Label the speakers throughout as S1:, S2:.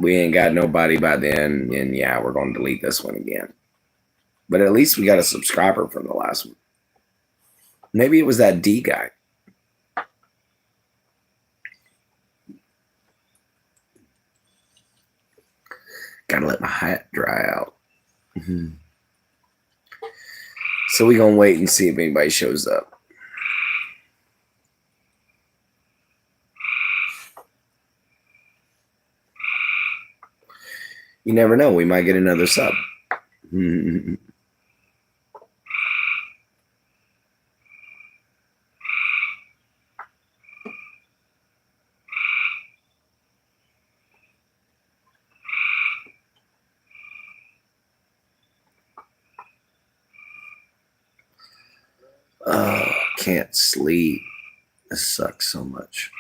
S1: we ain't got nobody by then, and yeah, we're going to delete this one again. But at least we got a subscriber from the last one. Maybe it was that D guy. Gotta let my hat dry out. So we're going to wait and see if anybody shows up. You never know. We might get another sub. Oh, can't sleep. This sucks so much.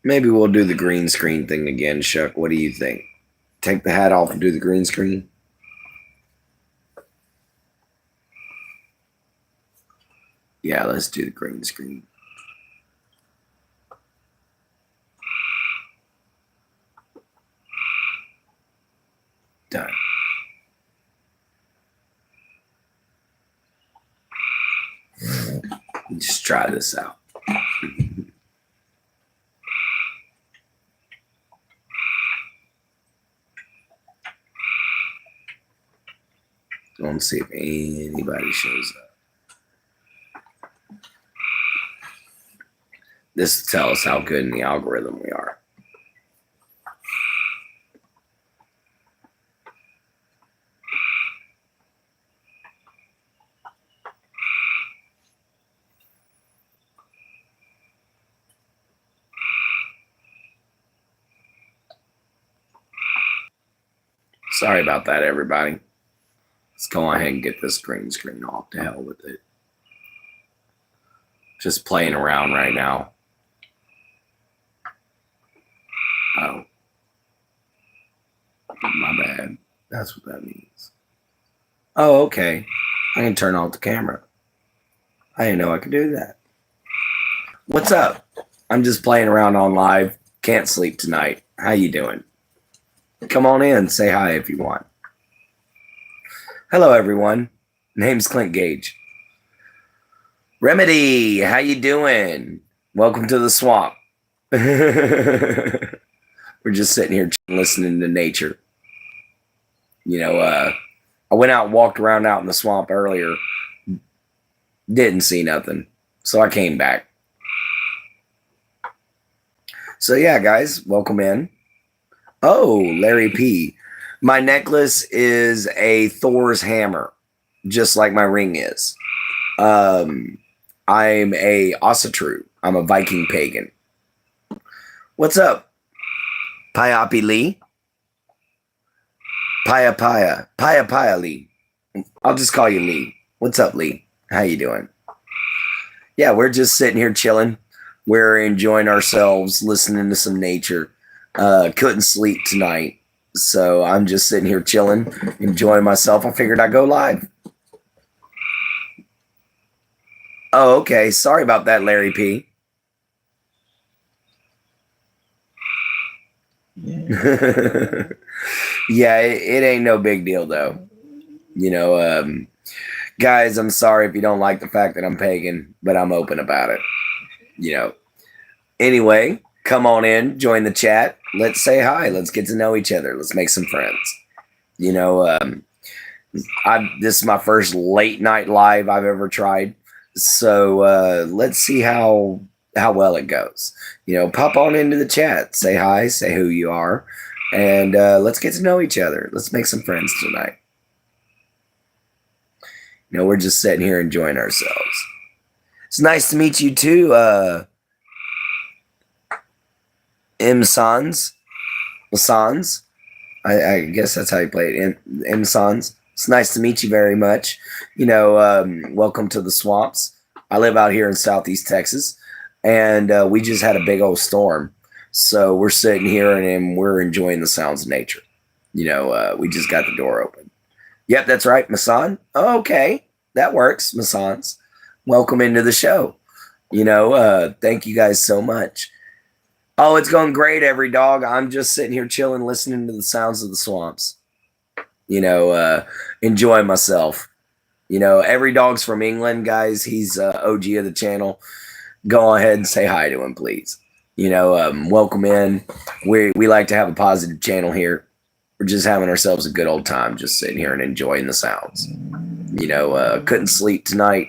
S1: Maybe we'll do the green screen thing again, Shuck. What do you think? Take the hat off and do the green screen? Yeah, let's do the green screen. Done. Just try this out. Let's see if anybody shows up. This will tell us how good in the algorithm we are. Sorry about that, everybody. Let's go ahead and get this green screen off. To hell with it. Just playing around right now. Oh. My bad. That's what that means. Oh, okay. I can turn off the camera. I didn't know I could do that. What's up? I'm just playing around on live. Can't sleep tonight. How you doing? Come on in. Say hi if you want. Hello, everyone. Name's Clint Gage. Remedy, how you doing? Welcome to the swamp. We're just sitting here listening to nature. You know, I went out and walked around out in the swamp earlier. Didn't see nothing. So I came back. So yeah, guys, welcome in. Oh, Larry P. My necklace is a Thor's hammer, just like my ring is. I'm a Ossetru. I'm a Viking pagan. What's up? Payapi Lee? Paya Lee. I'll just call you Lee. What's up, Lee? How you doing? Yeah, we're just sitting here chilling. We're enjoying ourselves, listening to some nature. Couldn't sleep tonight, so I'm just sitting here chilling, enjoying myself. I figured I'd go live. Oh, okay. Sorry about that, Larry P. Yeah, it ain't no big deal, though. You know, guys, I'm sorry if you don't like the fact that I'm pagan, but I'm open about it. You know. Anyway, come on in, join the chat. Let's say hi. Let's get to know each other. Let's make some friends. You know, this is my first late night live I've ever tried. So let's see how well it goes. You know, pop on into the chat. Say hi. Say who you are. And let's get to know each other. Let's make some friends tonight. You know, we're just sitting here enjoying ourselves. It's nice to meet you too, M. Sans. I guess that's how you play it. M. Sans. It's nice to meet you very much. You know, welcome to the swamps. I live out here in Southeast Texas, and we just had a big old storm. So we're sitting here and we're enjoying the sounds of nature. You know, we just got the door open. Yep, that's right. Masan. Okay. That works. Masans. Welcome into the show. Thank you guys so much. Oh, it's going great, every dog. I'm just sitting here chilling, listening to the sounds of the swamps. Enjoying myself. Every dog's from England, guys. He's OG of the channel. Go ahead and say hi to him, please. Welcome in. We like to have a positive channel here. We're just having ourselves a good old time, just sitting here and enjoying the sounds. Couldn't sleep tonight,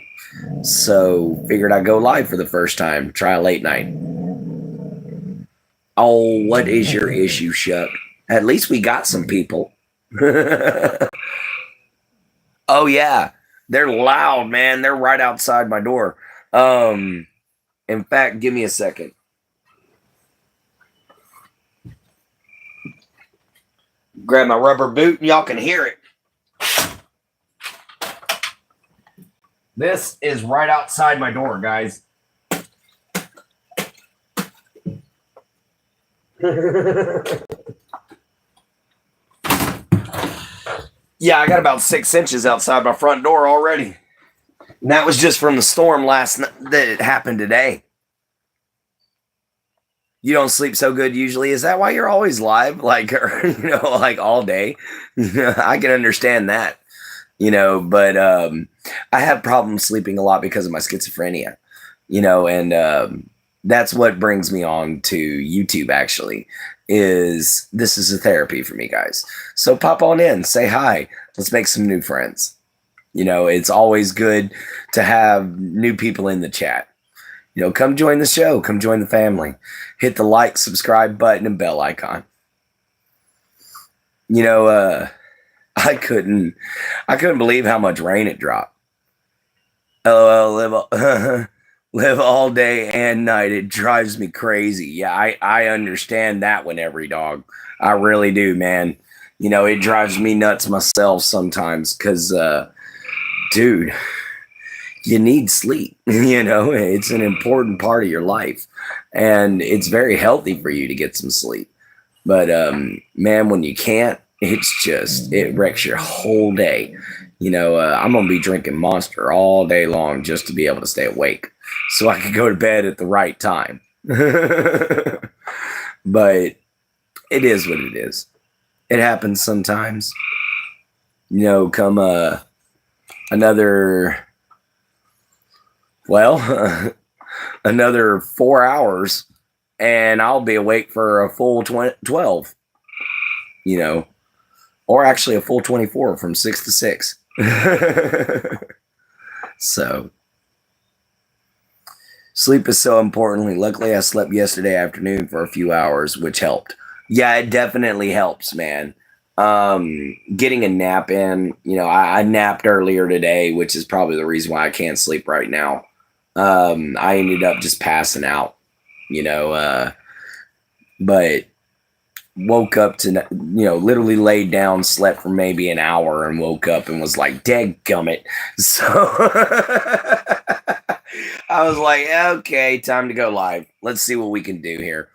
S1: so figured I'd go live for the first time. Try a late night. Oh, what is your issue, Shuck? At least we got some people. Oh yeah, they're loud, man. They're right outside my door. In fact, give me a second. Grab my rubber boot and y'all can hear it. This is right outside my door, guys. Yeah, I got about 6 inches outside my front door already. And that was just from the storm last night that happened today. You don't sleep so good usually. Is that why you're always live? Like, like all day? I can understand that, but I have problems sleeping a lot because of my schizophrenia, and that's what brings me on to YouTube, actually. This is a therapy for me, guys. So pop on in, say hi. Let's make some new friends. It's always good to have new people in the chat. Come join the show. Come join the family. Hit the like, subscribe button, and bell icon. I couldn't believe how much rain it dropped. LOL, live all day and night. It drives me crazy. Yeah, I understand that one, every dog. I really do, man. It drives me nuts myself sometimes because, dude, you need sleep. It's an important part of your life, and it's very healthy for you to get some sleep. But man, when you can't, it wrecks your whole day. I'm gonna be drinking Monster all day long just to be able to stay awake, so I could go to bed at the right time. But it is what it is. It happens sometimes. Come another. Well, another 4 hours, and I'll be awake for a full 12, or actually a full 24 from 6 to 6. So, sleep is so important. Luckily, I slept yesterday afternoon for a few hours, which helped. Yeah, it definitely helps, man. Getting a nap in, I napped earlier today, which is probably the reason why I can't sleep right now. I ended up just passing out, but woke up to, literally laid down, slept for maybe an hour, and woke up and was like, dadgummit. So I was like, okay, time to go live. Let's see what we can do here,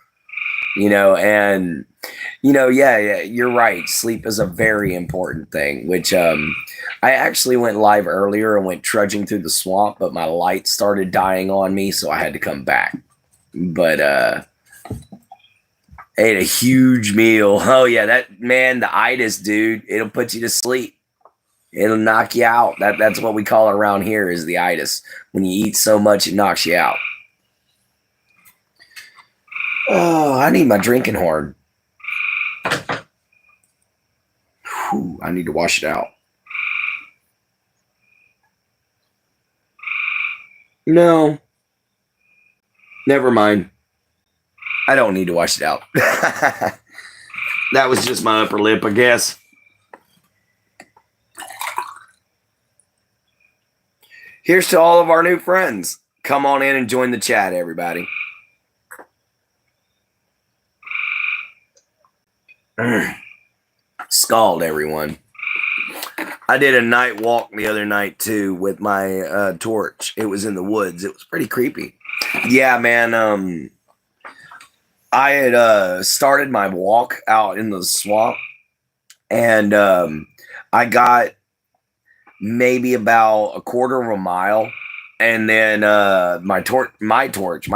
S1: and yeah, you're right. Sleep is a very important thing, which I actually went live earlier and went trudging through the swamp, but my light started dying on me, so I had to come back. But ate a huge meal. Oh yeah, the itis, dude, it'll put you to sleep. It'll knock you out. That's what we call it around here, is the itis. When you eat so much, it knocks you out. Oh, I need my drinking horn. Whew, I need to wash it out. No. Never mind. I don't need to wash it out. That was just my upper lip, I guess. Here's to all of our new friends. Come on in and join the chat, everybody. Scald, everyone. I did a night walk the other night, too, with my torch. It was in the woods. It was pretty creepy. Yeah, man. I had started my walk out in the swamp, and I got maybe about a quarter of a mile. And then my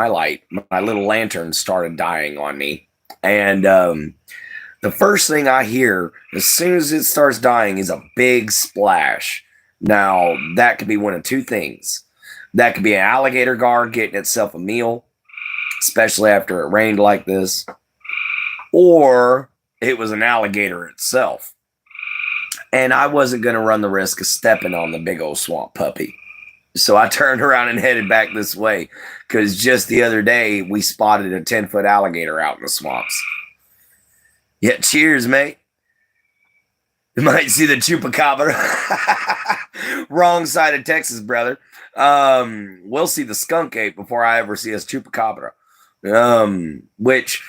S1: light, my little lantern started dying on me. And the first thing I hear as soon as it starts dying is a big splash. Now, that could be one of two things. That could be an alligator guard getting itself a meal, especially after it rained like this, or it was an alligator itself. And I wasn't going to run the risk of stepping on the big old swamp puppy. So I turned around and headed back this way because just the other day we spotted a 10-foot alligator out in the swamps. Yeah, cheers, mate. You might see the chupacabra. Wrong side of Texas, brother. We'll see the skunk ape before I ever see a chupacabra. Which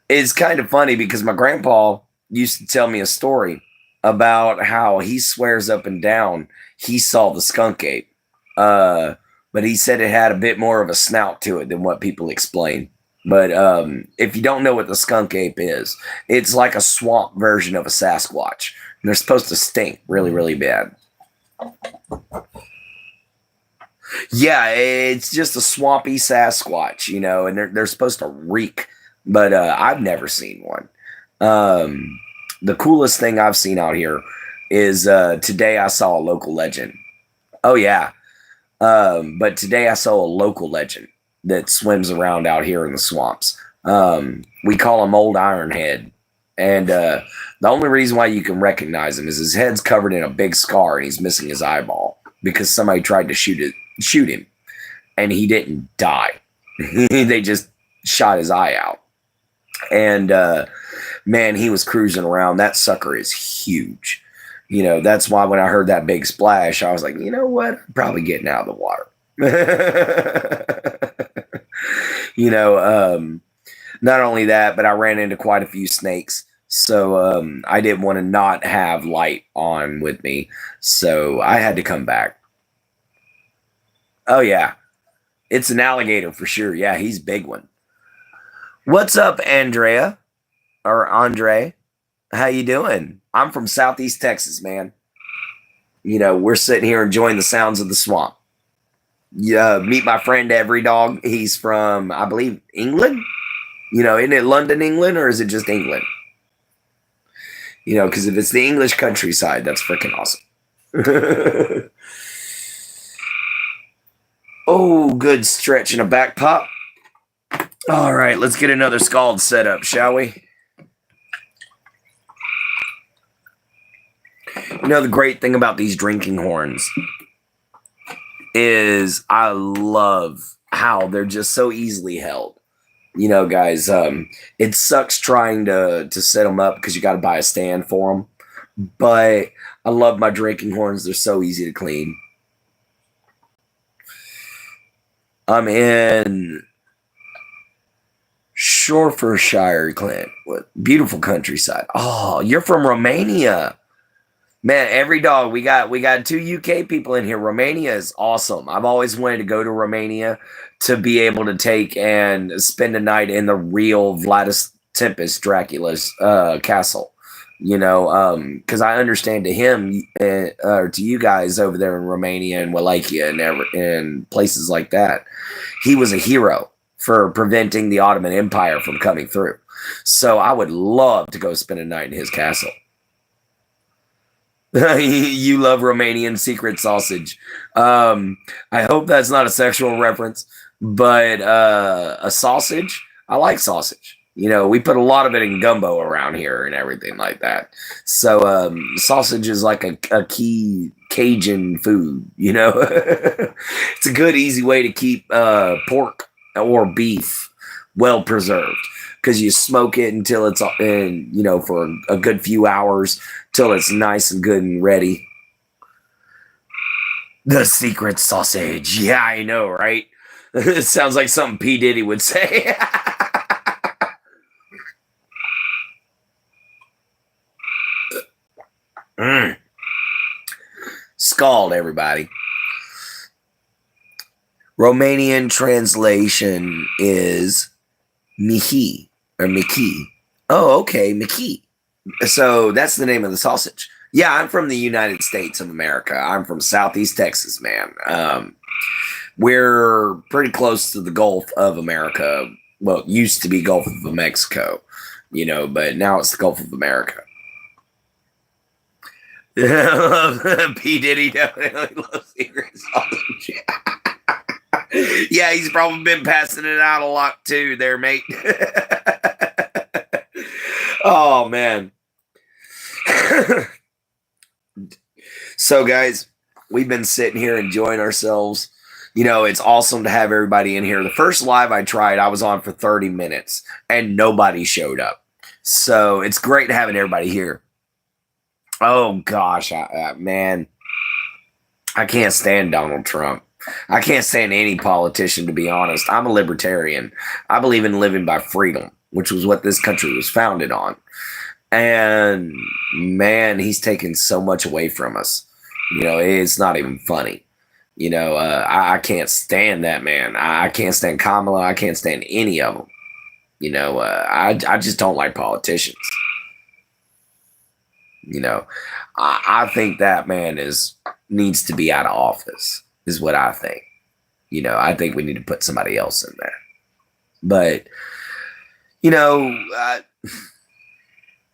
S1: is kind of funny because my grandpa used to tell me a story about how he swears up and down he saw the skunk ape. But he said it had a bit more of a snout to it than what people explain. But if you don't know what the skunk ape is, it's like a swamp version of a Sasquatch. And they're supposed to stink really, really bad. Yeah, it's just a swampy Sasquatch, you know, and they're supposed to reek. But I've never seen one. The coolest thing I've seen out here is today I saw a local legend. Oh, yeah. But today I saw a local legend that swims around out here in the swamps. We call him Old Ironhead. And the only reason why you can recognize him is his head's covered in a big scar and he's missing his eyeball because somebody tried to shoot him. And he didn't die. They just shot his eye out. And man, he was cruising around. That sucker is huge. You know, that's why when I heard that big splash, I was like, you know what? I'm probably getting out of the water. You know, not only that, but I ran into quite a few snakes. So I didn't want to not have light on with me. So I had to come back. Oh, yeah. It's an alligator for sure. Yeah, he's a big one. What's up, Andrea? Or Andre? How you doing? I'm from Southeast Texas, man. You know, we're sitting here enjoying the sounds of the swamp. Yeah, meet my friend Every Dog. He's from, I believe, England. You know, isn't it London, England, or is it just England? You know, because if it's the English countryside, that's freaking awesome. Oh, good stretch and a back pop. All right, let's get another scald set up, shall we? You know, the great thing about these drinking horns is I love how they're just so easily held. You know, guys, it sucks trying to set them up because you got to buy a stand for them. But I love my drinking horns. They're so easy to clean. I'm in Shropshire, Clint. What beautiful countryside. Oh, you're from Romania. Man, Every Dog, we got 2 UK people in here. Romania is awesome. I've always wanted to go to Romania to be able to take and spend a night in the real Vladis Tempest Dracula's castle. You know, because I understand to him or to you guys over there in Romania and Wallachia and places like that, he was a hero for preventing the Ottoman Empire from coming through. So I would love to go spend a night in his castle. You love Romanian secret sausage. I hope that's not a sexual reference, but a sausage, I like sausage. You know, we put a lot of it in gumbo around here and everything like that. So sausage is like a key Cajun food, you know. It's a good, easy way to keep pork or beef well preserved because you smoke it until it's in, you know, for a good few hours till it's nice and good and ready. The secret sausage. Yeah, I know, right? It sounds like something P. Diddy would say. Scald, everybody. Romanian translation is Mihi or Miki. Oh, okay, Miki. So that's the name of the sausage. Yeah, I'm from the United States of America. I'm from Southeast Texas, man. We're pretty close to the Gulf of America. Well, it used to be Gulf of Mexico, but now it's the Gulf of America. P. Diddy definitely loves secret sausage. Yeah, he's probably been passing it out a lot too, there, mate. Oh man. So, guys, we've been sitting here enjoying ourselves. It's awesome to have everybody in here. The first live I tried, I was on for 30 minutes and nobody showed up. So it's great having everybody here. Oh, gosh, man, I can't stand Donald Trump. I can't stand any politician, to be honest. I'm a libertarian. I believe in living by freedom, which was what this country was founded on. And, man, he's taken so much away from us. It's not even funny. I can't stand that man. I can't stand Kamala. I can't stand any of them. I just don't like politicians. I think that man needs to be out of office, is what I think. I think we need to put somebody else in there. But,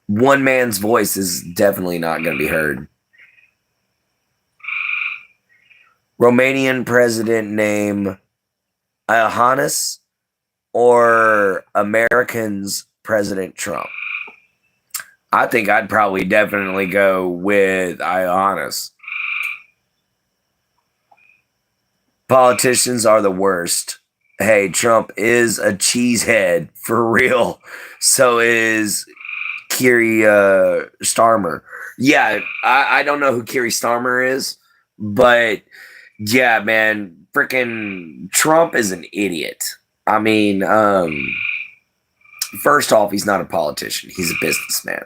S1: one man's voice is definitely not going to be heard. Romanian president name Iohannis or Americans President Trump? I think I'd probably definitely go with Iohannis. Politicians are the worst. Hey, Trump is a cheesehead for real. So is Keir Starmer. Yeah, I don't know who Keir Starmer is, but yeah, man, freaking Trump is an idiot. I mean, first off, he's not a politician. He's a businessman.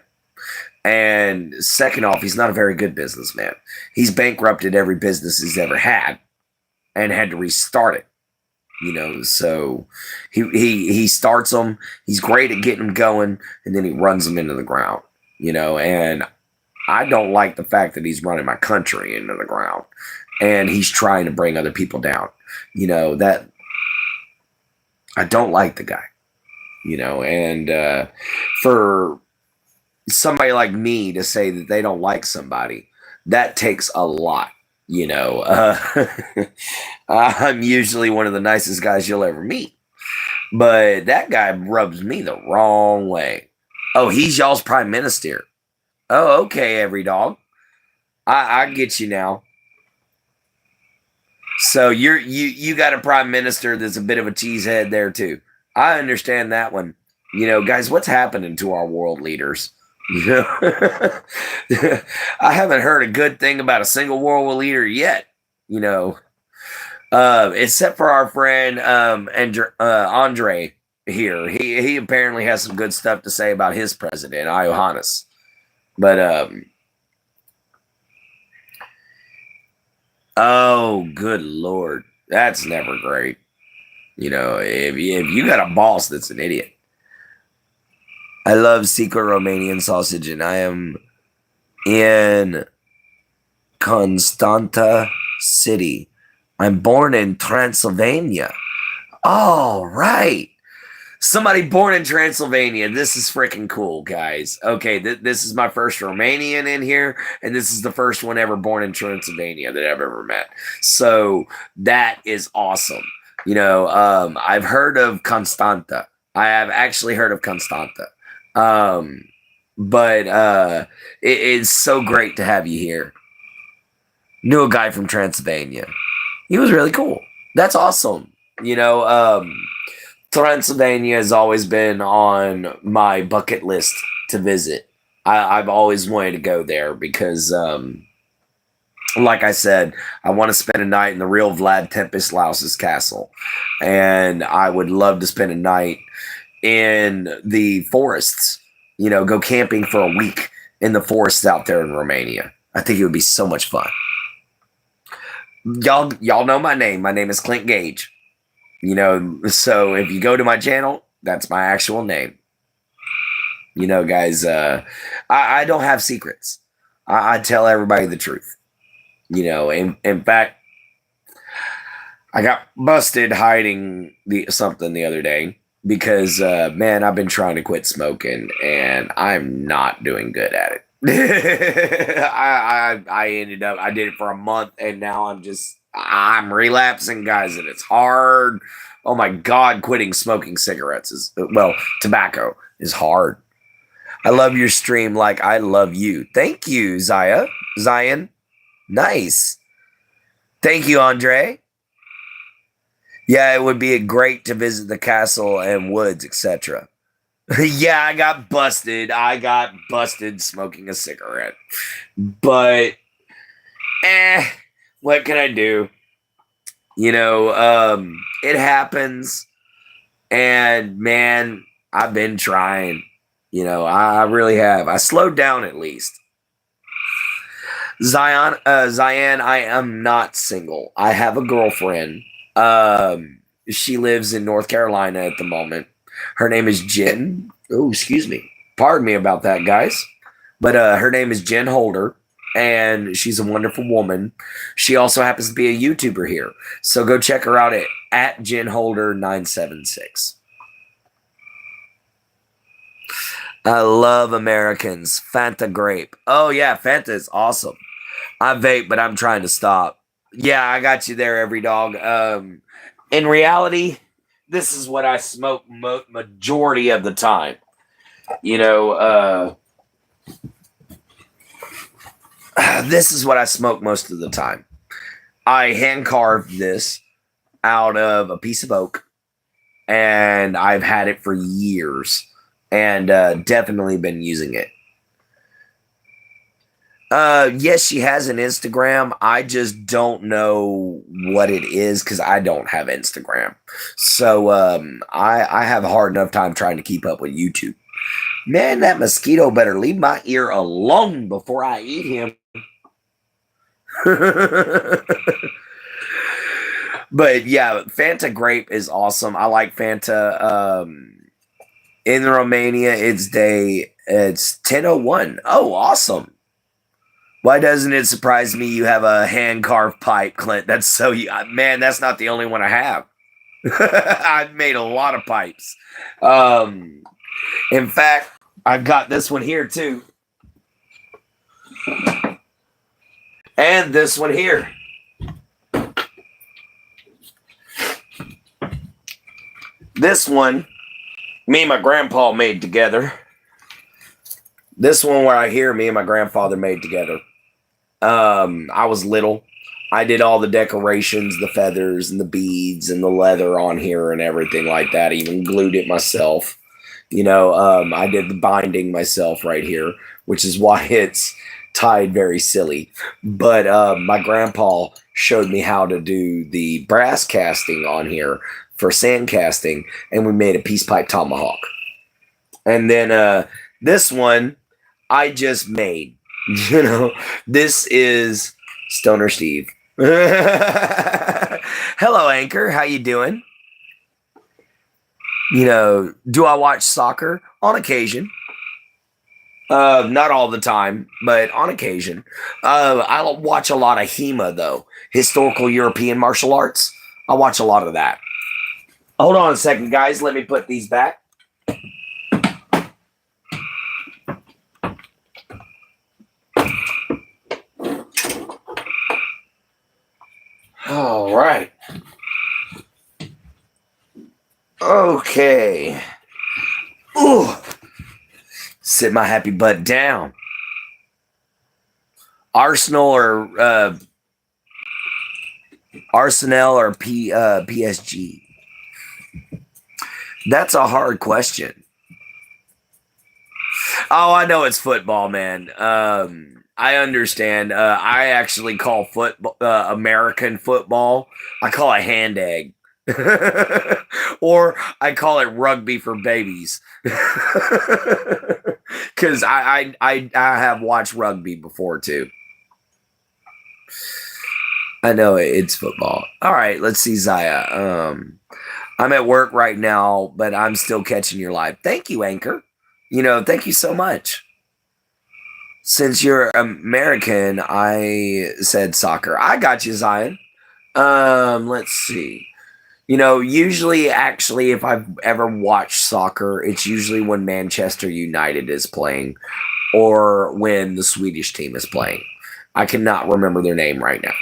S1: And second off, he's not a very good businessman. He's bankrupted every business he's ever had and had to restart it. So he starts them. He's great at getting them going, and then he runs them into the ground. And I don't like the fact that he's running my country into the ground. And he's trying to bring other people down. That I don't like the guy. And for somebody like me to say that they don't like somebody, that takes a lot. I'm usually one of the nicest guys you'll ever meet. But that guy rubs me the wrong way. Oh, he's y'all's prime minister. Oh, okay, every dog. I get you now. So you got a prime minister that's a bit of a cheesehead there too. I understand that one. Guys, what's happening to our world leaders? I haven't heard a good thing about a single world leader yet. Except for our friend Andre here. He apparently has some good stuff to say about his president, Iohannis. But oh, good Lord. That's never great. If you got a boss that's an idiot. I love secret Romanian sausage, and I am in Constanta City. I'm born in Transylvania. All right. Somebody born in Transylvania. This is freaking cool, guys. Okay, this is my first Romanian in here, and this is the first one ever born in Transylvania that I've ever met. So that is awesome. I've heard of Constanta. I have actually heard of Constanta. But it is so great to have you here. Knew a guy from Transylvania. He was really cool. That's awesome. Transylvania has always been on my bucket list to visit. I've always wanted to go there because, like I said, I want to spend a night in the real Vlad Tepes castle. And I would love to spend a night in the forests, go camping for a week in the forests out there in Romania. I think it would be so much fun. Y'all know my name. My name is Clint Gage. So if you go to my channel, that's my actual name. Guys, I don't have secrets. I tell everybody the truth. In fact, I got busted hiding something the other day because man, I've been trying to quit smoking and I'm not doing good at it. I ended up I did it for a month and now I'm relapsing, guys, and it's hard. Oh my god, quitting smoking cigarettes is tobacco is hard. I love your stream like I love you. Thank you, Zion. Nice. Thank you, Andre. Yeah, it would be great to visit the castle and woods, etc. Yeah, I got busted. I got busted smoking a cigarette. But what can I do? It happens. And man, I've been trying. I really have. I slowed down at least. Zion, I am not single. I have a girlfriend. She lives in North Carolina at the moment. Her name is Jen. Oh, excuse me. Pardon me about that, guys. But her name is Jen Holder, and she's a wonderful woman. She also happens to be a YouTuber here. So go check her out at Jen Holder 976. I love Americans. Fanta grape. Oh, yeah, Fanta is awesome. I vape, but I'm trying to stop. Yeah, I got you there, every dog. In reality, this is what I smoke majority of the time. This is what I smoke most of the time. I hand carved this out of a piece of oak, and I've had it for years, and definitely been using it. Yes, she has an Instagram. I just don't know what it is because I don't have Instagram. So I have a hard enough time trying to keep up with YouTube. Man, that mosquito better leave my ear alone before I eat him. But yeah, Fanta grape is awesome. I like Fanta. In Romania, it's 10:01. Oh, awesome. Why doesn't it surprise me you have a hand-carved pipe, Clint? That's so... Man, that's not the only one I have. I've made a lot of pipes. In fact, I've got this one here, too. And this one here. This one, me and my grandpa made together. This one where I hear me and my grandfather made together. I was little. I did all the decorations, the feathers and the beads and the leather on here and everything like that. I even glued it myself. I did the binding myself right here, which is why it's tied very silly. But my grandpa showed me how to do the brass casting on here for sand casting, and we made a peace pipe tomahawk. And then this one I just made. This is Stoner Steve. Hello, Anchor. How you doing? Do I watch soccer? On occasion. Not all the time, but on occasion. I watch a lot of HEMA, though. Historical European Martial Arts. I watch a lot of that. Hold on a second, guys. Let me put these back. All right. Okay. Ooh. Sit my happy butt down. Arsenal or PSG? That's a hard question. Oh, I know it's football, man. I understand. I actually call football American football. I call it hand egg. Or I call it rugby for babies. Because I have watched rugby before too. I know it's football. All right, let's see, Zaya. I'm at work right now, but I'm still catching your live. Thank you, Anchor. Thank you so much. Since you're American, I said soccer. I got you, Zion. Let's see. Usually, actually, if I've ever watched soccer, it's usually when Manchester United is playing or when the Swedish team is playing. I cannot remember their name right now.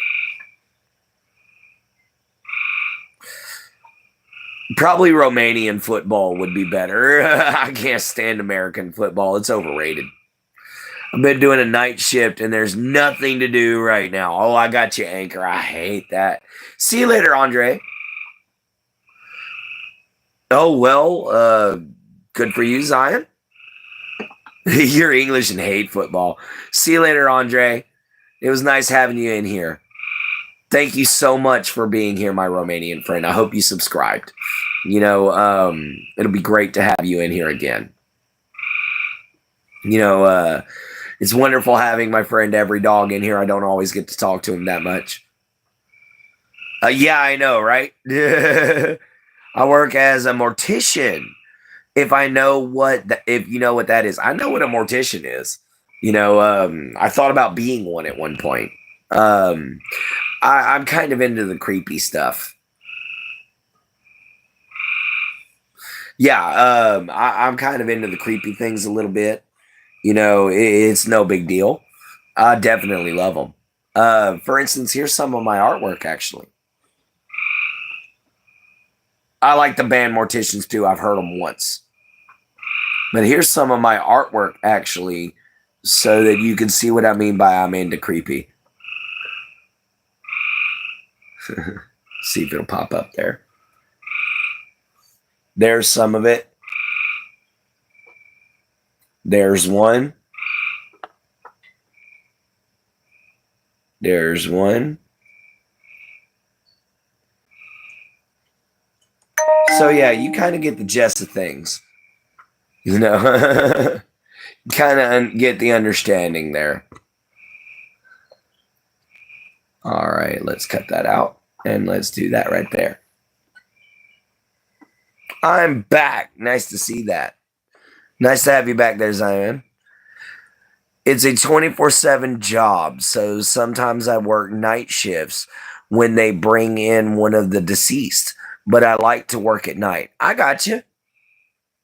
S1: Probably Romanian football would be better. I can't stand American football. It's overrated. I've been doing a night shift and there's nothing to do right now. Oh, I got you, Anchor. I hate that. See you later, Andre. Oh, well, good for you, Zion. You're English and hate football. See you later, Andre. It was nice having you in here. Thank you so much for being here, my Romanian friend. I hope you subscribed. It'll be great to have you in here again. It's wonderful having my friend Every Dog in here. I don't always get to talk to him that much. Yeah, I know, right? I work as a mortician. If you know what that is, I know what a mortician is. I thought about being one at one point. I'm kind of into the creepy stuff. Yeah, I'm kind of into the creepy things a little bit. It's no big deal. I definitely love them. For instance, here's some of my artwork, actually. I like the band Morticians too. I've heard them once. But here's some of my artwork, actually, so that you can see what I mean by I'm into creepy. See if it'll pop up there. There's some of it. There's one. There's one. So yeah, you kind of get the gist of things. Kind of get the understanding there. All right, let's cut that out. And let's do that right there. I'm back. Nice to see that. Nice to have you back there, Zion. It's a 24/7 job, so sometimes I work night shifts when they bring in one of the deceased, but I like to work at night. I got you.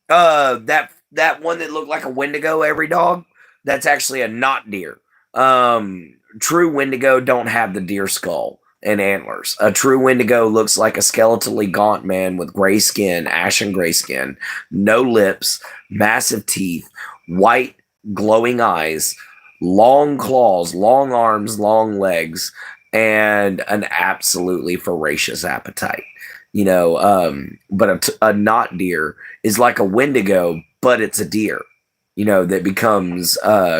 S1: That one that looked like a Wendigo, Every Dog, that's actually a not deer. True Wendigo don't have the deer skull and antlers. A true Wendigo looks like a skeletally gaunt man with gray skin, ashen gray skin, no lips, massive teeth, white glowing eyes, long claws, long arms, long legs, and an absolutely voracious appetite. But a not deer is like a Wendigo, but it's a deer, that becomes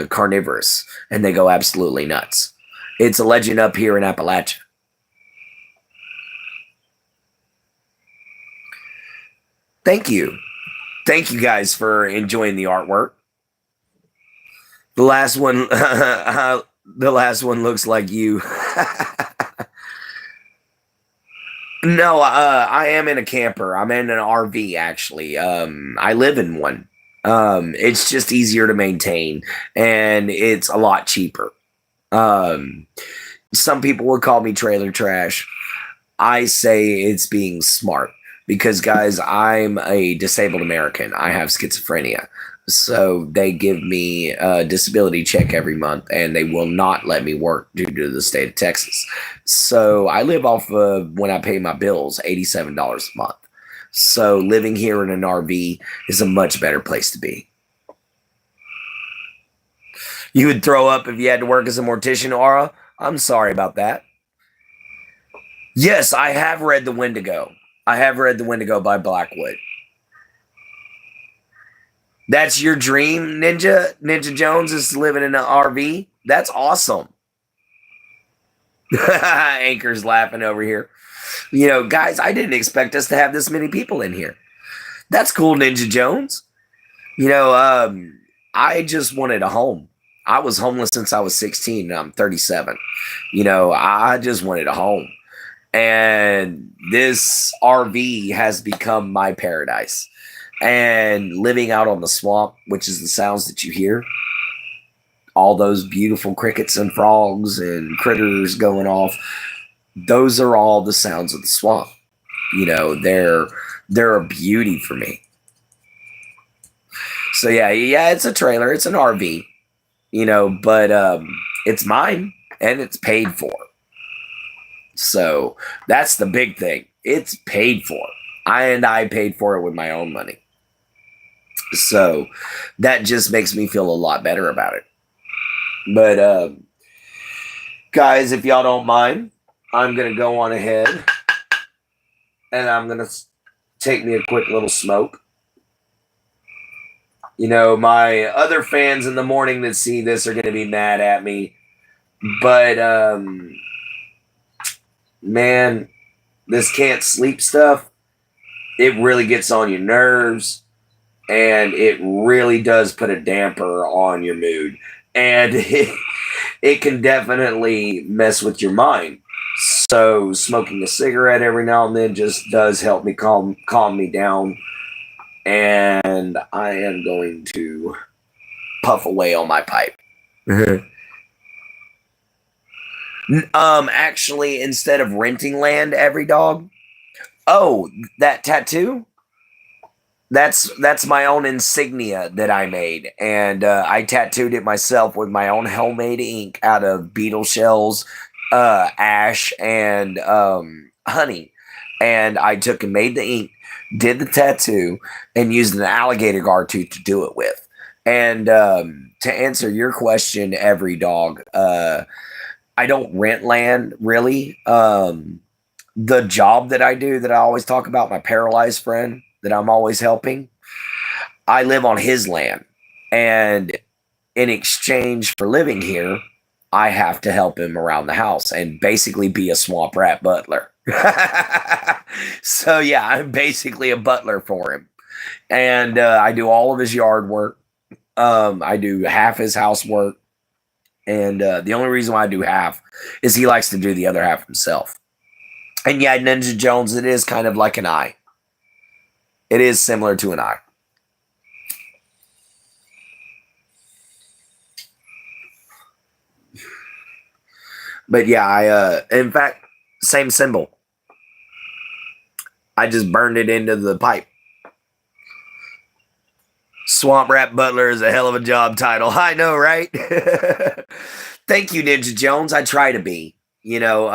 S1: carnivorous, and they go absolutely nuts. It's a legend up here in Appalachia. Thank you. Thank you guys for enjoying the artwork. The last one, the last one looks like you. No, I am in a camper. I'm in an RV, actually. I live in one. It's just easier to maintain, and it's a lot cheaper. Some people would call me trailer trash. I say it's being smart because, guys, I'm a disabled American. I have schizophrenia. So they give me a disability check every month, and they will not let me work due to the state of Texas. So I live off of, when I pay my bills, $87 a month. So living here in an RV is a much better place to be. You would throw up if you had to work as a mortician, Aura? I'm sorry about that. Yes, I have read The Wendigo. I have read The Wendigo by Blackwood. That's your dream, Ninja? Ninja Jones is living in an RV? That's awesome. Anchor's laughing over here. Guys, I didn't expect us to have this many people in here. That's cool, Ninja Jones. I just wanted a home. I was homeless since I was 16 and I'm 37. I just wanted a home. And this RV has become my paradise. And living out on the swamp, which is the sounds that you hear, all those beautiful crickets and frogs and critters going off, those are all the sounds of the swamp. You know, they're a beauty for me. So yeah, it's a trailer, it's an RV, you know, but it's mine and it's paid for. So that's the big thing. It's paid for. I paid for it with my own money. So that just makes me feel a lot better about it. But guys, if y'all don't mind, I'm going to go on ahead and I'm going to take me a quick little smoke. You know, my other fans in the morning that see this are going to be mad at me. But, man, this can't sleep stuff, it really gets on your nerves. And it really does put a damper on your mood. And it can definitely mess with your mind. So smoking a cigarette every now and then just does help me calm me down. And I am going to puff away on my pipe. Actually, instead of renting land every dog, that tattoo, that's my own insignia that I made, and I tattooed it myself with my own homemade ink out of beetle shells, ash, and honey. And I took and made the ink, did the tattoo, and used an alligator gar tooth to do it with. And to answer your question, every dog, I don't rent land really. The job that I do that I always talk about, my paralyzed friend that I'm always helping, I live on his land. And in exchange for living here, I have to help him around the house and basically be a swamp rat butler. So yeah, I'm basically a butler for him. And I do all of his yard work. I do half his housework. And the only reason why I do half is he likes to do the other half himself. And yeah, Ninja Jones, it is kind of like an eye. It is similar to an eye. But yeah, in fact, same symbol. I just burned it into the pipe. Swamp Rat Butler is a hell of a job title. I know, right? Thank you, Ninja Jones. I try to be. You know,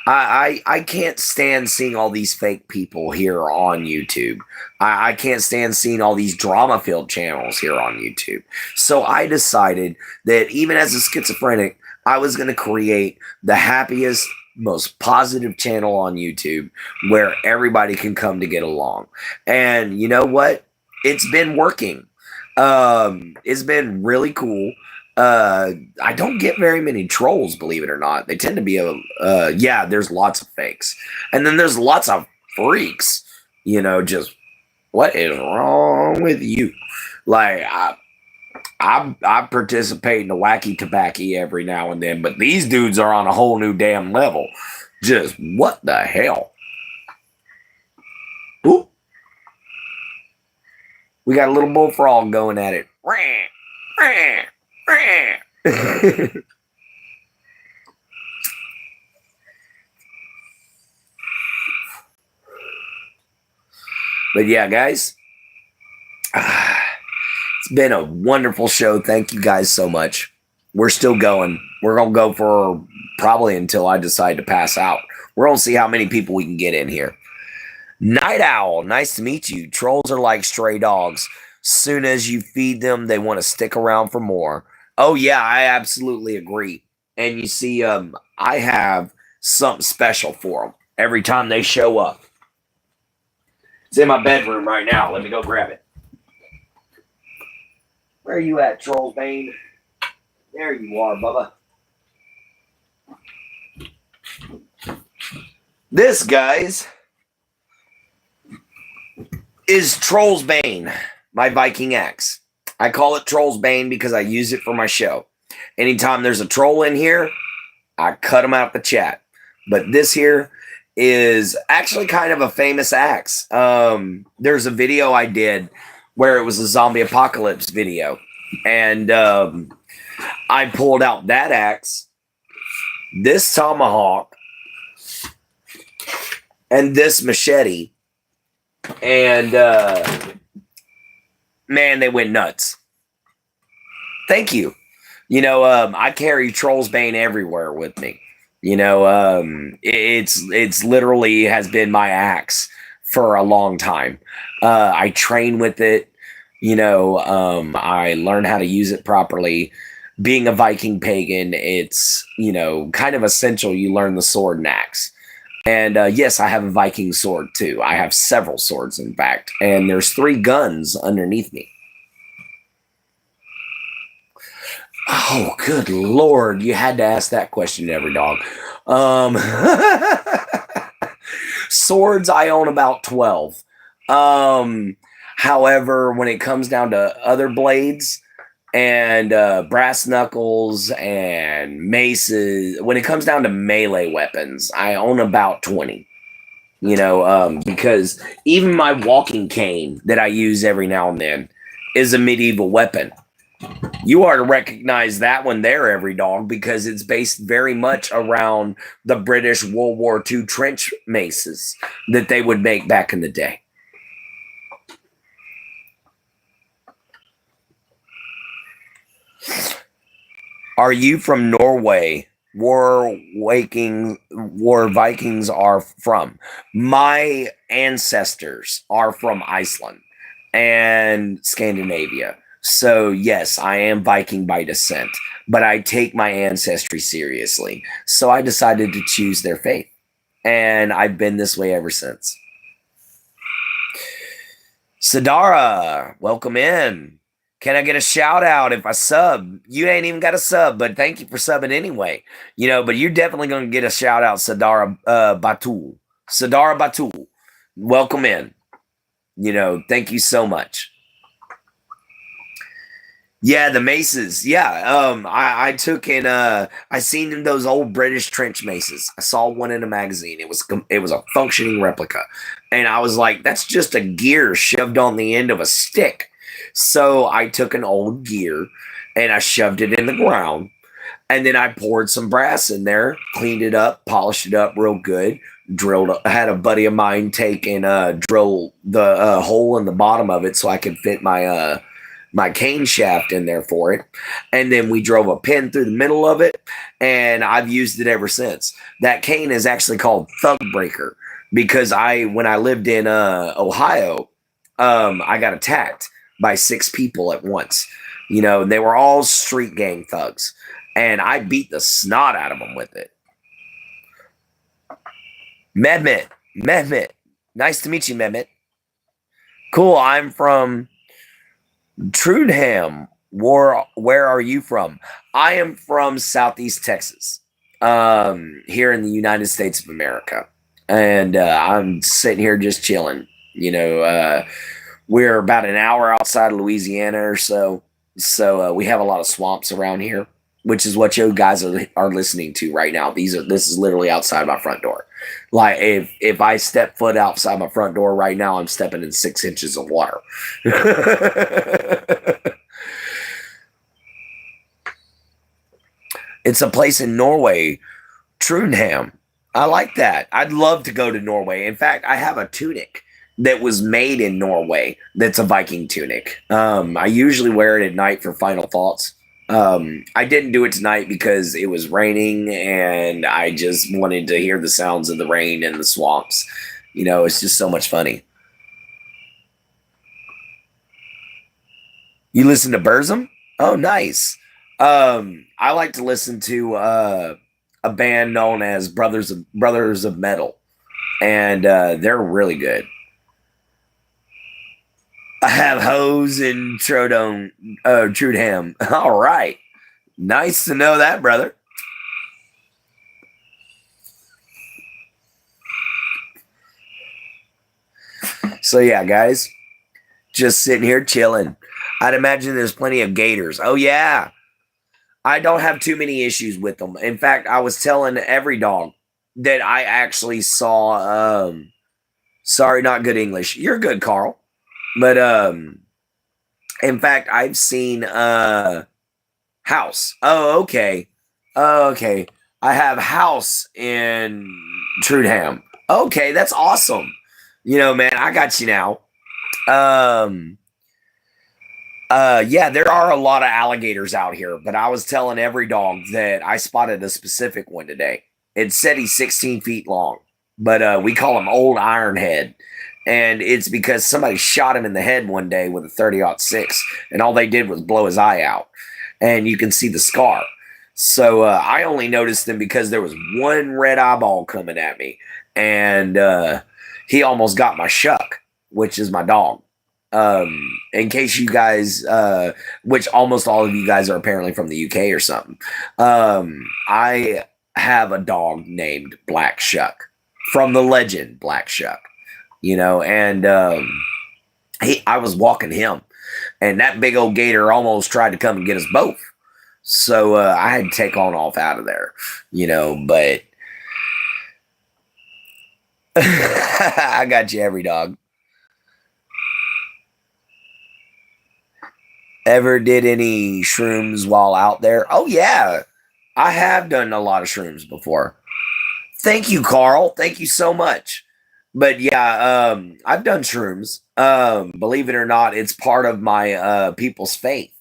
S1: I can't stand seeing all these fake people here on YouTube. I can't stand seeing all these drama-filled channels here on YouTube. So I decided that even as a schizophrenic, I was going to create the happiest, most positive channel on YouTube where everybody can come to get along. And you know what? It's been working. It's been really cool. I don't get very many trolls, believe it or not. They tend to be yeah, there's lots of fakes. And then there's lots of freaks, you know, just what is wrong with you? Like, I participate in the wacky tobacco every now and then, but these dudes are on a whole new damn level. Just what the hell? Ooh. We got a little bullfrog going at it. But yeah, guys, it's been a wonderful show. Thank you guys so much. We're still going. We're going to go for probably until I decide to pass out. We're going to see how many people we can get in here. Night Owl, nice to meet you. Trolls are like stray dogs. Soon as you feed them, they want to stick around for more. Oh yeah, I absolutely agree. And you see, I have something special for them every time they show up. It's in my bedroom right now. Let me go grab it. Where are you at, Trolls Bane? There you are, Bubba. This, guys, is Troll's Bane, my Viking axe. I call it Troll's Bane because I use it for my show. Anytime there's a troll in here, I cut him out the chat. But this here is actually kind of a famous axe. There's a video I did where it was a zombie apocalypse video. And I pulled out that axe, this tomahawk, and this machete, and man, they went nuts. Thank you. I carry Troll's Bane everywhere with me. It's literally has been my axe for a long time. I train with it. I learn how to use it properly. Being a Viking pagan, it's kind of essential you learn the sword and axe. And yes, I have a Viking sword too. I have several swords, in fact, and there's 3 guns underneath me. Oh, good Lord. You had to ask that question to every dog. Swords, I own about 12. However, when it comes down to other blades and brass knuckles and maces, when it comes down to melee weapons, I own about 20. Because even my walking cane that I use every now and then is a medieval weapon. You are to recognize that one there, every dog, because it's based very much around the British World War II trench maces that they would make back in the day. Are you from Norway? Where Vikings are from? My ancestors are from Iceland and Scandinavia. So, yes, I am Viking by descent, but I take my ancestry seriously. So I decided to choose their faith, and I've been this way ever since. Sadara, welcome in. Can I get a shout out if I sub? You ain't even got a sub, but thank you for subbing anyway. But you're definitely going to get a shout out, Sadara Batul. Sadara Batul, welcome in. Thank you so much. Yeah, the maces. Yeah, I took in. I seen those old British trench maces. I saw one in a magazine. It was a functioning replica, and I was like, "That's just a gear shoved on the end of a stick." So I took an old gear and I shoved it in the ground, and then I poured some brass in there, cleaned it up, polished it up real good. I had a buddy of mine take and drill the hole in the bottom of it so I could fit my cane shaft in there for it. And then we drove a pin through the middle of it, and I've used it ever since. That cane is actually called Thug Breaker because when I lived in Ohio, I got attacked by 6 people at once. They were all street gang thugs, and I beat the snot out of them with it. Mehmet, nice to meet you, Mehmet. Cool, I'm from Trudging. Where are you from? I am from Southeast Texas, here in the United States of America, and I'm sitting here just chilling. We're about an hour outside of Louisiana or so, so we have a lot of swamps around here, which is what you guys are listening to right now. This is literally outside my front door. Like if I step foot outside my front door right now, I'm stepping in 6 inches of water. It's a place in Norway, Trondheim. I like that. I'd love to go to Norway. In fact, I have a tunic that was made in Norway that's a Viking tunic. I usually wear it at night for final thoughts. I didn't do it tonight because it was raining and I just wanted to hear the sounds of the rain and the swamps. It's just so much funny. You listen to Burzum? Oh, nice. I like to listen to a band known as Brothers of Metal, and they're really good. I have hose and Trudham. All right. Nice to know that, brother. So yeah, guys, just sitting here chilling. I'd imagine there's plenty of gators. Oh yeah. I don't have too many issues with them. In fact, I was telling every dog that I actually saw sorry, not good English. You're good, Carl. But in fact, I've seen House. Oh, okay. Oh, okay. I have house in Trudham. Okay, that's awesome. You know, man, I got you now. Um, yeah, there are a lot of alligators out here, but I was telling every dog that I spotted a specific one today. It said he's 16 feet long, but we call him Old Ironhead. And it's because somebody shot him in the head one day with a 30-06, and all they did was blow his eye out. And you can see the scar. So I only noticed him because there was one red eyeball coming at me, and he almost got my Shuck, which is my dog. In case you guys, which almost all of you guys are apparently from the UK or something, I have a dog named Black Shuck from the legend Black Shuck, you know, and I was walking him, and that big old gator almost tried to come and get us both. So I had to take on off out of there, you know, but I got you every dog. Ever did any shrooms while out there? Oh, yeah. I have done a lot of shrooms before. Thank you, Carl. Thank you so much. But yeah, I've done shrooms. Believe it or not, it's part of my people's faith.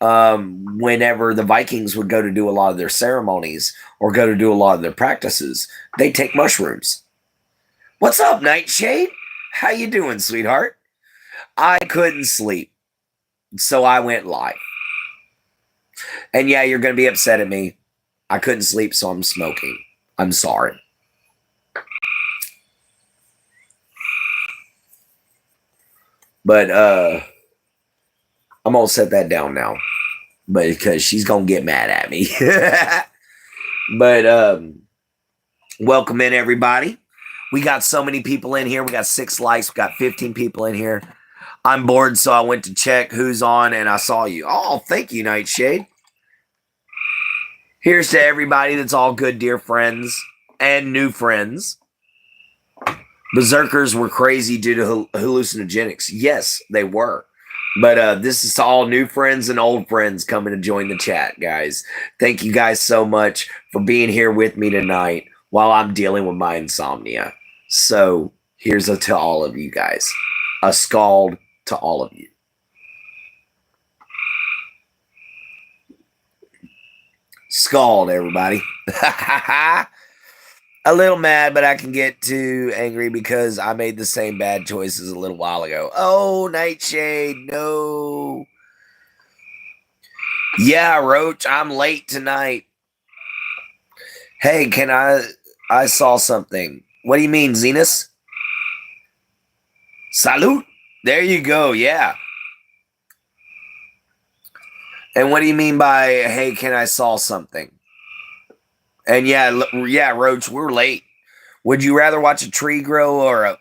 S1: Whenever the Vikings would go to do a lot of their ceremonies or go to do a lot of their practices, they take mushrooms. What's up, Nightshade? How you doing, sweetheart? I couldn't sleep, so I went live. And yeah, you're going to be upset at me. I couldn't sleep, so I'm smoking. I'm sorry. But I'm going to set that down now, because she's going to get mad at me. But welcome in, everybody. We got so many people in here. We got 6 likes. We got 15 people in here. I'm bored, so I went to check who's on, and I saw you. Oh, thank you, Nightshade. Here's to everybody that's all good, dear friends and new friends. Berserkers were crazy due to hallucinogenics. Yes, they were. But this is to all new friends and old friends coming to join the chat, guys. Thank you guys so much for being here with me tonight while I'm dealing with my insomnia. So here's to all of you guys. A scald to all of you. Scald, everybody. A little mad, but I can get too angry because I made the same bad choices a little while ago. Oh, Nightshade, no. Yeah, Roach, I'm late tonight. Hey, I saw something. What do you mean, Zenus? Salute. There you go, yeah. And what do you mean by, hey, I saw something? And yeah, Roach, we're late. Would you rather watch a tree grow or a...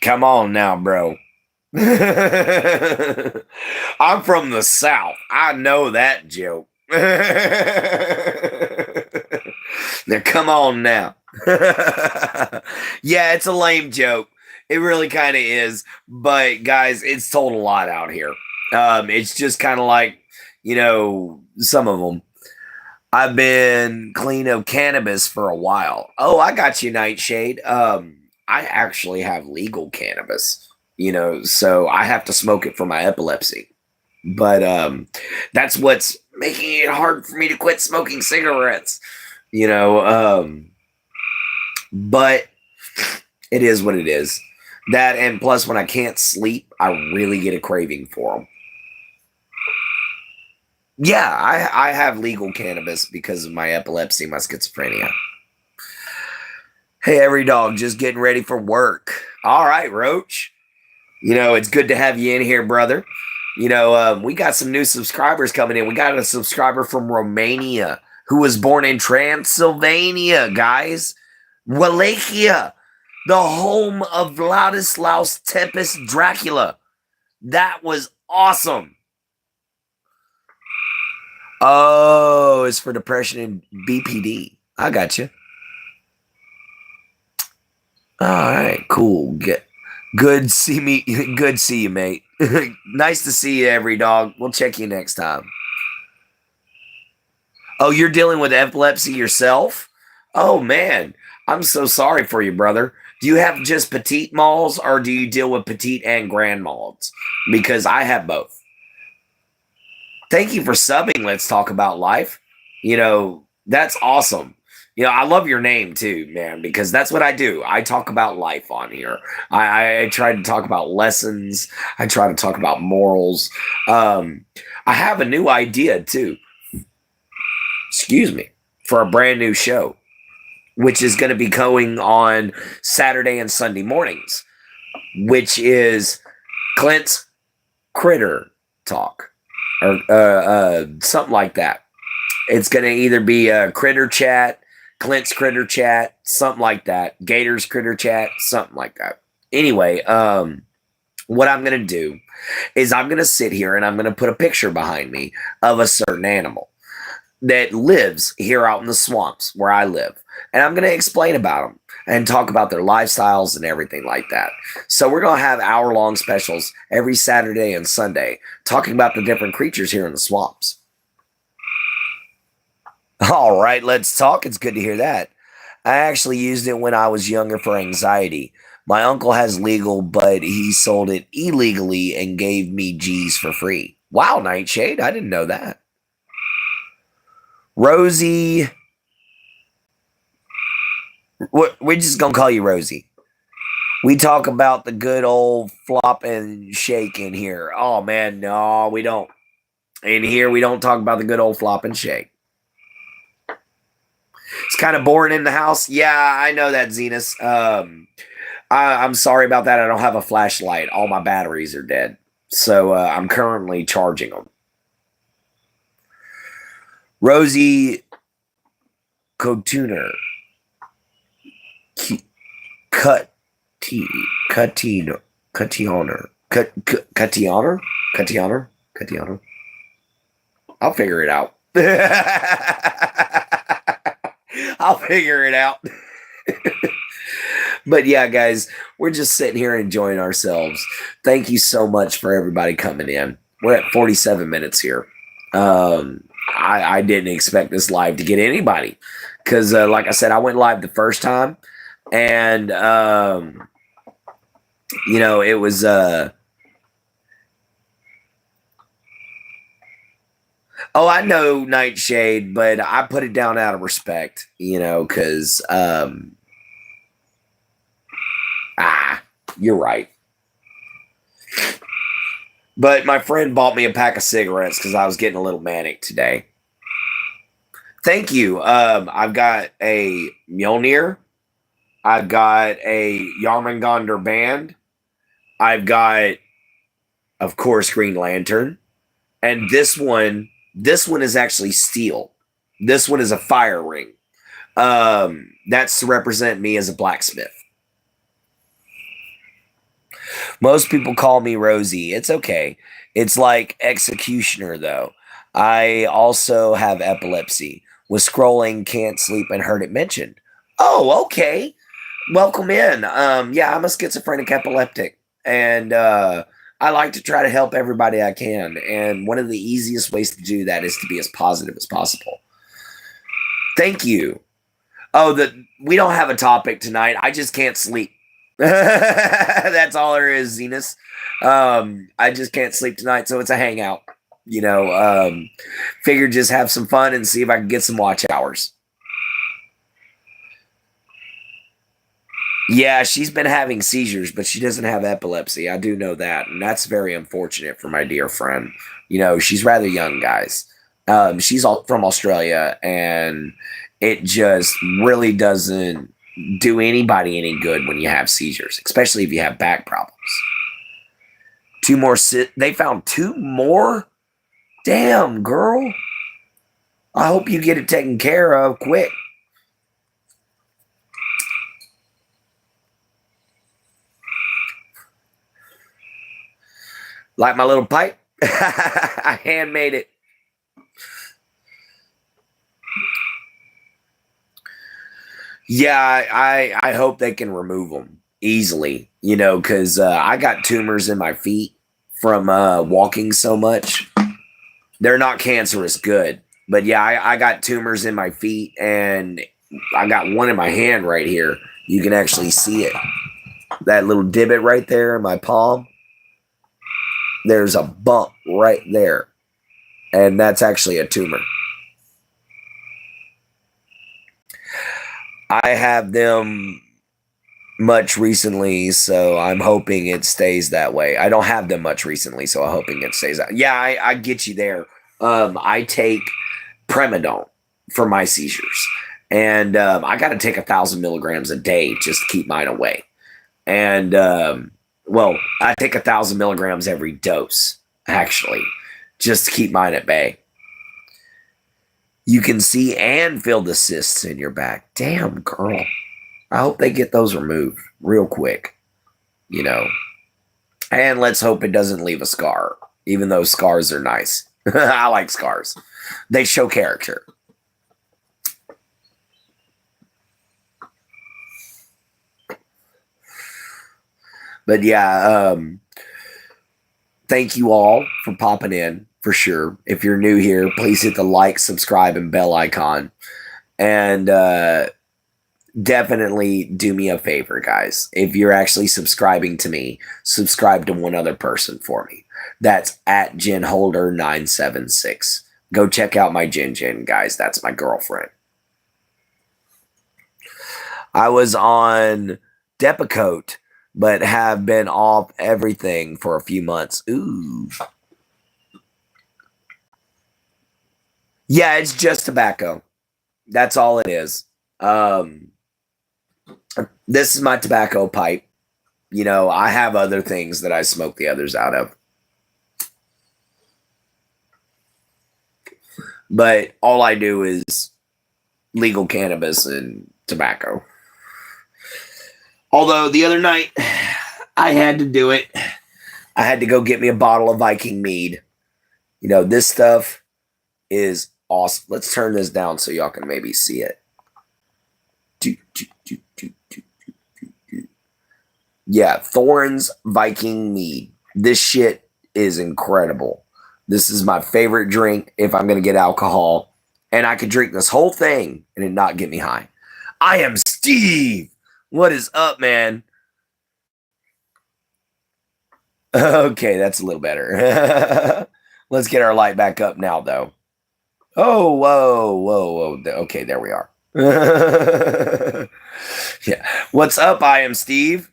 S1: Come on now, bro. I'm from the South. I know that joke. Now, come on now. Yeah, it's a lame joke. It really kind of is. But, guys, it's told a lot out here. It's just kind of like, you know, some of them. I've been clean of cannabis for a while. Oh, I got you, Nightshade. I actually have legal cannabis, you know, so I have to smoke it for my epilepsy. But that's what's making it hard for me to quit smoking cigarettes, you know. But it is what it is. That, and plus when I can't sleep, I really get a craving for them. Yeah, I have legal cannabis because of my epilepsy, my schizophrenia. Hey, every dog, just getting ready for work. All right, Roach. You know, it's good to have you in here, brother. You know, we got some new subscribers coming in. We got a subscriber from Romania who was born in Transylvania, guys. Wallachia, the home of Vladislaus Tempest Dracula. That was awesome. Oh, it's for depression and BPD. I got you. All right, cool. Good see you, mate. Nice to see you, every dog. We'll check you next time. Oh, you're dealing with epilepsy yourself? Oh man, I'm so sorry for you, brother. Do you have just petite malls or do you deal with petite and grand malls? Because I have both. Thank you for subbing. Let's talk about life. That's awesome. I love your name too, man, because that's what I do. I talk about life on here. I try to talk about lessons. I try to talk about morals. I have a new idea too. Excuse me, for a brand new show, which is going to be going on Saturday and Sunday mornings, which is Clint's Critter Talk or something like that. It's going to either be a Critter Chat, Clint's Critter Chat, something like that. Gator's Critter Chat, something like that. Anyway, what I'm going to do is I'm going to sit here and I'm going to put a picture behind me of a certain animal that lives here out in the swamps where I live. And I'm going to explain about them and talk about their lifestyles and everything like that. So we're going to have hour-long specials every Saturday and Sunday talking about the different creatures here in the swamps. All right, let's talk. It's good to hear that. I actually used it when I was younger for anxiety. My uncle has legal, but he sold it illegally and gave me G's for free. Wow, Nightshade, I didn't know that. Rosie, we're just going to call you Rosie. We talk about the good old flop and shake in here. Oh, man, no, we don't. In here, we don't talk about the good old flop and shake. It's kind of boring in the house. Yeah, I know that, Zenus. I'm sorry about that. I don't have a flashlight. All my batteries are dead. So I'm currently charging them. Rosie Cotuner. Cutioner. I'll figure it out. I'll figure it out. But yeah, guys, we're just sitting here enjoying ourselves. Thank you so much for everybody coming in. We're at 47 minutes here. I didn't expect this live to get anybody because, like I said, I went live the first time, and it was oh, I know Nightshade, but I put it down out of respect, because you're right. But my friend bought me a pack of cigarettes because I was getting a little manic today. Thank you. I've got a Mjolnir. I've got a Yarmungandr band. I've got, of course, Green Lantern. And this one is actually steel. This one is a fire ring. That's to represent me as a blacksmith. Most people call me Rosie. It's okay. It's like executioner, though. I also have epilepsy. Was scrolling, can't sleep, and heard it mentioned. Oh, okay. Welcome in. Yeah, I'm a schizophrenic epileptic. And I like to try to help everybody I can. And one of the easiest ways to do that is to be as positive as possible. Thank you. Oh, we don't have a topic tonight. I just can't sleep. That's all there is, Zenus. I just can't sleep tonight, so it's a hangout. Figure just have some fun and see if I can get some watch hours. Yeah, she's been having seizures, but she doesn't have epilepsy. I do know that, and that's very unfortunate for my dear friend. She's rather young, guys. She's from Australia, and it just really doesn't do anybody any good when you have seizures, especially if you have back problems. 2 more. They found 2 more? Damn, girl. I hope you get it taken care of quick. Like my little pipe? I handmade it. Yeah, I hope they can remove them easily, because I got tumors in my feet from walking so much. They're not cancerous, good. But yeah, I got tumors in my feet, and I got one in my hand right here. You can actually see it. That little divot right there in my palm. There's a bump right there. And that's actually a tumor. I have them much recently, so I'm hoping it stays that way. I don't have them much recently, so I'm hoping it stays that. Yeah, I get you there. I take Premedone for my seizures, and I got to take 1,000 milligrams a day just to keep mine away. And well, I take 1,000 milligrams every dose, actually, just to keep mine at bay. You can see and feel the cysts in your back. Damn, girl. I hope they get those removed real quick, you know. And let's hope it doesn't leave a scar, even though scars are nice. I like scars. They show character. But yeah, thank you all for popping in, for sure. If you're new here, please hit the like, subscribe, and bell icon. And definitely do me a favor, guys. If you're actually subscribing to me, subscribe to one other person for me. That's at JenHolder976. Go check out my Jen, guys. That's my girlfriend. I was on Depakote, but have been off everything for a few months. Ooh. Yeah, it's just tobacco. That's all it is. This is my tobacco pipe. You know, I have other things that I smoke the others out of. But all I do is legal cannabis and tobacco. Although the other night, I had to do it. I had to go get me a bottle of Viking mead. You know, this stuff is awesome. Let's turn this down so y'all can maybe see it. Yeah, Thorn's Viking mead. This shit is incredible. This is my favorite drink if I'm going to get alcohol. And I could drink this whole thing and it not get me high. I am Steve. What is up, man? Okay, that's a little better. Let's get our light back up now, though. Oh, whoa. Okay, there we are. Yeah. What's up? I am Steve.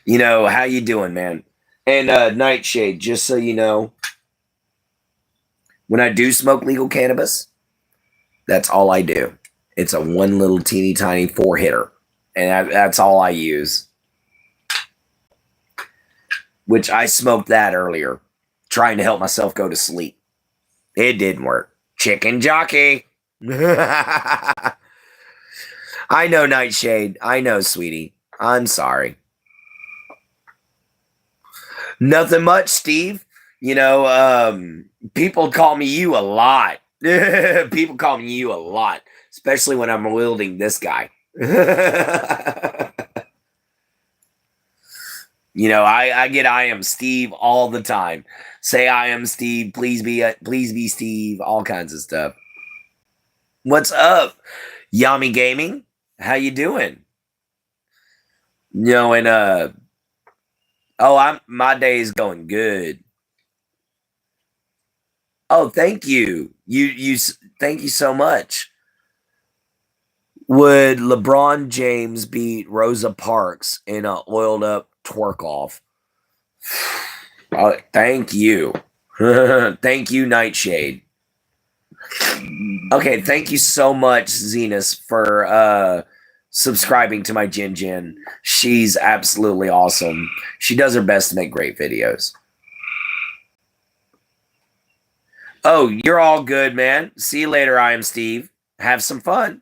S1: You know, how you doing, man? And Nightshade, just so you know, when I do smoke legal cannabis, that's all I do. It's a one little teeny tiny 4-hitter. And that's all I use. Which I smoked that earlier, trying to help myself go to sleep. It didn't work. Chicken jockey. I know, Nightshade. I know, sweetie. I'm sorry. Nothing much, Steve. You know, people call me you a lot. People call me you a lot, especially when I'm wielding this guy. You know, I get I am Steve all the time. Say I am Steve. Please be Steve. All kinds of stuff. What's up, Yami Gaming? How you doing? You know, and my day is going good. Oh, thank you. Thank you so much. Would LeBron James beat Rosa Parks in a oiled up twerk off? Oh, thank you. Thank you, Nightshade. Okay, thank you so much, Zenus, for subscribing to my Jen. She's absolutely awesome. She does her best to make great videos. Oh, you're all good, man. See you later, I am Steve. Have some fun.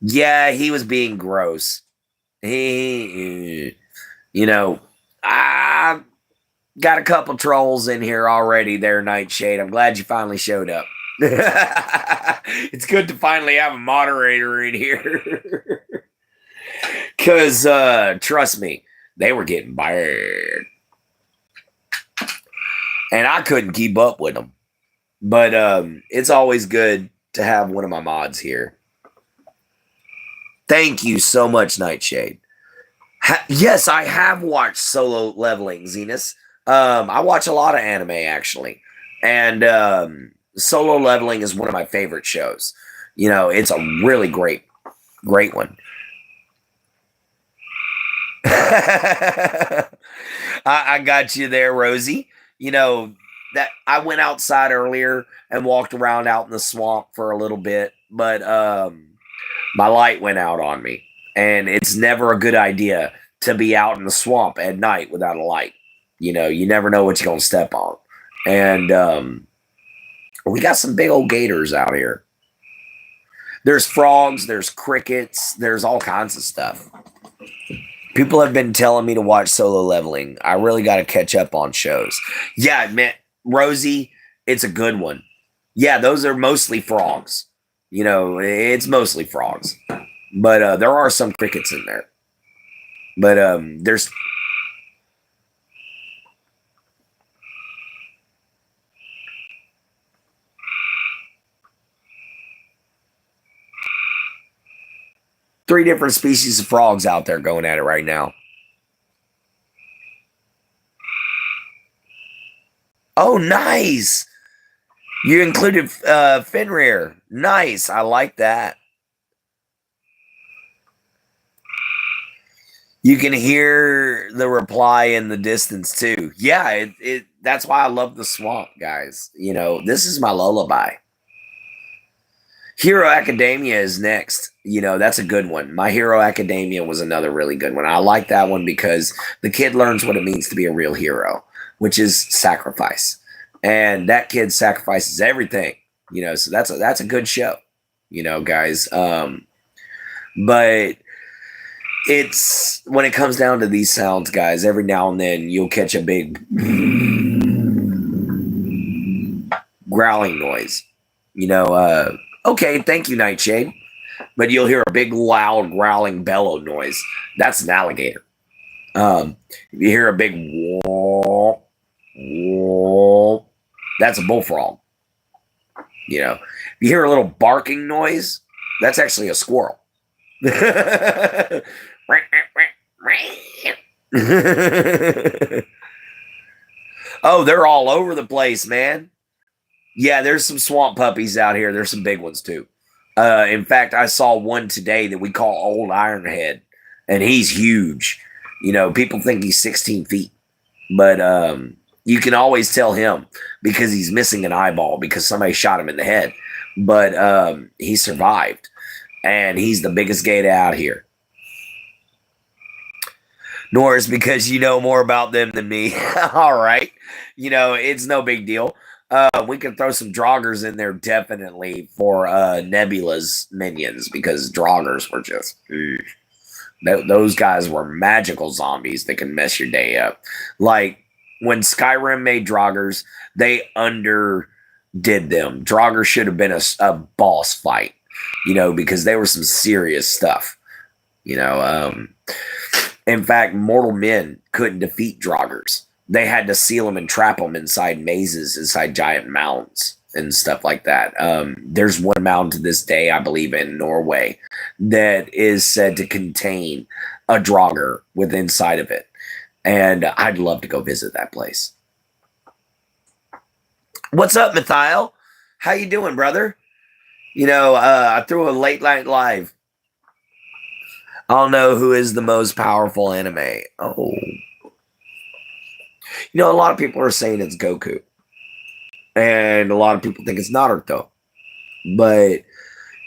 S1: Yeah, he was being gross. You know, I got a couple trolls in here already there, Nightshade. I'm glad you finally showed up. It's good to finally have a moderator in here. Because, trust me, they were getting bad. and I couldn't keep up with them. But it's always good to have one of my mods here. Thank you so much, Nightshade. Yes, I have watched Solo Leveling, Zenus. I watch a lot of anime actually, and Solo Leveling is one of my favorite shows. You know, it's a really great one. I got you there, Rosie. You know that I went outside earlier and walked around out in the swamp for a little bit, but my light went out on me, and it's never a good idea to be out in the swamp at night without a light. You know, you never know what you're gonna step on, and we got some big old gators out here. There's frogs, there's crickets, there's all kinds of stuff. People have been telling me to watch Solo Leveling. I really got to catch up on shows. Yeah, man, Rosie, it's a good one. Yeah, those are mostly frogs. You know, it's mostly frogs. But there are some crickets in there. But there's... three different species of frogs out there going at it right now. Oh, nice. You included Fenrir. Nice. I like that. You can hear the reply in the distance too. Yeah, that's why I love the swamp, guys. You know, this is my lullaby. Hero Academia is next. You know, that's a good one. My Hero Academia was another really good one. I like that one because the kid learns what it means to be a real hero, which is sacrifice. And that kid sacrifices everything, you know, so that's a good show, you know, guys. But it's when it comes down to these sounds, guys, every now and then you'll catch a big growling noise, you know. Okay, thank you, Nightshade. But you'll hear a big, loud, growling bellow noise. That's an alligator. If you hear a big whoa, whoa, that's a bullfrog. You know, if you hear a little barking noise, that's actually a squirrel. Oh, they're all over the place, man. Yeah, there's some swamp puppies out here. There's some big ones too. In fact, I saw one today that we call Old Ironhead, and he's huge. You know, people think he's 16 feet, but you can always tell him because he's missing an eyeball because somebody shot him in the head. But he survived, and he's the biggest gator out here. Norris, because you know more about them than me. All right. You know, it's no big deal. We could throw some Draugrs in there definitely for Nebula's minions because Draugrs were just... those guys were magical zombies that can mess your day up. Like, when Skyrim made Draugrs, they underdid them. Draugr should have been a boss fight, you know, because they were some serious stuff. You know, in fact, mortal men couldn't defeat Draugrs. They had to seal them and trap them inside mazes, inside giant mounds and stuff like that. There's one mountain to this day, I believe, in Norway that is said to contain a Draugr within inside of it. And I'd love to go visit that place. What's up, Mithiel? How you doing, brother? You know, I threw a late night live. I don't know who is the most powerful anime. Oh. You know, a lot of people are saying it's Goku. And a lot of people think it's Naruto. But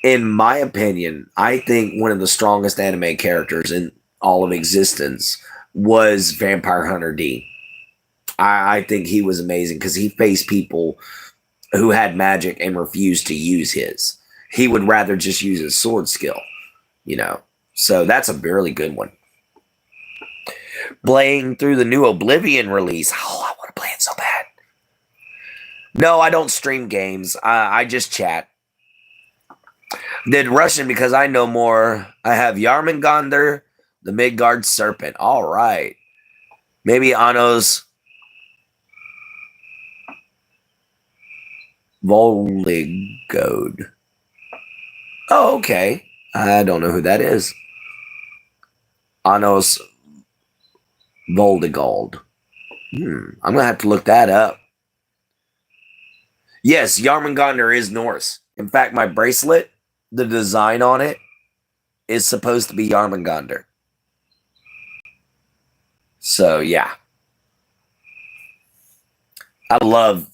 S1: in my opinion, I think one of the strongest anime characters in all of existence was Vampire Hunter D. I think he was amazing because he faced people who had magic and refused to use his. He would rather just use his sword skill, you know. So that's a really good one. Playing through the new Oblivion release. Oh, I want to play it so bad. No, I don't stream games. I just chat. Did Russian because I know more. I have Yarmungandr, the Midgard Serpent. All right. Maybe Anos. Volligode. Oh, okay. I don't know who that is. Anos Voldigald. I'm going to have to look that up. Yes, Yarmungandr is Norse. In fact, my bracelet, the design on it, is supposed to be Yarmungandr. So, yeah. I love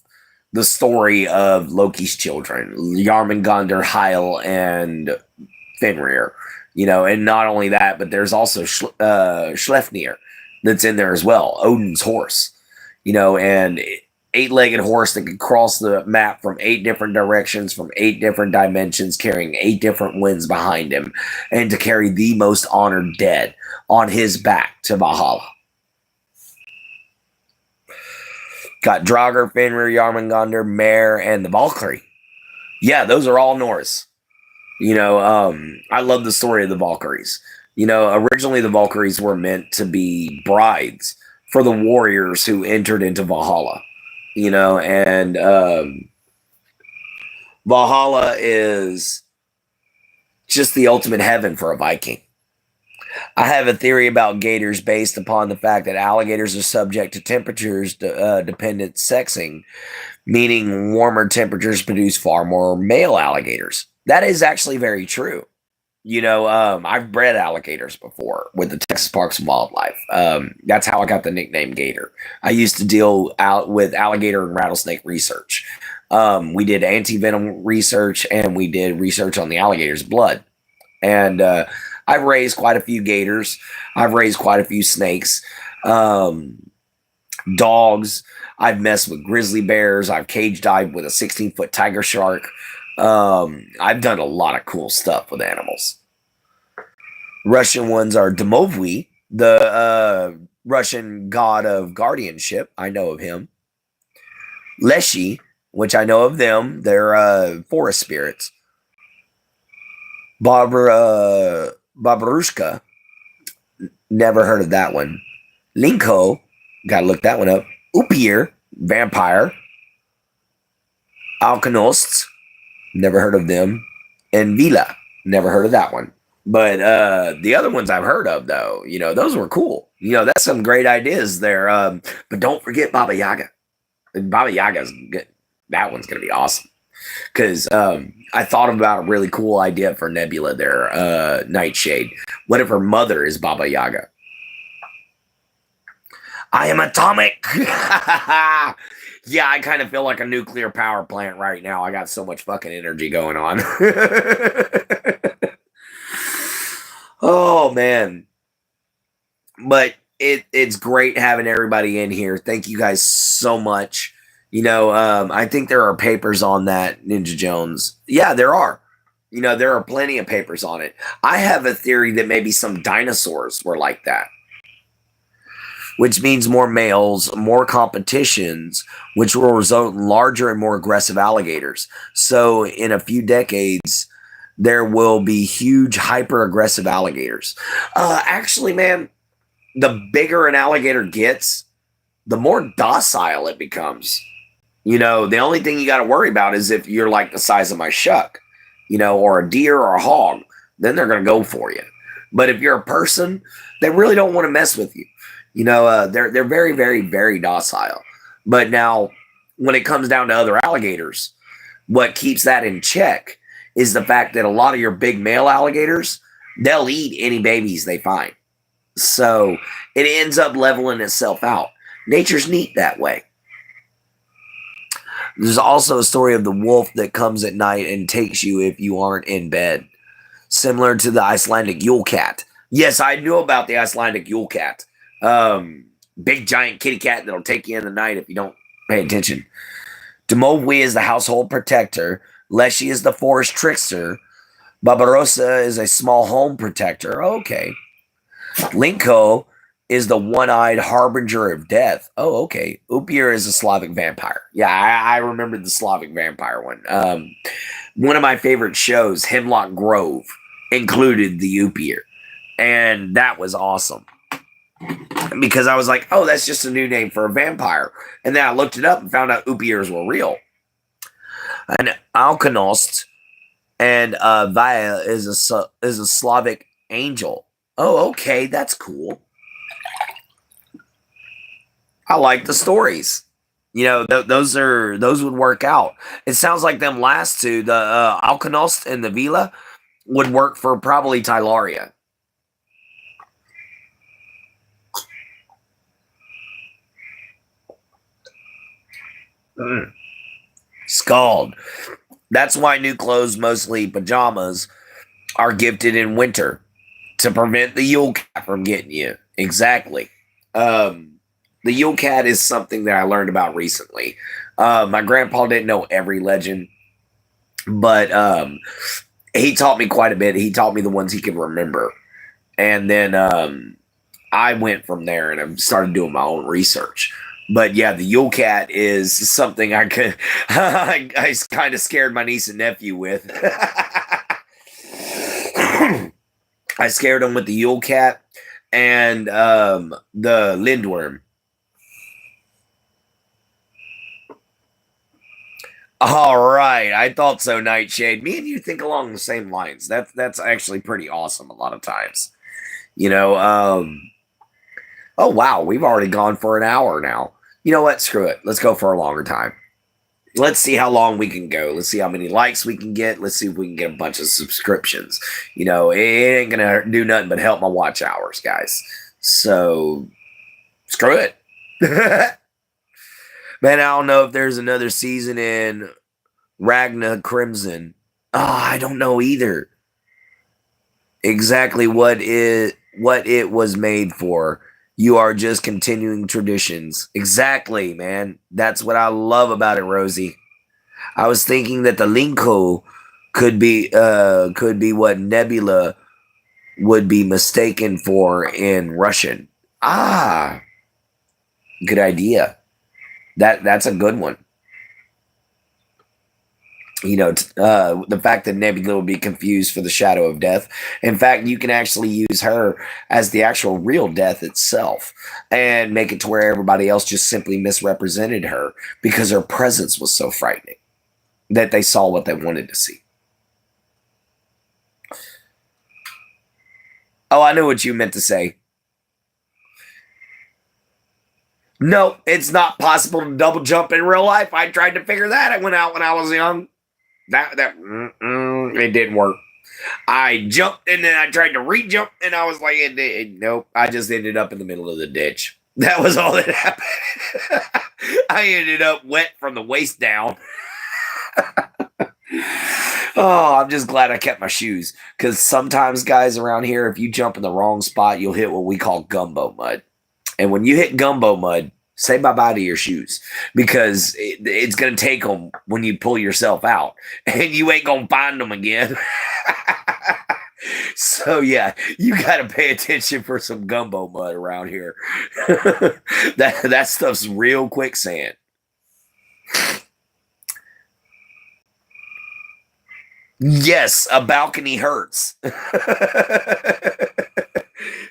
S1: the story of Loki's children, Yarmungandr, Heil, and Fenrir. You know, and not only that, but there's also Schlefnir that's in there as well, Odin's horse. You know, and eight-legged horse that could cross the map from 8 different directions, from 8 different dimensions, carrying 8 different winds behind him, and to carry the most honored dead on his back to Valhalla. Got Draugr, Fenrir, Yarmungandr, Mare, and the Valkyrie. Yeah, those are all Norse. You know, I love the story of the Valkyries. You know, originally the Valkyries were meant to be brides for the warriors who entered into Valhalla. You know, and Valhalla is just the ultimate heaven for a Viking. I have a theory about gators based upon the fact that alligators are subject to temperatures dependent sexing, meaning warmer temperatures produce far more male alligators. That is actually very true. You know, I've bred alligators before with the Texas Parks and Wildlife. That's how I got the nickname Gator. I used to deal out with alligator and rattlesnake research. We did anti-venom research, and we did research on the alligator's blood. And I've raised quite a few gators. I've raised quite a few snakes, dogs. I've messed with grizzly bears. I've cage dived with a 16-foot tiger shark. I've done a lot of cool stuff with animals. Russian ones are Domovui, the Russian god of guardianship. I know of him. Leshy, which I know of them. They're forest spirits. Babrushka, never heard of that one. Linko, gotta look that one up. Upir, vampire. Alkanosti, never heard of them. And Vila, never heard of that one. But the other ones I've heard of, though, you know, those were cool. You know, that's some great ideas there. But don't forget Baba Yaga. Baba Yaga's good. That one's going to be awesome. Because I thought about a really cool idea for Nebula there, Nightshade. What if her mother is Baba Yaga? I am atomic. Yeah, I kind of feel like a nuclear power plant right now. I got so much fucking energy going on. Oh, man. But it's great having everybody in here. Thank you guys so much. You know, I think there are papers on that, Ninja Jones. Yeah, there are. You know, there are plenty of papers on it. I have a theory that maybe some dinosaurs were like that, which means more males, more competitions, which will result in larger and more aggressive alligators. So in a few decades, there will be huge, hyper-aggressive alligators. Actually, man, the bigger an alligator gets, the more docile it becomes. You know, the only thing you got to worry about is if you're like the size of my shuck, you know, or a deer or a hog, then they're going to go for you. But if you're a person, they really don't want to mess with you. You know, they're very, very, very docile. But now, when it comes down to other alligators, what keeps that in check is the fact that a lot of your big male alligators, they'll eat any babies they find. So it ends up leveling itself out. Nature's neat that way. There's also a story of the wolf that comes at night and takes you if you aren't in bed, similar to the Icelandic Yule cat. Yes, I knew about the Icelandic Yule cat. Big giant kitty cat that'll take you in the night if you don't pay attention. Domovui is the household protector. Leshy is the forest trickster. Barbarossa is a small home protector. Okay. Linko is the one-eyed harbinger of death. Oh, okay. Upir is a Slavic vampire. Yeah, I remember the Slavic vampire one. One of my favorite shows, Hemlock Grove, included the Upir. And that was awesome. Because I was like, oh, that's just a new name for a vampire. And then I looked it up and found out Upirs were real. An alkonost and Via is a Slavic angel. Oh, okay, that's cool. I like the stories. You know, those would work out. It sounds like them last two, the Alkonost and the Vila, would work for probably Tylaria. Scald. That's why new clothes, mostly pajamas, are gifted in winter to prevent the Yule Cat from getting you. Exactly. The Yule Cat is something that I learned about recently. My grandpa didn't know every legend, but he taught me quite a bit. He taught me the ones he could remember. And then I went from there and I started doing my own research. But yeah, the Yule Cat is something I could, I kind of scared my niece and nephew with. I scared them with the Yule Cat and the Lindworm. All right, I thought so, Nightshade. Me and you think along the same lines. That's actually pretty awesome a lot of times. You know, oh wow, we've already gone for an hour now. You know what? Screw it. Let's go for a longer time. Let's see how long we can go. Let's see how many likes we can get. Let's see if we can get a bunch of subscriptions. You know, it ain't gonna do nothing but help my watch hours, guys. So screw it. Man, I don't know if there's another season in Ragna Crimson. Oh, I don't know either. Exactly what it was made for. You are just continuing traditions. Exactly, man. That's what I love about it, Rosie. I was thinking that the Linko could be what Nebula would be mistaken for in Russian. Ah, good idea. That's a good one. You know, the fact that Nebula will be confused for the shadow of death. In fact, you can actually use her as the actual real death itself and make it to where everybody else just simply misrepresented her because her presence was so frightening that they saw what they wanted to see. Oh, I knew what you meant to say. No, it's not possible to double jump in real life. I tried to figure that. I went out when I was young. It didn't work. I jumped and then I tried to re-jump and I was like, nope. I just ended up in the middle of the ditch. That was all that happened. I ended up wet from the waist down. Oh, I'm just glad I kept my shoes because sometimes, guys, around here, if you jump in the wrong spot, you'll hit what we call gumbo mud. And when you hit gumbo mud, say bye-bye to your shoes because it's going to take them when you pull yourself out and you ain't going to find them again. So, yeah, you got to pay attention for some gumbo mud around here. That stuff's real quicksand. Yes, a balcony hurts.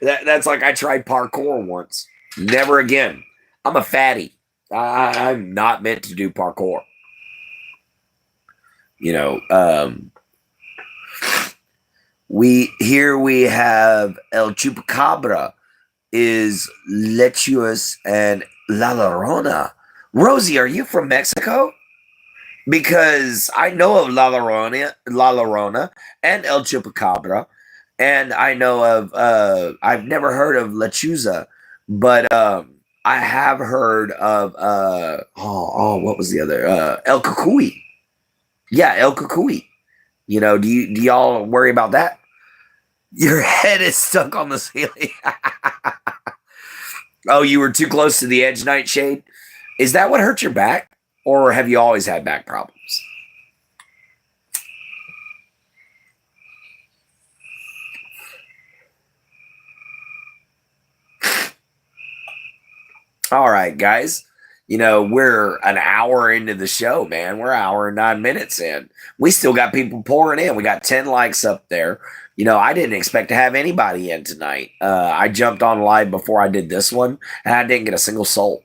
S1: That's like I tried parkour once. Never again. I'm a fatty. I'm not meant to do parkour. You know, we have El Chupacabra is Lechuas and La Llorona. Rosie, are you from Mexico? Because I know of La Llorona and El Chupacabra, and I know of I've never heard of Lechuza, but I have heard of what was the other El Cucuy. Yeah, El Cucuy. You know, do y'all worry about that? Your head is stuck on the ceiling. Oh, you were too close to the edge, Nightshade. Is that what hurt your back? Or have you always had back problems? All right, guys. You know, we're an hour into the show, man. We're an hour and 9 minutes in. We still got people pouring in. We got 10 likes up there. You know, I didn't expect to have anybody in tonight. I jumped on live before I did this one, and I didn't get a single soul.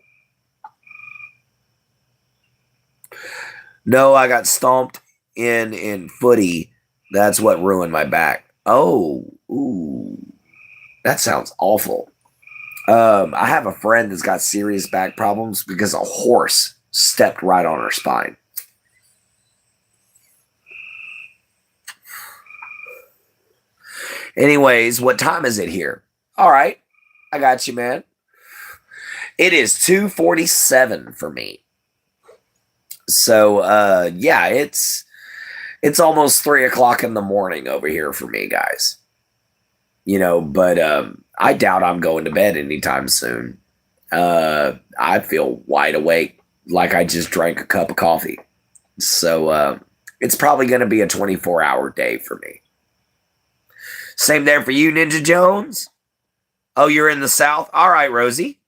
S1: No, I got stomped in footy. That's what ruined my back. Oh, ooh, that sounds awful. I have a friend that's got serious back problems because a horse stepped right on her spine. Anyways, what time is it here? All right, I got you, man. It is 2:47 for me. So yeah, it's almost 3 o'clock in the morning over here for me, guys. But I doubt I'm going to bed anytime soon. I feel wide awake, like I just drank a cup of coffee. So it's probably going to be a 24-hour day for me. Same there for you, Ninja Jones. Oh, you're in the South? All right, Rosie.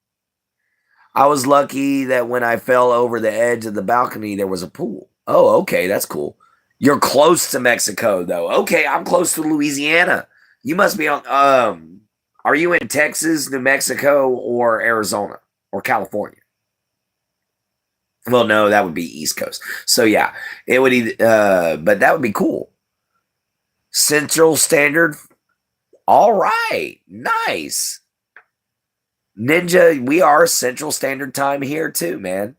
S1: I was lucky that when I fell over the edge of the balcony, there was a pool. Oh, okay, that's cool. You're close to Mexico, though. Okay, I'm close to Louisiana. You must be on. Are you in Texas, New Mexico, or Arizona, or California? Well, no, that would be East Coast. So yeah, it would either. But that would be cool. Central Standard. All right, nice. Ninja, we are Central Standard Time here too, man.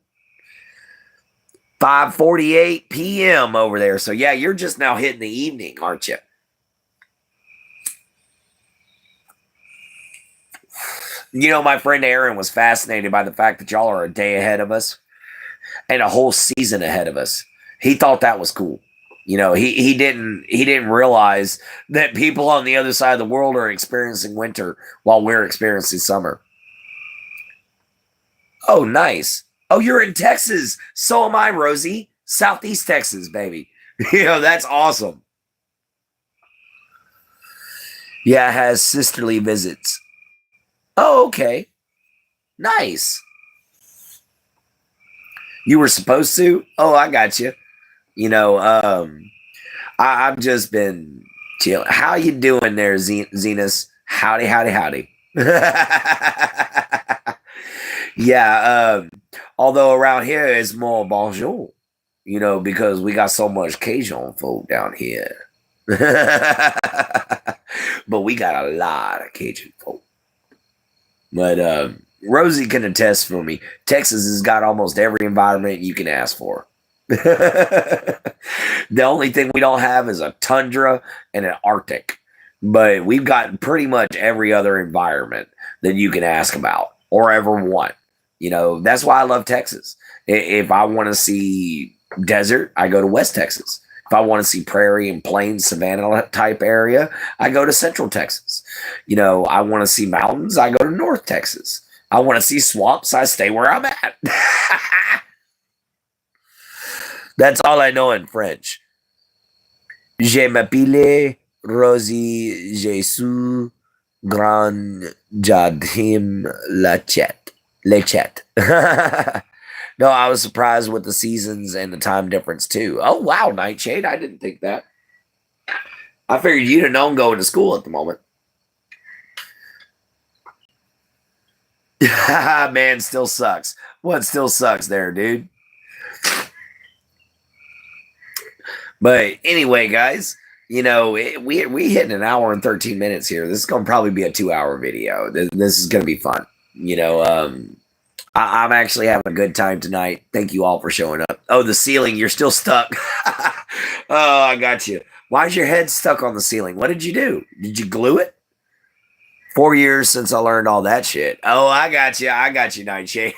S1: 5:48 p.m. over there. So yeah, you're just now hitting the evening, aren't you? My friend Aaron was fascinated by the fact that y'all are a day ahead of us and a whole season ahead of us. He thought that was cool. He didn't realize that people on the other side of the world are experiencing winter while we're experiencing summer. Oh, nice. Oh, you're in Texas. So am I, Rosie. Southeast Texas, baby. That's awesome. Yeah, it has sisterly visits. Oh, okay. Nice. You were supposed to? Oh, I got you. I've just been chilling. How you doing there, Zenas? Howdy, howdy, howdy. Yeah, although around here it's more bonjour, because we got so much Cajun folk down here. But we got a lot of Cajun folk. But Rosie can attest for me. Texas has got almost every environment you can ask for. The only thing we don't have is a tundra and an Arctic. But we've got pretty much every other environment that you can ask about or ever want. That's why I love Texas. If I want to see desert, I go to West Texas. If I want to see prairie and plains, savanna type area, I go to Central Texas. I want to see mountains, I go to North Texas. I want to see swamps, I stay where I'm at. That's all I know in French. Je m'appelle Rosie Jesus Grand Jadim Lachet. Lechet. No, I was surprised with the seasons and the time difference too. Oh wow, Nightshade! I didn't think that. I figured you'd have known going to school at the moment. Man, still sucks. What still sucks there, dude? But anyway, guys, we hitting an hour and 13 minutes here. This is gonna probably be a 2-hour video. This is gonna be fun. I'm actually having a good time tonight. Thank you all for showing up. Oh, the ceiling, you're still stuck. Oh, I got you. Why is your head stuck on the ceiling? What did you do? Did you glue it? 4 years since I learned all that shit. Oh, I got you. I got you, Nightshade.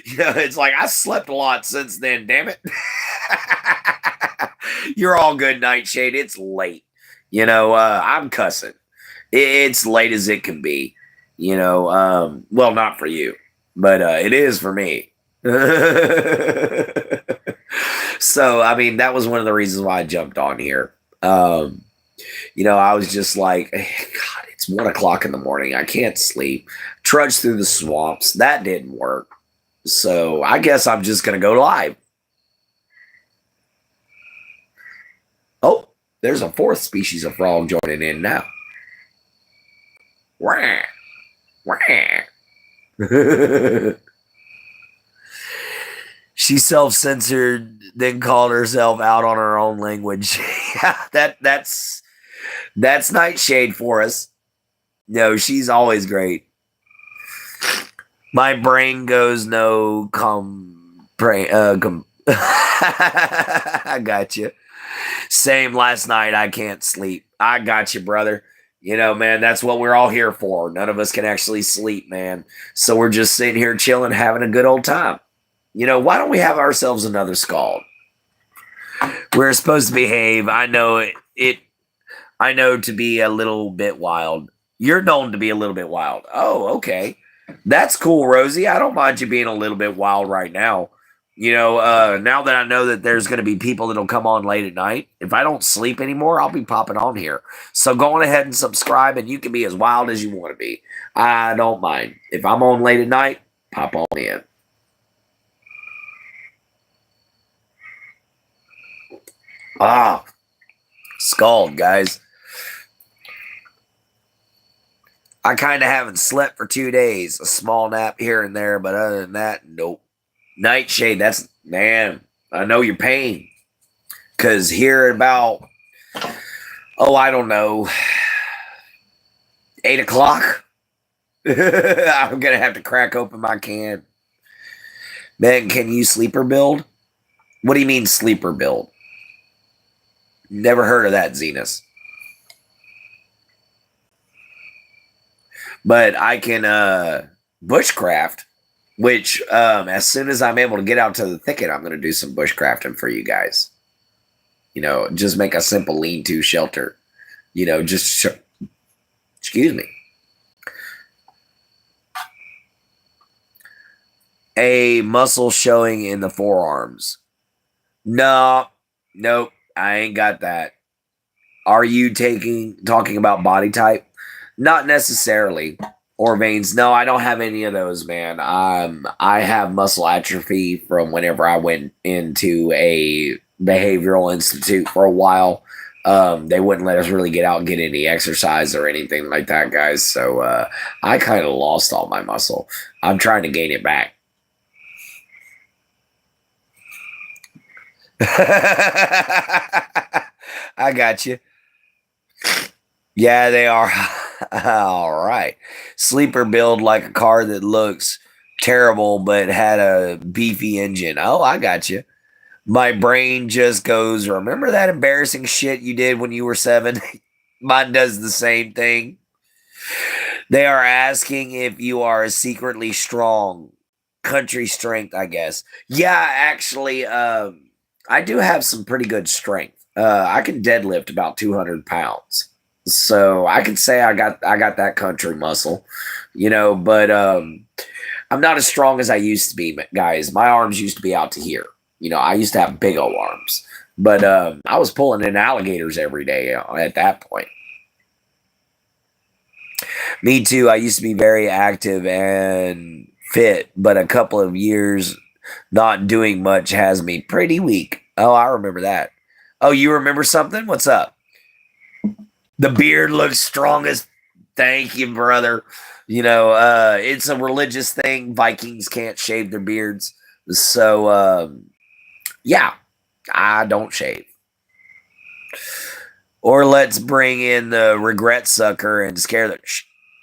S1: It's like I slept a lot since then, damn it. You're all good, Nightshade. It's late. I'm cussing. It's late as it can be. Well, not for you, but it is for me. So, I mean, that was one of the reasons why I jumped on here. I was just like, God, it's 1 o'clock in the morning. I can't sleep. Trudge through the swamps. That didn't work. So I guess I'm just going to go live. Oh, there's a fourth species of frog joining in now. Wah, wah. She self-censored, then called herself out on her own language. Yeah, that's Nightshade for us. No, she's always great. My brain goes no I got you. Same last night. I can't sleep. I got you, brother. You know, man, that's what we're all here for. None of us can actually sleep, man. So we're just sitting here chilling, having a good old time. You know, why don't we have ourselves another Scald? We're supposed to behave. I know it. I know to be a little bit wild. You're known to be a little bit wild. Oh, okay. That's cool, Rosie. I don't mind you being a little bit wild right now. You know, now that I know that there's going to be people that'll come on late at night, if I don't sleep anymore, I'll be popping on here. So go on ahead and subscribe, and you can be as wild as you want to be. I don't mind. If I'm on late at night, pop on in. Ah, Scald, guys. I kind of haven't slept for 2 days. A small nap here and there, but other than that, nope. Nightshade, that's, man, I know your pain. Because here at about, I don't know, 8 o'clock, I'm going to have to crack open my can. Man, can you sleeper build? What do you mean sleeper build? Never heard of that, Zenus. But I can bushcraft, which as soon as I'm able to get out to the thicket, I'm going to do some bushcrafting for you guys. You know, just make a simple lean-to shelter. You know, excuse me. A muscle showing in the forearms. No, nope, I ain't got that. Are you talking about body type? Not necessarily. Or veins. No, I don't have any of those, man. I have muscle atrophy from whenever I went into a behavioral institute for a while. They wouldn't let us really get out and get any exercise or anything like that, guys. So I kind of lost all my muscle. I'm trying to gain it back. I got you. Yeah, they are. All right. Sleeper build like a car that looks terrible but had a beefy engine. Oh, I got you. My brain just goes, remember that embarrassing shit you did when you were 7? Mine does the same thing. They are asking if you are secretly strong. Country strength, I guess. Yeah, actually, I do have some pretty good strength. I can deadlift about 200 pounds. So I can say I got that country muscle, you know, but I'm not as strong as I used to be, guys. My arms used to be out to here. You know, I used to have big old arms, but I was pulling in alligators every day at that point. Me too. I used to be very active and fit, but a couple of years not doing much has me pretty weak. Oh, I remember that. Oh, you remember something? What's up? The beard looks strong as. Thank you, brother. You know, it's a religious thing. Vikings can't shave their beards. So, yeah, I don't shave. Or let's bring in the regret sucker and scare the.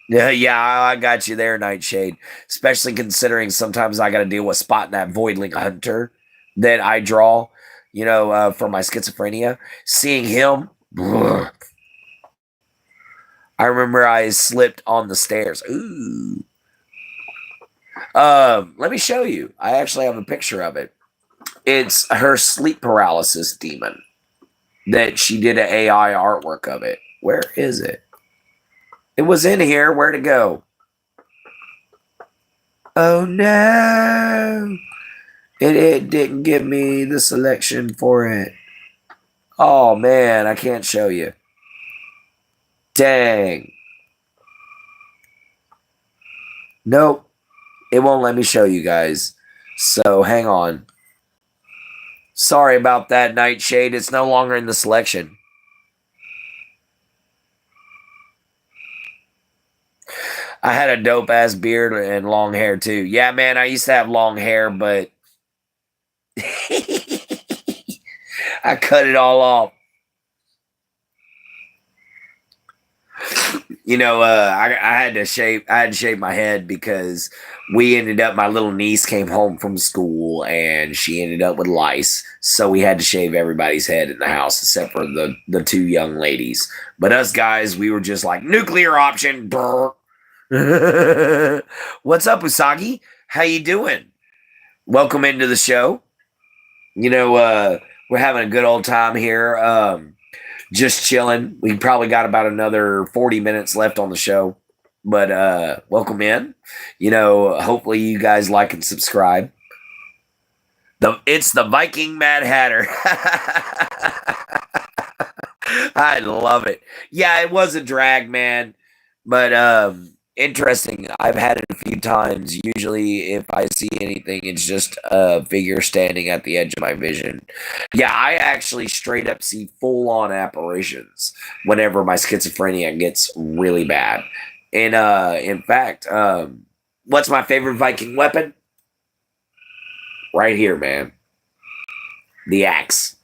S1: Yeah, I got you there, Nightshade. Especially considering sometimes I got to deal with spotting that voidling hunter that I draw, you know, for my schizophrenia. Seeing him. Ugh. I remember I slipped on the stairs. Ooh. Let me show you. I actually have a picture of it. It's her sleep paralysis demon that she did an AI artwork of it. Where is it? It was in here. Where'd it go? Oh, no. It didn't give me the selection for it. Oh, man. I can't show you. Dang. Nope. It won't let me show you guys. So hang on. Sorry about that, Nightshade. It's no longer in the selection. I had a dope-ass beard and long hair, too. Yeah, man, I used to have long hair, but I cut it all off. I had to shave my head because my little niece came home from school and she ended up with lice. So we had to shave everybody's head in the house except for the two young ladies. But us guys, we were just like, nuclear option. What's up, Usagi? How you doing? Welcome into the show. We're having a good old time here. Just chilling. We probably got about another 40 minutes left on the show. But welcome in. Hopefully you guys like and subscribe. It's the Viking Mad Hatter. I love it. Yeah, it was a drag, man. But interesting. I've had it a few times. Usually if I see anything, it's just a figure standing at the edge of my vision. Yeah, I actually straight up see full-on apparitions whenever my schizophrenia gets really bad. And in fact, what's my favorite Viking weapon? Right here, man. The axe.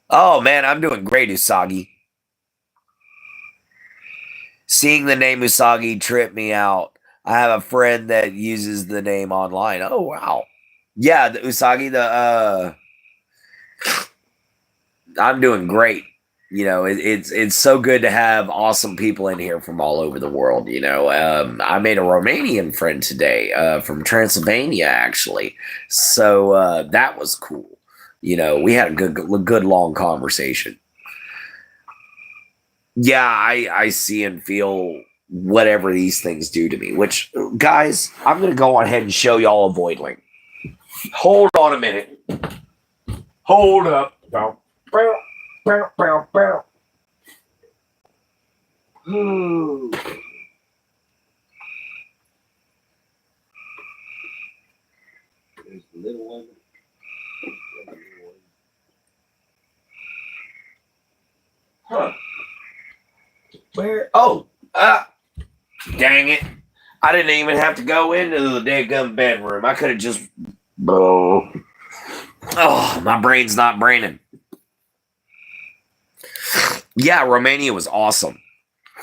S1: Oh, man, I'm doing great, Usagi. Seeing the name Usagi tripped me out. I have a friend that uses the name online. Oh, wow. Yeah, the Usagi, I'm doing great. It's so good to have awesome people in here from all over the world. I made a Romanian friend today from Transylvania, actually. So that was cool. We had a good long conversation. Yeah, I see and feel whatever these things do to me. Which, guys, I'm going to go ahead and show y'all a voidling. Hold on a minute. Hold up. Bow, bow, bow, bow, bow. Ooh. There's the little one. Huh. Where? Oh, dang it. I didn't even have to go into the daggum bedroom. I could have just... Oh, my brain's not braining. Yeah, Romania was awesome.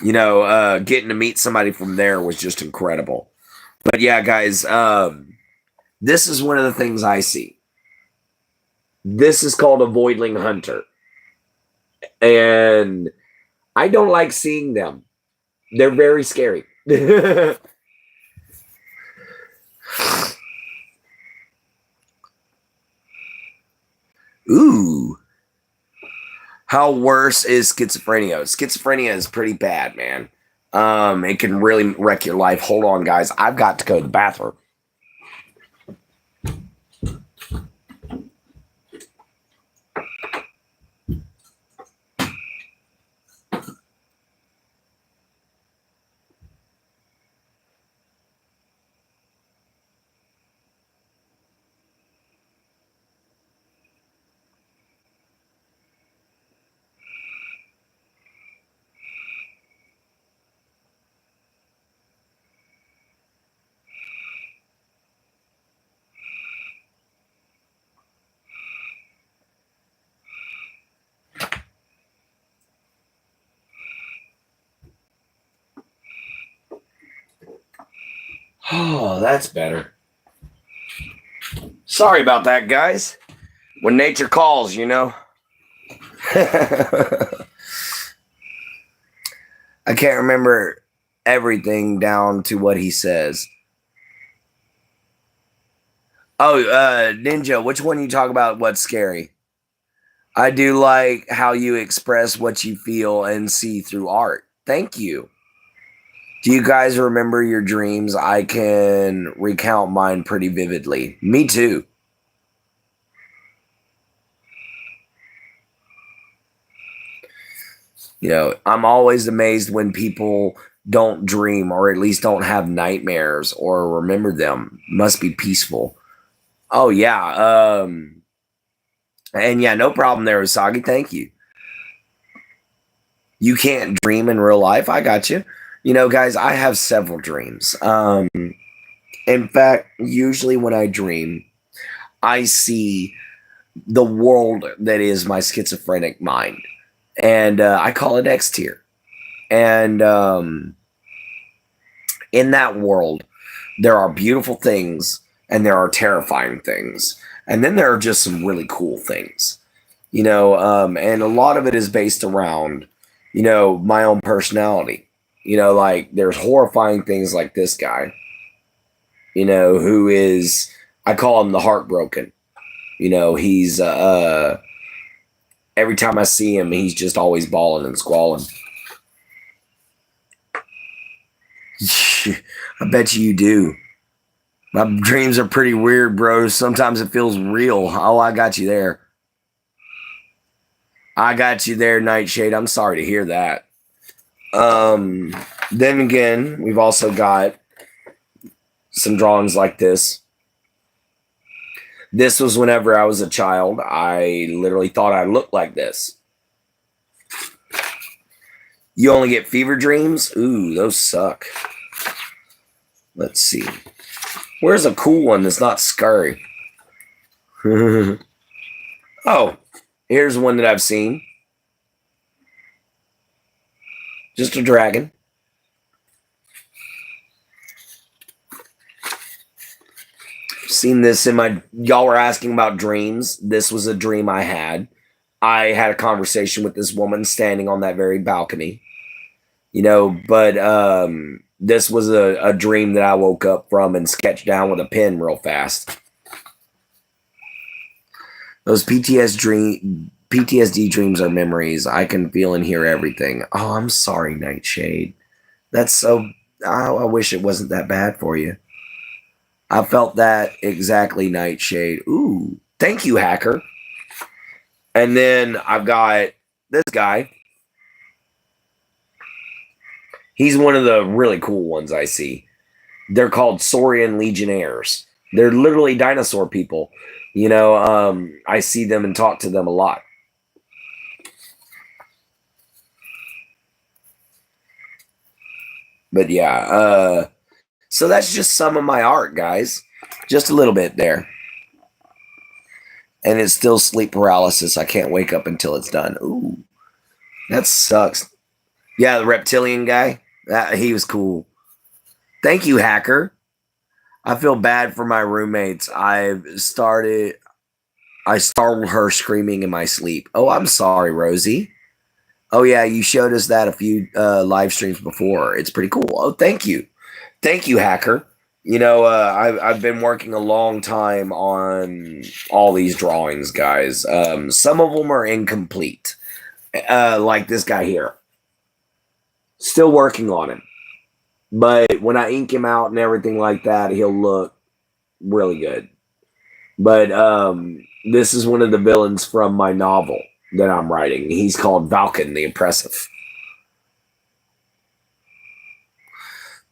S1: Getting to meet somebody from there was just incredible. But yeah, guys, this is one of the things I see. This is called a voidling hunter. And I don't like seeing them. They're very scary. Ooh. How worse is schizophrenia? Schizophrenia is pretty bad, man. It can really wreck your life. Hold on, guys. I've got to go to the bathroom. Oh, that's better. Sorry about that, guys. When nature calls, I can't remember everything down to what he says. Oh, Ninja, which one you talk about? What's scary? I do like how you express what you feel and see through art. Thank you. Do you guys remember your dreams? I can recount mine pretty vividly. Me too. I'm always amazed when people don't dream or at least don't have nightmares or remember them. Must be peaceful. Oh, yeah. And yeah, no problem there, Usagi. Thank you. You can't dream in real life. I got you. Guys, I have several dreams. In fact, usually when I dream, I see the world that is my schizophrenic mind. And I call it X tier. And in that world, there are beautiful things and there are terrifying things. And then there are just some really cool things, and a lot of it is based around, my own personality. Like there's horrifying things like this guy, who is, I call him the heartbroken. He's, every time I see him, he's just always bawling and squalling. I bet you do. My dreams are pretty weird, bro. Sometimes it feels real. Oh, I got you there. I got you there, Nightshade. I'm sorry to hear that. Then again, we've also got some drawings like this. This was whenever I was a child. I literally thought I looked like this. You only get fever dreams? Ooh, those suck. Let's see. Where's a cool one that's not scary? Oh, here's one that I've seen. Just a dragon. Seen this in my... Y'all were asking about dreams. This was a dream I had. I had a conversation with this woman standing on that very balcony. But this was a dream that I woke up from and sketched down with a pen real fast. Those PTSD dreams are memories. I can feel and hear everything. Oh, I'm sorry, Nightshade. That's so... I wish it wasn't that bad for you. I felt that exactly, Nightshade. Ooh, thank you, Hacker. And then I've got this guy. He's one of the really cool ones I see. They're called Saurian Legionnaires. They're literally dinosaur people. I see them and talk to them a lot. But yeah, so that's just some of my art, guys. Just a little bit there. And it's still sleep paralysis. I can't wake up until it's done. Ooh, that sucks. Yeah, the reptilian guy. He was cool. Thank you, Hacker. I feel bad for my roommates. I startled her screaming in my sleep. Oh, I'm sorry, Rosie. Oh, yeah, you showed us that a few live streams before. It's pretty cool. Oh, thank you. Thank you, Hacker. I've been working a long time on all these drawings, guys. Some of them are incomplete, like this guy here. Still working on him. But when I ink him out and everything like that, he'll look really good. But this is one of the villains from my novel that I'm writing. He's called Viking the Oppressive.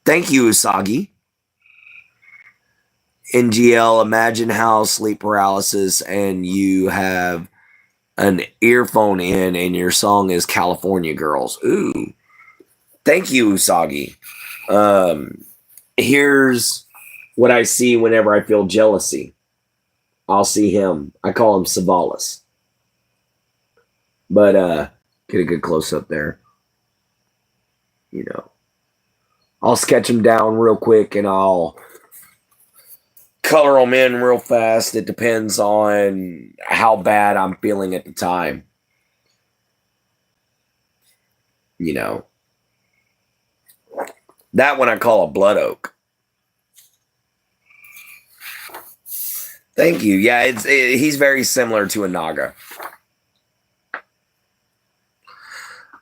S1: Thank you, Usagi. NGL, imagine how sleep paralysis and you have an earphone in and your song is California Girls. Ooh. Thank you, Usagi. Here's what I see whenever I feel jealousy. I'll see him. I call him Savalas. But get a good close-up there. I'll sketch him down real quick and I'll color them in real fast. It depends on how bad I'm feeling at the time. That one I call a blood oak. Thank you. Yeah, he's very similar to a naga.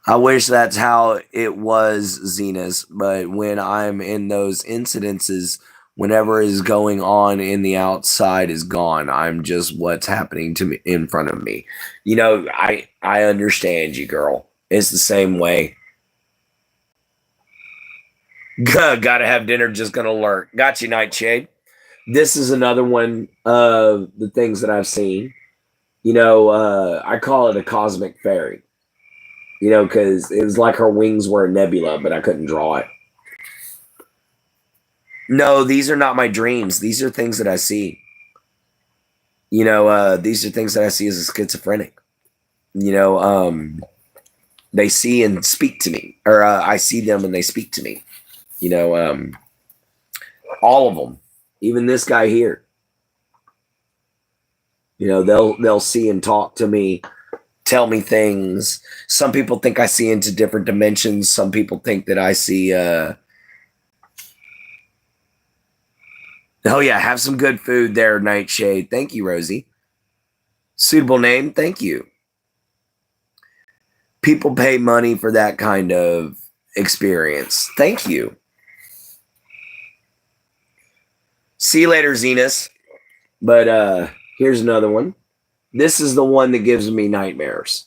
S1: I wish that's how it was, Zenas, but when I'm in those incidences, whenever is going on in the outside is gone. I'm just what's happening to me in front of me. I understand you, girl. It's the same way. Gotta have dinner, just gonna lurk. Got you, Nightshade. This is another one of the things that I've seen. I call it a cosmic fairy. Because it was like her wings were a nebula, but I couldn't draw it. No, these are not my dreams. These are things that I see. These are things that I see as a schizophrenic. You know, they see and speak to me, or I see them and they speak to me. You know, all of them, even this guy here. They'll see and talk to me, tell me things. Some people think I see into different dimensions. Some people think that I see. Oh yeah, have some good food there, Nightshade. Thank you, Rosie. Suitable name. Thank you. People pay money for that kind of experience. Thank you. See you later, Zenas. But here's another one. This is the one that gives me nightmares.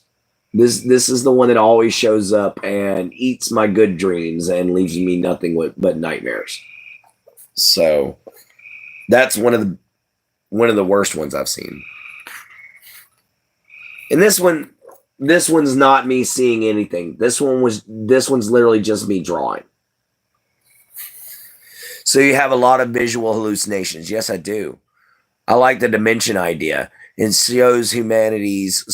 S1: This is the one that always shows up and eats my good dreams and leaves me nothing but nightmares. So that's one of the worst ones I've seen. And this one's not me seeing anything. This one's literally just me drawing. So you have a lot of visual hallucinations. Yes, I do. I like the dimension idea. It shows humanity's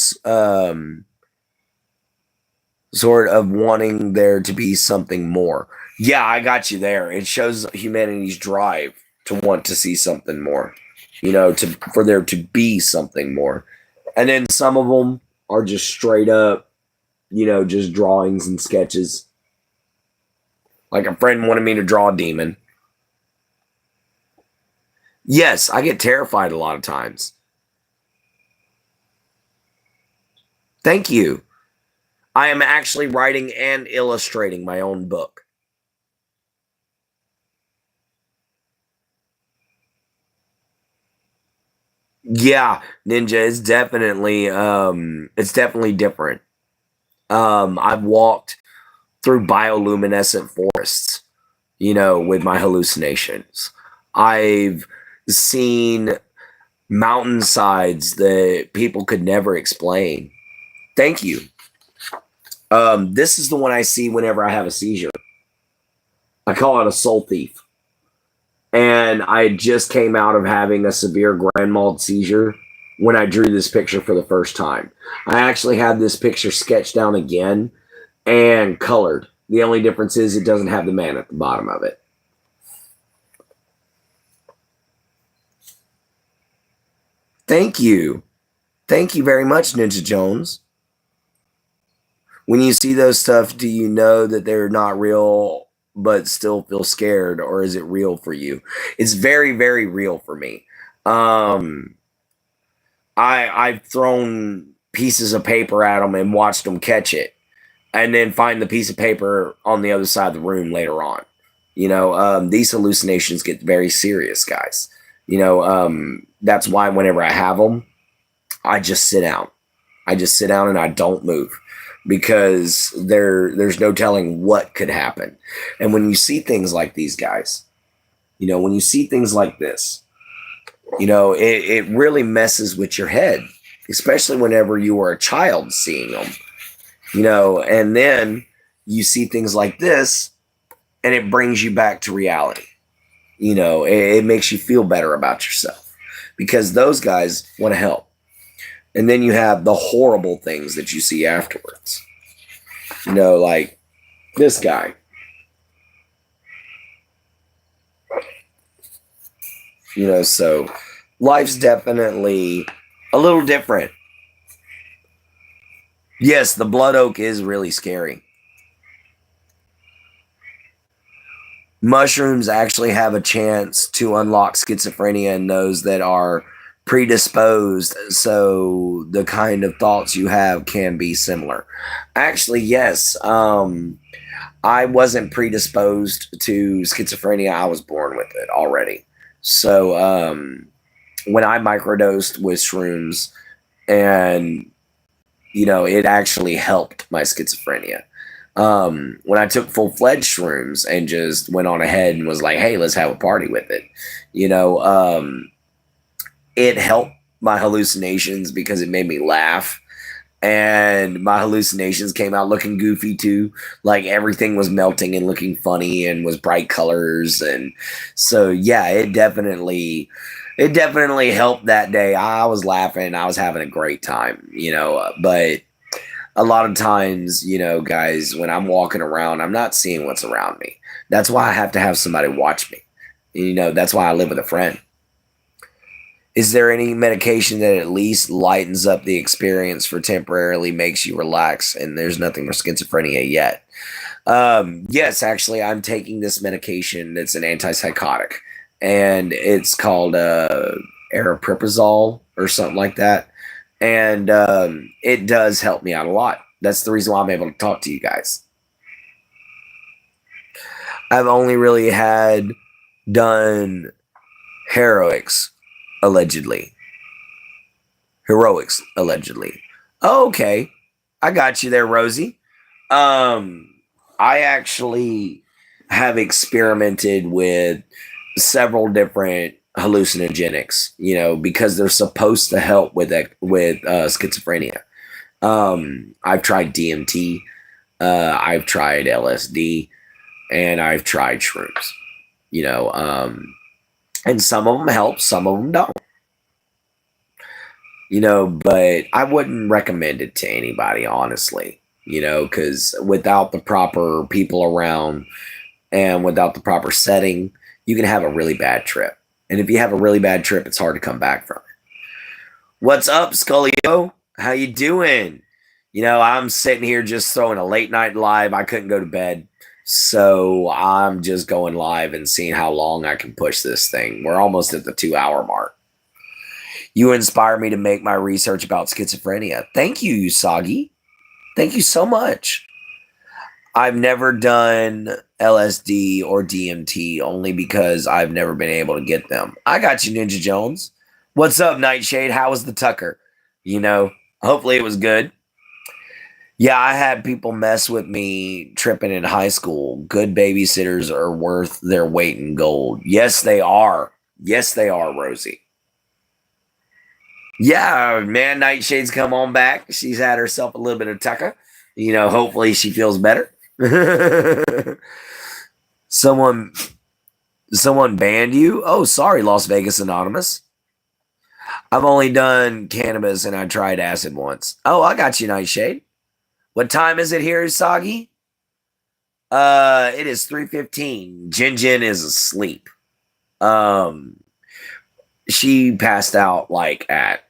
S1: sort of wanting there to be something more. Yeah, I got you there. It shows humanity's drive to want to see something more. For there to be something more. And then some of them are just straight up, just drawings and sketches. Like a friend wanted me to draw a demon. Yes, I get terrified a lot of times. Thank you. I am actually writing and illustrating my own book. Yeah, Ninja, it's definitely different. I've walked through bioluminescent forests, with my hallucinations. I've seen mountainsides that people could never explain. Thank you. This is the one I see whenever I have a seizure. I call it a soul thief. And I just came out of having a severe grand mal seizure when I drew this picture for the first time. I actually had this picture sketched down again and colored. The only difference is it doesn't have the man at the bottom of it. Thank you. Thank you very much, Ninja Jones. When you see those stuff, do you know that they're not real but still feel scared, or is it real for you? It's very, very real for me. I've thrown pieces of paper at them and watched them catch it, and then find the piece of paper on the other side of the room later on. These hallucinations get very serious, guys. That's why whenever I have them, I just sit down. I just sit down and I don't move, because there's no telling what could happen. And when you see things like these guys, when you see things like this, it really messes with your head, especially whenever you were a child seeing them, and then you see things like this and it brings you back to reality. It makes you feel better about yourself, because those guys want to help. And then you have the horrible things that you see afterwards. Like this guy. So life's definitely a little different. Yes, the blood oak is really scary. Mushrooms actually have a chance to unlock schizophrenia in those that are predisposed, so the kind of thoughts you have can be similar. Actually, yes. I wasn't predisposed to schizophrenia. I was born with it already. So when I microdosed with shrooms, and it actually helped my schizophrenia. When I took full-fledged shrooms and just went on ahead and was like, hey, let's have a party with it, it helped my hallucinations because it made me laugh. and my hallucinations came out looking goofy too. Like everything was melting and looking funny and was bright colors. And so, yeah, it definitely helped that day. I was laughing. I was having a great time, but a lot of times, guys, when I'm walking around, I'm not seeing what's around me. That's why I have to have somebody watch me. That's why I live with a friend. Is there any medication that at least lightens up the experience for temporarily makes you relax? And there's nothing for schizophrenia yet. Yes, actually, I'm taking this medication that's an antipsychotic, and it's called aripiprazole or something like that. And it does help me out a lot. That's the reason why I'm able to talk to you guys. I've only really done heroics, allegedly. Heroics, allegedly. Oh, okay. I got you there, Rosie. I actually have experimented with several different hallucinogenics, because they're supposed to help with schizophrenia. I've tried DMT, I've tried LSD, and I've tried shrooms. And some of them help, some of them don't. But I wouldn't recommend it to anybody, honestly. Because without the proper people around and without the proper setting, you can have a really bad trip. And if you have a really bad trip, it's hard to come back from it. What's up, Scullio? How you doing? I'm sitting here just throwing a late night live. I couldn't go to bed, so I'm just going live and seeing how long I can push this thing. We're almost at the 2-hour mark. You inspire me to make my research about schizophrenia. Thank you, Usagi. Thank you so much. I've never done LSD or DMT only because I've never been able to get them. I got you, Ninja Jones. What's up, Nightshade? How was the Tucker? Hopefully it was good. Yeah, I had people mess with me tripping in high school. Good babysitters are worth their weight in gold. Yes, they are. Yes, they are, Rosie. Yeah, man, Nightshade's come on back. She's had herself a little bit of Tucker. Hopefully she feels better. Someone banned you? Oh, sorry, Las Vegas Anonymous. I've only done cannabis and I tried acid once. Oh, I got you, Nightshade. What time is it here, Usagi? It is 3:15. Jin is asleep. She passed out like at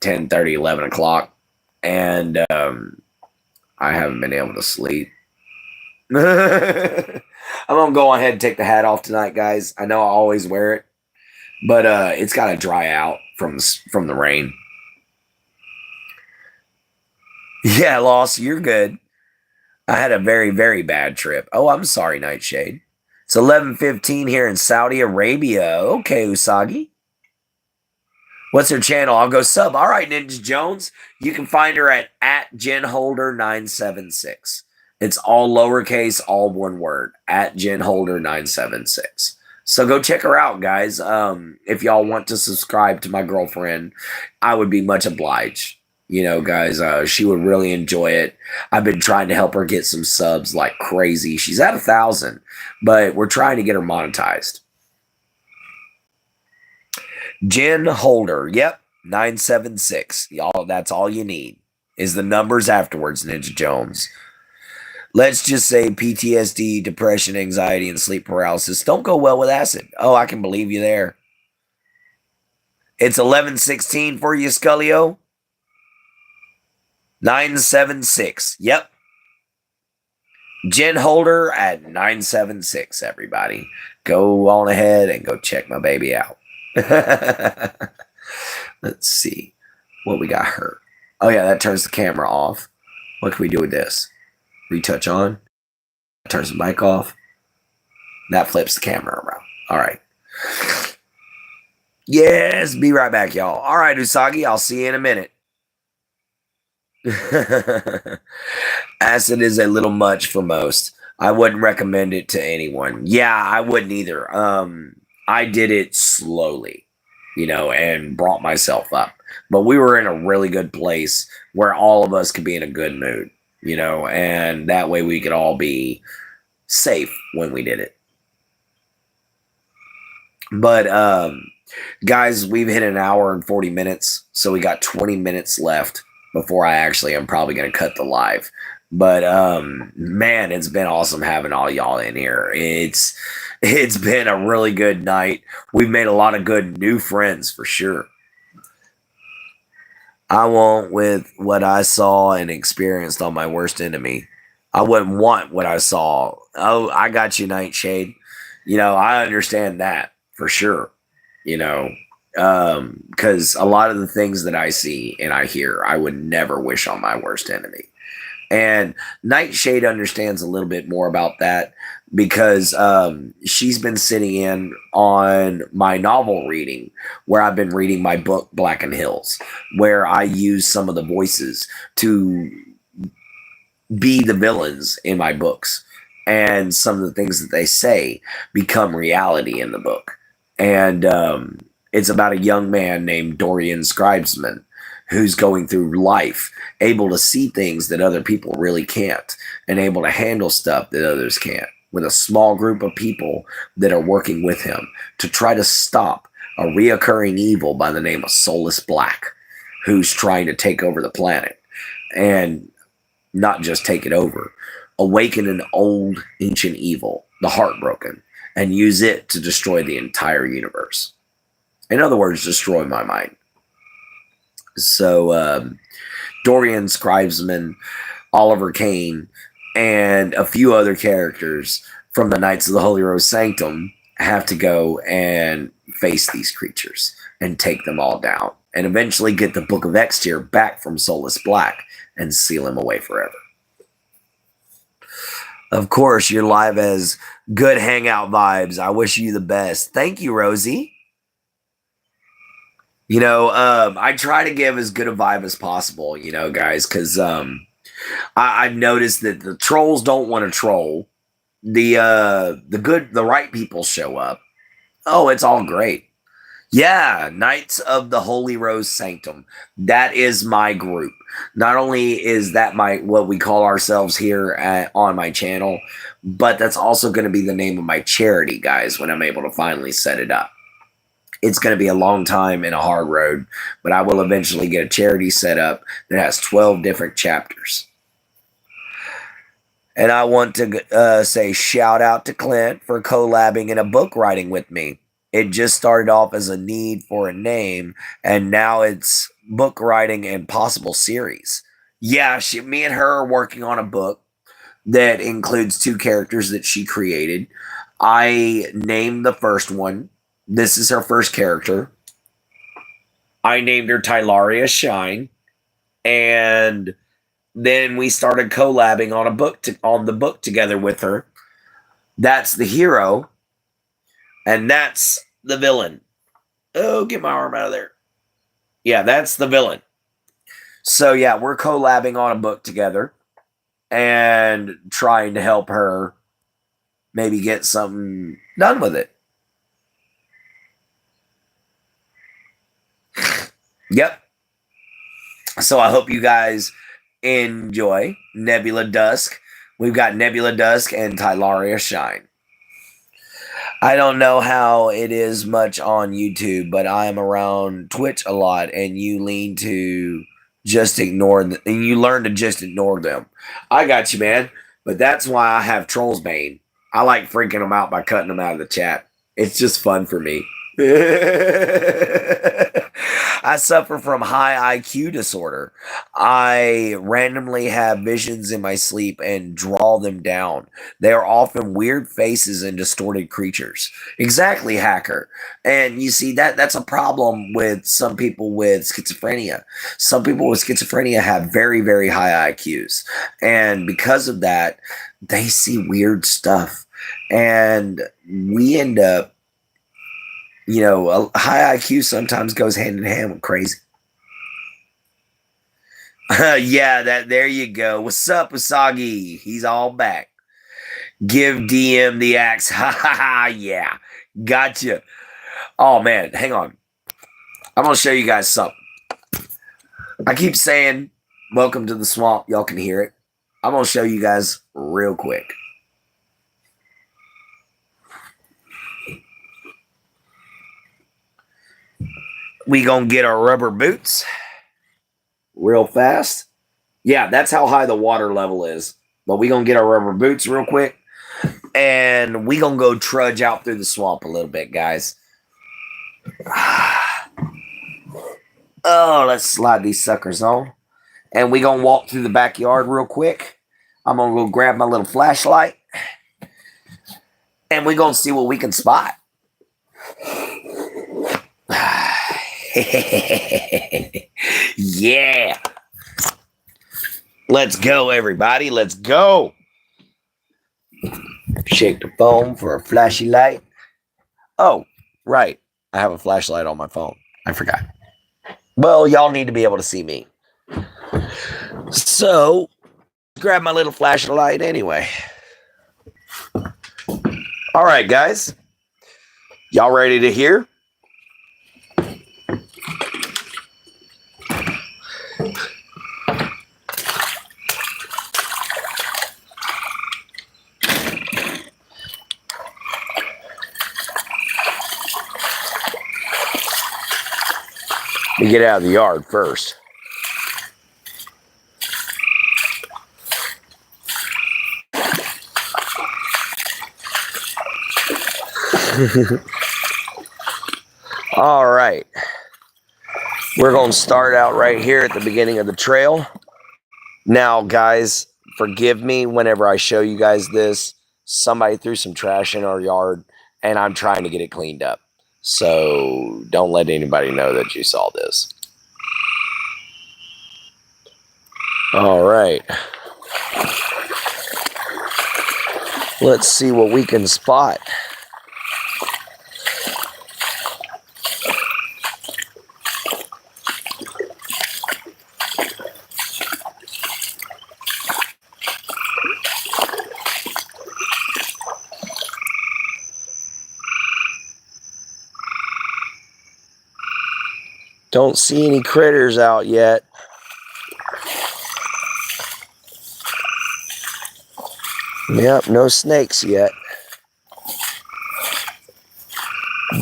S1: 10:30, 11 o'clock, and I haven't been able to sleep. I'm gonna go ahead and take the hat off tonight, guys. I know I always wear it, but it's got to dry out from the rain. Yeah, Loss, you're good. I had a very, very bad trip. Oh, I'm sorry, Nightshade. It's 11:15 here in Saudi Arabia. Okay, Usagi. What's her channel? I'll go sub. All right, Ninja Jones. You can find her at @JenHolder976. It's all lowercase, all one word, @JenHolder976. So go check her out, guys. If y'all want to subscribe to my girlfriend, I would be much obliged. Guys, she would really enjoy it. I've been trying to help her get some subs like crazy. She's at 1,000, but we're trying to get her monetized. Jen Holder, yep, 976. Y'all, that's all you need is the numbers afterwards, Ninja Jones. Let's just say PTSD, depression, anxiety, and sleep paralysis don't go well with acid. Oh, I can believe you there. It's 11:16 for you, Scullio. 976. Yep. Jen Holder at 976, everybody. Go on ahead and go check my baby out. Let's see what we got her. Oh, yeah, that turns the camera off. What can we do with this? Retouch on. Turns the mic off. That flips the camera around. All right. Yes, be right back, y'all. All right, Usagi, I'll see you in a minute. Acid is a little much for most. I wouldn't recommend it to anyone. Yeah, I wouldn't either. I did it slowly. and brought myself up. But we were in a really good place where all of us could be in a good mood, and that way we could all be safe when we did it. But guys, we've hit an hour and 40 minutes, so we got 20 minutes left before I'm probably going to cut the live. But man, it's been awesome having all y'all in here. It's been a really good night. We've made a lot of good new friends for sure. I won't with what I saw and experienced on my worst enemy. I wouldn't want what I saw. Oh, I got you, Nightshade. I understand that for sure. Because a lot of the things that I see and I hear, I would never wish on my worst enemy. And Nightshade understands a little bit more about that because she's been sitting in on my novel reading where I've been reading my book, Blackened Hills, where I use some of the voices to be the villains in my books. And some of the things that they say become reality in the book. And it's about a young man named Dorian Scribesman who's going through life, able to see things that other people really can't, and able to handle stuff that others can't, with a small group of people that are working with him to try to stop a reoccurring evil by the name of Soulless Black, who's trying to take over the planet. And not just take it over, awaken an old ancient evil, the Heartbroken, and use it to destroy the entire universe. In other words, destroy my mind. So Dorian Scribesman, Oliver Kane, and a few other characters from the Knights of the Holy Rose Sanctum have to go and face these creatures and take them all down and eventually get the Book of Extir back from Soulless Black and seal him away forever. Of course, your live has good hangout vibes. I wish you the best. Thank you, Rosie. I try to give as good a vibe as possible, guys, because I've noticed that the trolls don't want to troll. The right people show up. Oh, it's all great. Yeah, Knights of the Holy Rose Sanctum. That is my group. Not only is that what we call ourselves here on my channel, but that's also going to be the name of my charity, guys, when I'm able to finally set it up. It's going to be a long time and a hard road, but I will eventually get a charity set up that has 12 different chapters. And I want to say shout out to Clint for collabing in a book writing with me. It just started off as a need for a name, and now it's book writing and possible series. Yeah, me and her are working on a book that includes 2 characters that she created. I named the first one. This is her first character. I named her Tylaria Shine, and then we started collabing on the book together with her. That's the hero, and that's the villain. Oh, get my arm out of there. Yeah, that's the villain. So yeah, we're collabing on a book together and trying to help her maybe get something done with it. Yep. So I hope you guys enjoy Nebula Dusk. We've got Nebula Dusk and Tylaria Shine. I don't know how it is much on YouTube, but I'm around Twitch a lot, and you lean to just ignore and you learn to just ignore them. I got you, man. But that's why I have Trolls Bane. I like freaking them out by cutting them out of the chat. It's just fun for me. I suffer from high IQ disorder. I randomly have visions in my sleep and draw them down. They are often weird faces and distorted creatures. Exactly, hacker. And you see, that's a problem with some people with schizophrenia. Some people with schizophrenia have very, very high IQs. And because of that, they see weird stuff. And we end up, a high IQ sometimes goes hand in hand with crazy. Yeah, there you go. What's up, Usagi? He's all back. Give DM the axe. Ha ha ha. Yeah. Gotcha. Oh, man. Hang on. I'm going to show you guys something. I keep saying, welcome to the swamp. Y'all can hear it. I'm going to show you guys real quick. We going to get our rubber boots real fast. Yeah, that's how high the water level is. But we going to get our rubber boots real quick. And we going to go trudge out through the swamp a little bit, guys. Oh, let's slide these suckers on. And we going to walk through the backyard real quick. I'm going to go grab my little flashlight. And we going to see what we can spot. Yeah. Let's go, everybody. Let's go. Shake the phone for a flashy light. Oh, right. I have a flashlight on my phone. I forgot. Well, y'all need to be able to see me. So, grab my little flashlight anyway. All right, guys. Y'all ready to hear? Let me get out of the yard first. All right. We're going to start out right here at the beginning of the trail. Now, guys, forgive me whenever I show you guys this. Somebody threw some trash in our yard, and I'm trying to get it cleaned up. So don't let anybody know that you saw this. All right. Let's see what we can spot. Don't see any critters out yet. Yep, no snakes yet.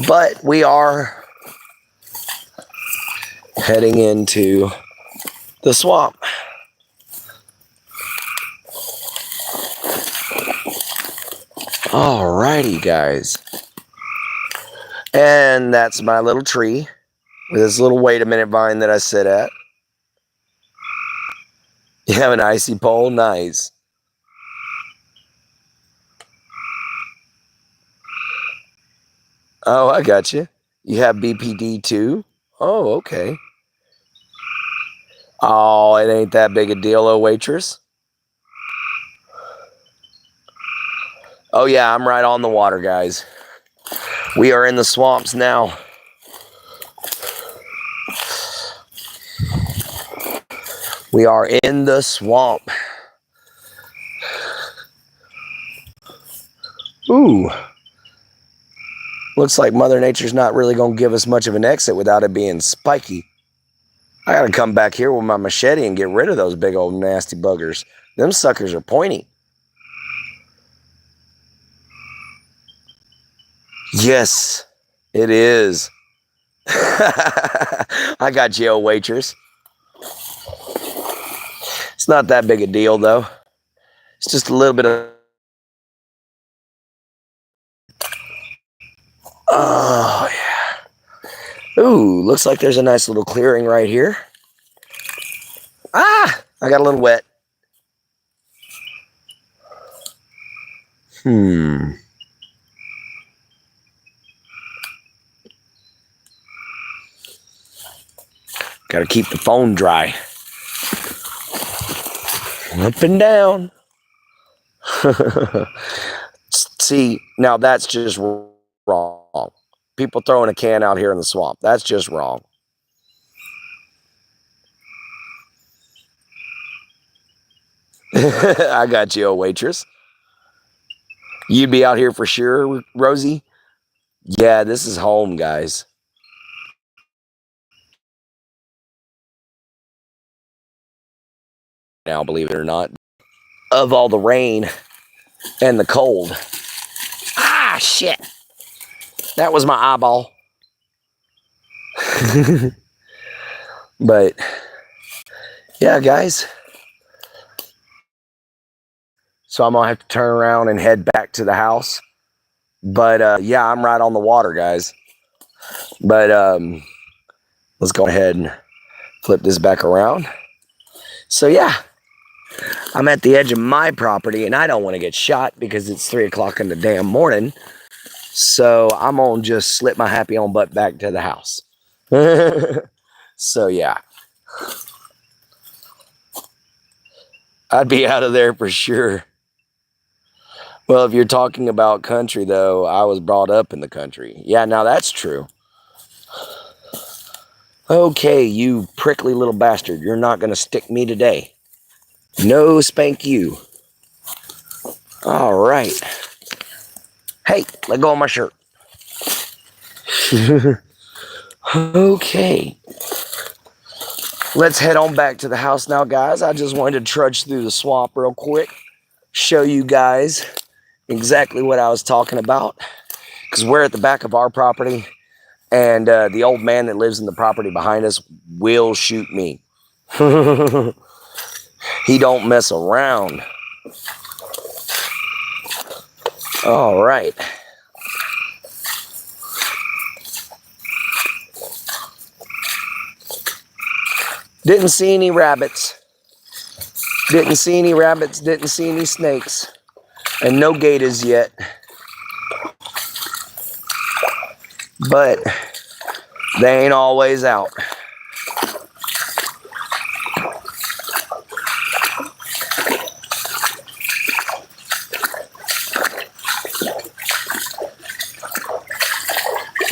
S1: But we are heading into the swamp. Alrighty, guys. And that's my little tree with this little wait a minute vine that I sit at. You have an icy pole? Nice. Oh, I got you. You have BPD too? Oh, okay. Oh, it ain't that big a deal, oh waitress. Oh yeah, I'm right on the water, guys. We are in the swamps now. We are in the swamp. Ooh. Looks like Mother Nature's not really going to give us much of an exit without it being spiky. I got to come back here with my machete and get rid of those big old nasty buggers. Them suckers are pointy. Yes, it is. I got you, waitress. It's not that big a deal, though. It's just a little bit of... Oh, yeah. Ooh, looks like there's a nice little clearing right here. Ah, I got a little wet. Got to keep the phone dry. Up and down. See, now that's just wrong. People throwing a can out here in the swamp. That's just wrong. I got you, waitress. You'd be out here for sure, Rosie? Yeah, this is home, guys. now, believe it or not, of all the rain and the cold. Ah, shit. That was my eyeball. But, yeah, guys. So I'm going to have to turn around and head back to the house. But, yeah, I'm right on the water, guys. But, let's go ahead and flip this back around. So, yeah, I'm at the edge of my property, and I don't want to get shot because it's 3 o'clock in the damn morning. So I'm going to just slip my happy on butt back to the house. So, yeah. I'd be out of there for sure. Well, if you're talking about country, though, I was brought up in the country. Yeah, now that's true. Okay, you prickly little bastard. You're not going to stick me today. No spank you. All right. Hey, let go of my shirt. Okay. Let's head on back to the house now, guys. I just wanted to trudge through the swamp real quick. Show you guys exactly what I was talking about. Because we're at the back of our property. And the old man that lives in the property behind us will shoot me. He don't mess around. All right. Didn't see any rabbits. Didn't see any rabbits. Didn't see any snakes. And no gators yet. But they ain't always out.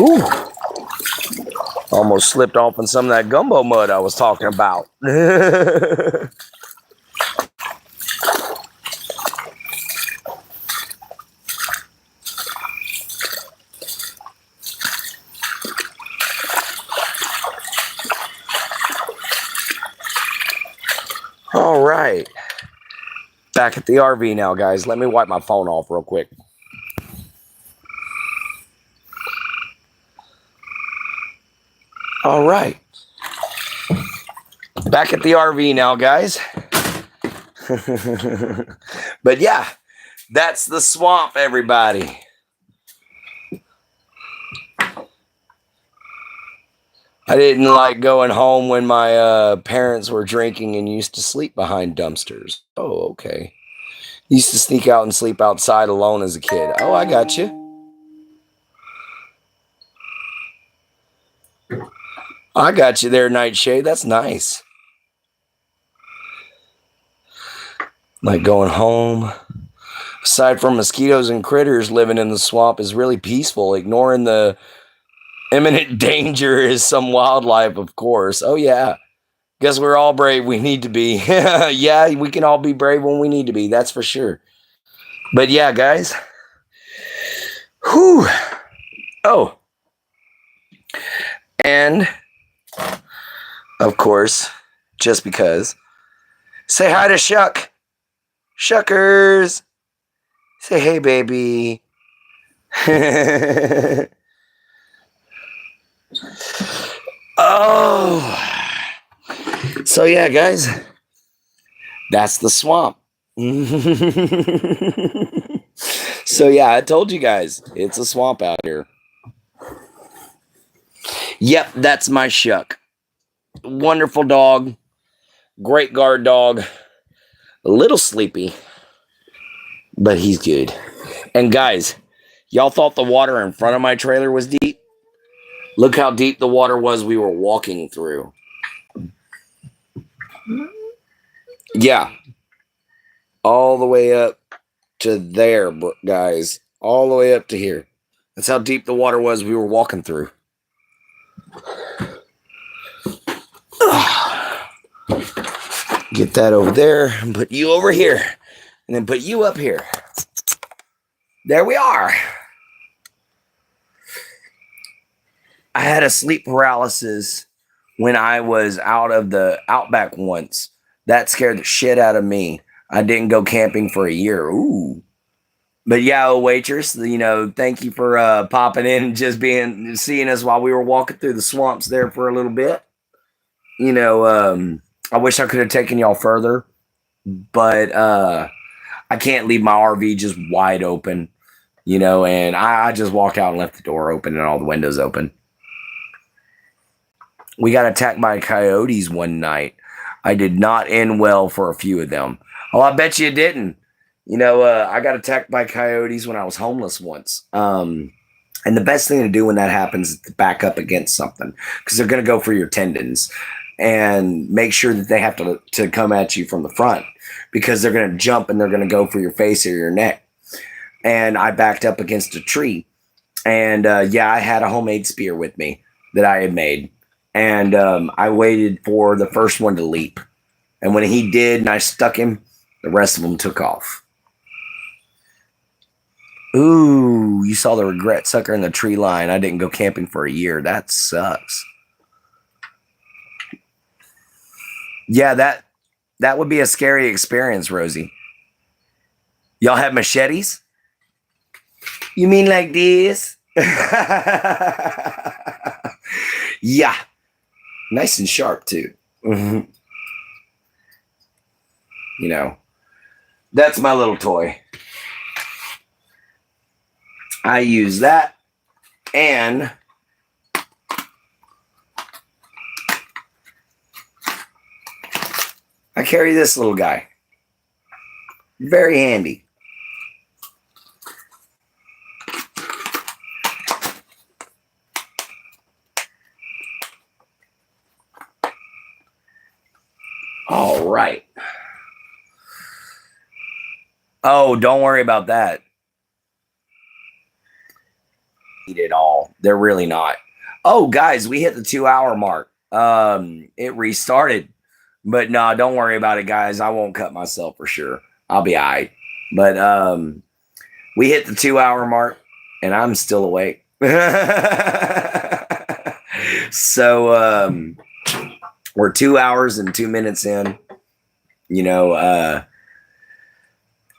S1: Ooh. Almost slipped off in some of that gumbo mud I was talking about. All right. Back at the RV now, guys. Let me wipe my phone off real quick. All right. Back at the RV now, guys. But yeah, that's the swamp, everybody. I didn't like going home when my parents were drinking and used to sleep behind dumpsters. Oh, okay. Used to sneak out and sleep outside alone as a kid. Oh, I got you. I got you there, Nightshade. That's nice. Like going home. Aside from mosquitoes and critters, living in the swamp is really peaceful. Ignoring the imminent danger is some wildlife, of course. Oh, yeah. Guess we're all brave. We need to be. Yeah, we can all be brave when we need to be. That's for sure. But yeah, guys. Whew. Oh. And, of course, just because, say hi to Shuck. Shuckers. Say hey, baby. Oh. So yeah, guys. That's the swamp. So yeah, I told you guys, it's a swamp out here. Yep, that's my Shuck. Wonderful dog. Great guard dog. A little sleepy, but he's good. And guys, y'all thought the water in front of my trailer was deep? Look how deep the water was we were walking through. Yeah. All the way up to there, guys. All the way up to here. That's how deep the water was we were walking through. Get that over there and put you over here. And then put you up here. There we are. I had a sleep paralysis when I was out of the outback once. That scared the shit out of me. I didn't go camping for a year. Ooh. But yeah, oh, waitress, thank you for popping in and just seeing us while we were walking through the swamps there for a little bit. I wish I could have taken y'all further, but I can't leave my RV just wide open, and I just walked out and left the door open and all the windows open. We got attacked by coyotes one night. I did not end well for a few of them. Oh, I bet you didn't. I got attacked by coyotes when I was homeless once. And the best thing to do when that happens is to back up against something, because they're going to go for your tendons, and make sure that they have to come at you from the front, because they're going to jump and they're going to go for your face or your neck. And I backed up against a tree, and I had a homemade spear with me that I had made. And I waited for the first one to leap. And when he did and I stuck him, the rest of them took off. Ooh, you saw the regret sucker in the tree line. I didn't go camping for a year. That sucks. Yeah, that would be a scary experience, Rosie. Y'all have machetes? You mean like this? Yeah. Nice and sharp, too. Mm-hmm. That's my little toy. I use that, and I carry this little guy. Very handy. All right. Oh, don't worry about that. At all. They're really not. Oh, guys, we hit the 2-hour mark. It restarted. But no, don't worry about it, guys. I won't cut myself for sure. I'll be all right. But we hit the 2-hour mark, and I'm still awake. So we're 2 hours and 2 minutes in.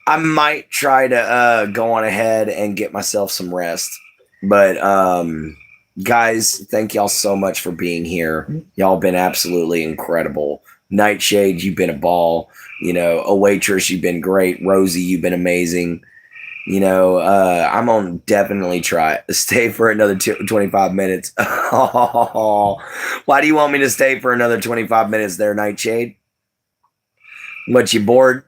S1: I might try to go on ahead and get myself some rest. But guys, thank y'all so much for being here. Y'all been absolutely incredible. Nightshade, you've been a ball. A waitress, you've been great. Rosie, you've been amazing. I'm gonna definitely try to stay for another 25 minutes. Why do you want me to stay for another 25 minutes there, Nightshade? What, you bored?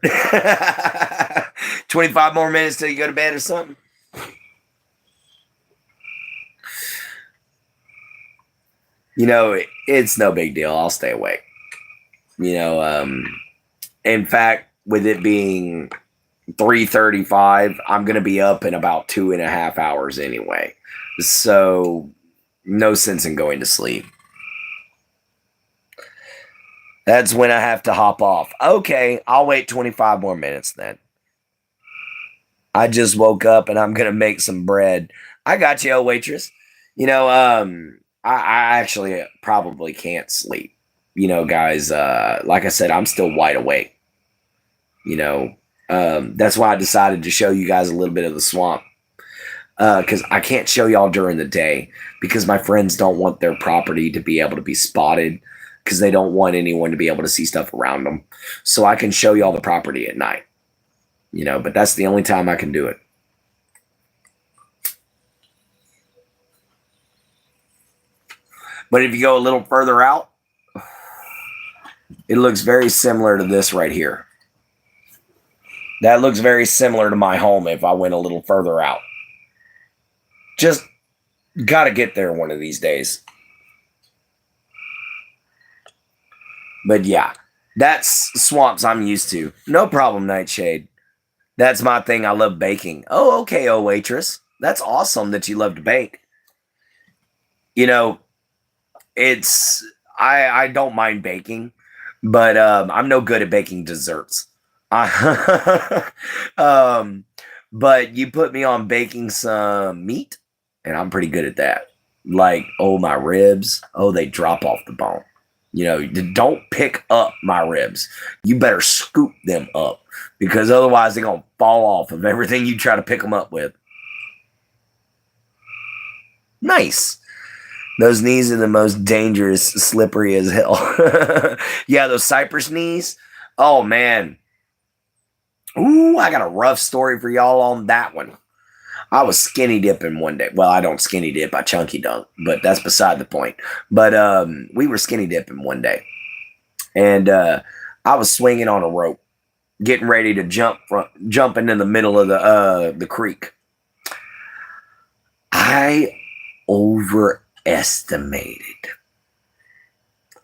S1: 25 more minutes till you go to bed or something? It's no big deal. I'll stay awake. In fact, with it being 3:35, I'm going to be up in about 2.5 hours anyway. So no sense in going to sleep. That's when I have to hop off. Okay, I'll wait 25 more minutes then. I just woke up and I'm going to make some bread. I got you, waitress. I actually probably can't sleep. Guys, like I said, I'm still wide awake. That's why I decided to show you guys a little bit of the swamp. Because I can't show y'all during the day, because my friends don't want their property to be able to be spotted, because they don't want anyone to be able to see stuff around them. So I can show y'all the property at night. But that's the only time I can do it. But if you go a little further out, it looks very similar to this right here. That looks very similar to my home if I went a little further out. Just got to get there one of these days. But yeah, that's swamps I'm used to. No problem, Nightshade. That's my thing. I love baking. Oh, okay, waitress. That's awesome that you love to bake. I don't mind baking, but I'm no good at baking desserts. But you put me on baking some meat, and I'm pretty good at that. Like, my ribs, they drop off the bone. You know, don't pick up my ribs. You better scoop them up because otherwise they're going to fall off of everything you try to pick them up with. Nice. Those knees are the most dangerous, slippery as hell. Yeah, those cypress knees. Oh, man. Ooh, I got a rough story for y'all on that one. I was skinny dipping one day. Well, I don't skinny dip. I chunky dunk, but that's beside the point. But we were skinny dipping one day. And I was swinging on a rope, getting ready to jumping in the middle of the creek. I overestimated.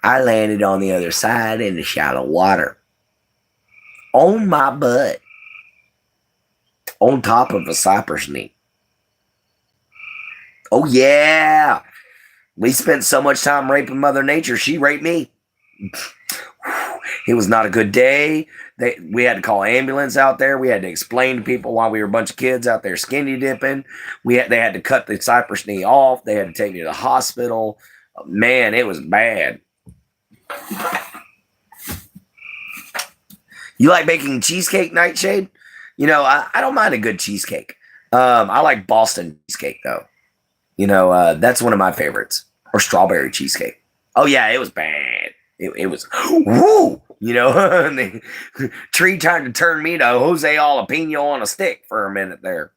S1: I landed on the other side in the shallow water, on my butt, on top of a cypress knee. Oh yeah, we spent so much time raping Mother Nature. She raped me. It was not a good day. We had to call ambulance out there. We had to explain to people why we were a bunch of kids out there skinny dipping. They had to cut the cypress knee off. They had to take me to the hospital. Man, it was bad. You like baking cheesecake, Nightshade? You know, I don't mind a good cheesecake. I like Boston cheesecake, though. You know, that's one of my favorites. Or strawberry cheesecake. Oh, yeah, it was bad. It was, woo! You know, the tree tried to turn me to Jose Jalapeno on a stick for a minute there.